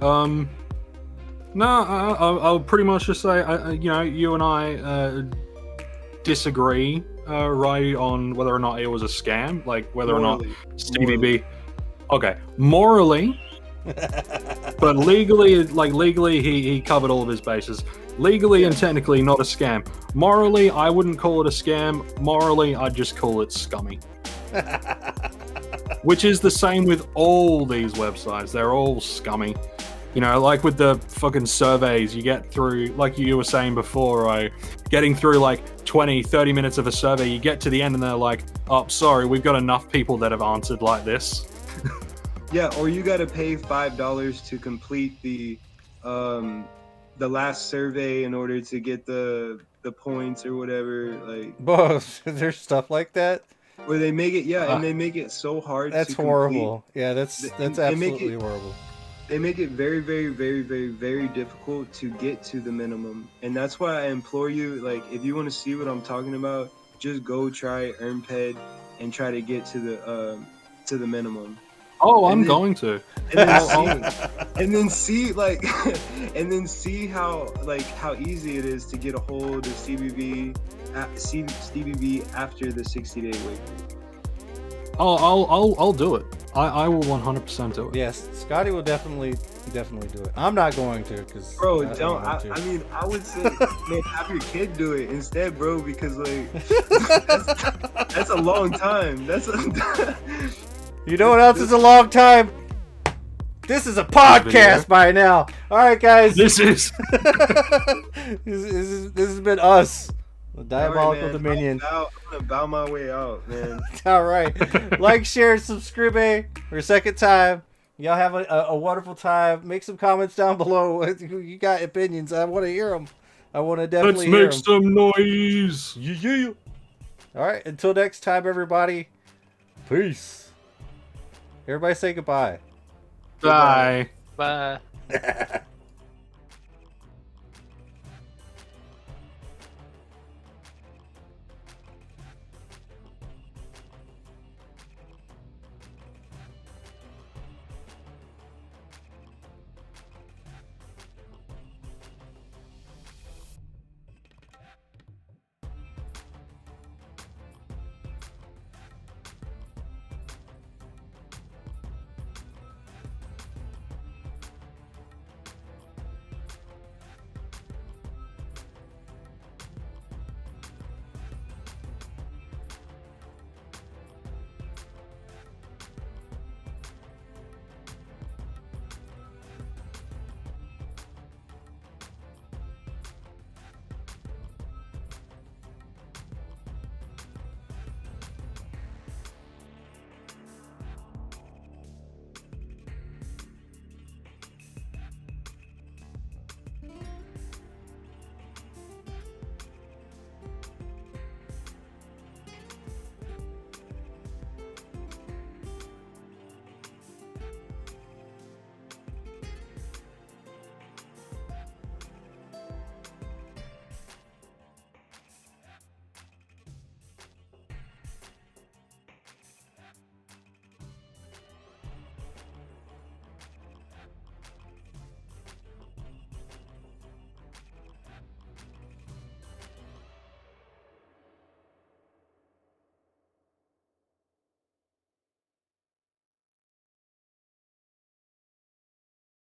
No. I'll pretty much just say, you and I disagree, right, on whether or not it was a scam, like whether Morally. or not StevieB. Okay, morally. But legally, he covered all of his bases. Legally and technically, not a scam. Morally, I wouldn't call it a scam. Morally, I'd just call it scummy. Which is the same with all these websites. They're all scummy. Like with the fucking surveys, you get through, like you were saying before, right? Getting through like 20, 30 minutes of a survey, you get to the end and they're like, oh, sorry, we've got enough people that have answered like this. Yeah, or you got to pay $5 to complete the last survey in order to get the points or whatever. Like, Whoa, there's stuff like that. Where they make it, and they make it so hard. That's to horrible. Yeah, that's absolutely horrible. They make it very, very, very, very, very difficult to get to the minimum, and that's why I implore you, like, if you want to see what I'm talking about, just go try EarnPed and try to get to the minimum. Oh, I'm going to. And then see how easy it is to get a hold of StevieB after the 60-day wait. I'll do it. I will 100% do it. Yes, Scotty will definitely do it. I'm not going to, because bro, I would say, man, have your kid do it instead, bro, because like that's a long time. You know what else is a long time? This is a podcast by now. All right, guys. This has been us, the Diabolical Dominion. I'm gonna bow my way out, man. All right. Like, share, subscribe for a second time. Y'all have a wonderful time. Make some comments down below. You got opinions. I want to hear them. I want to definitely hear them. Let's make some noise. Yeah. All right. Until next time, everybody. Peace. Everybody say goodbye. Bye. Bye.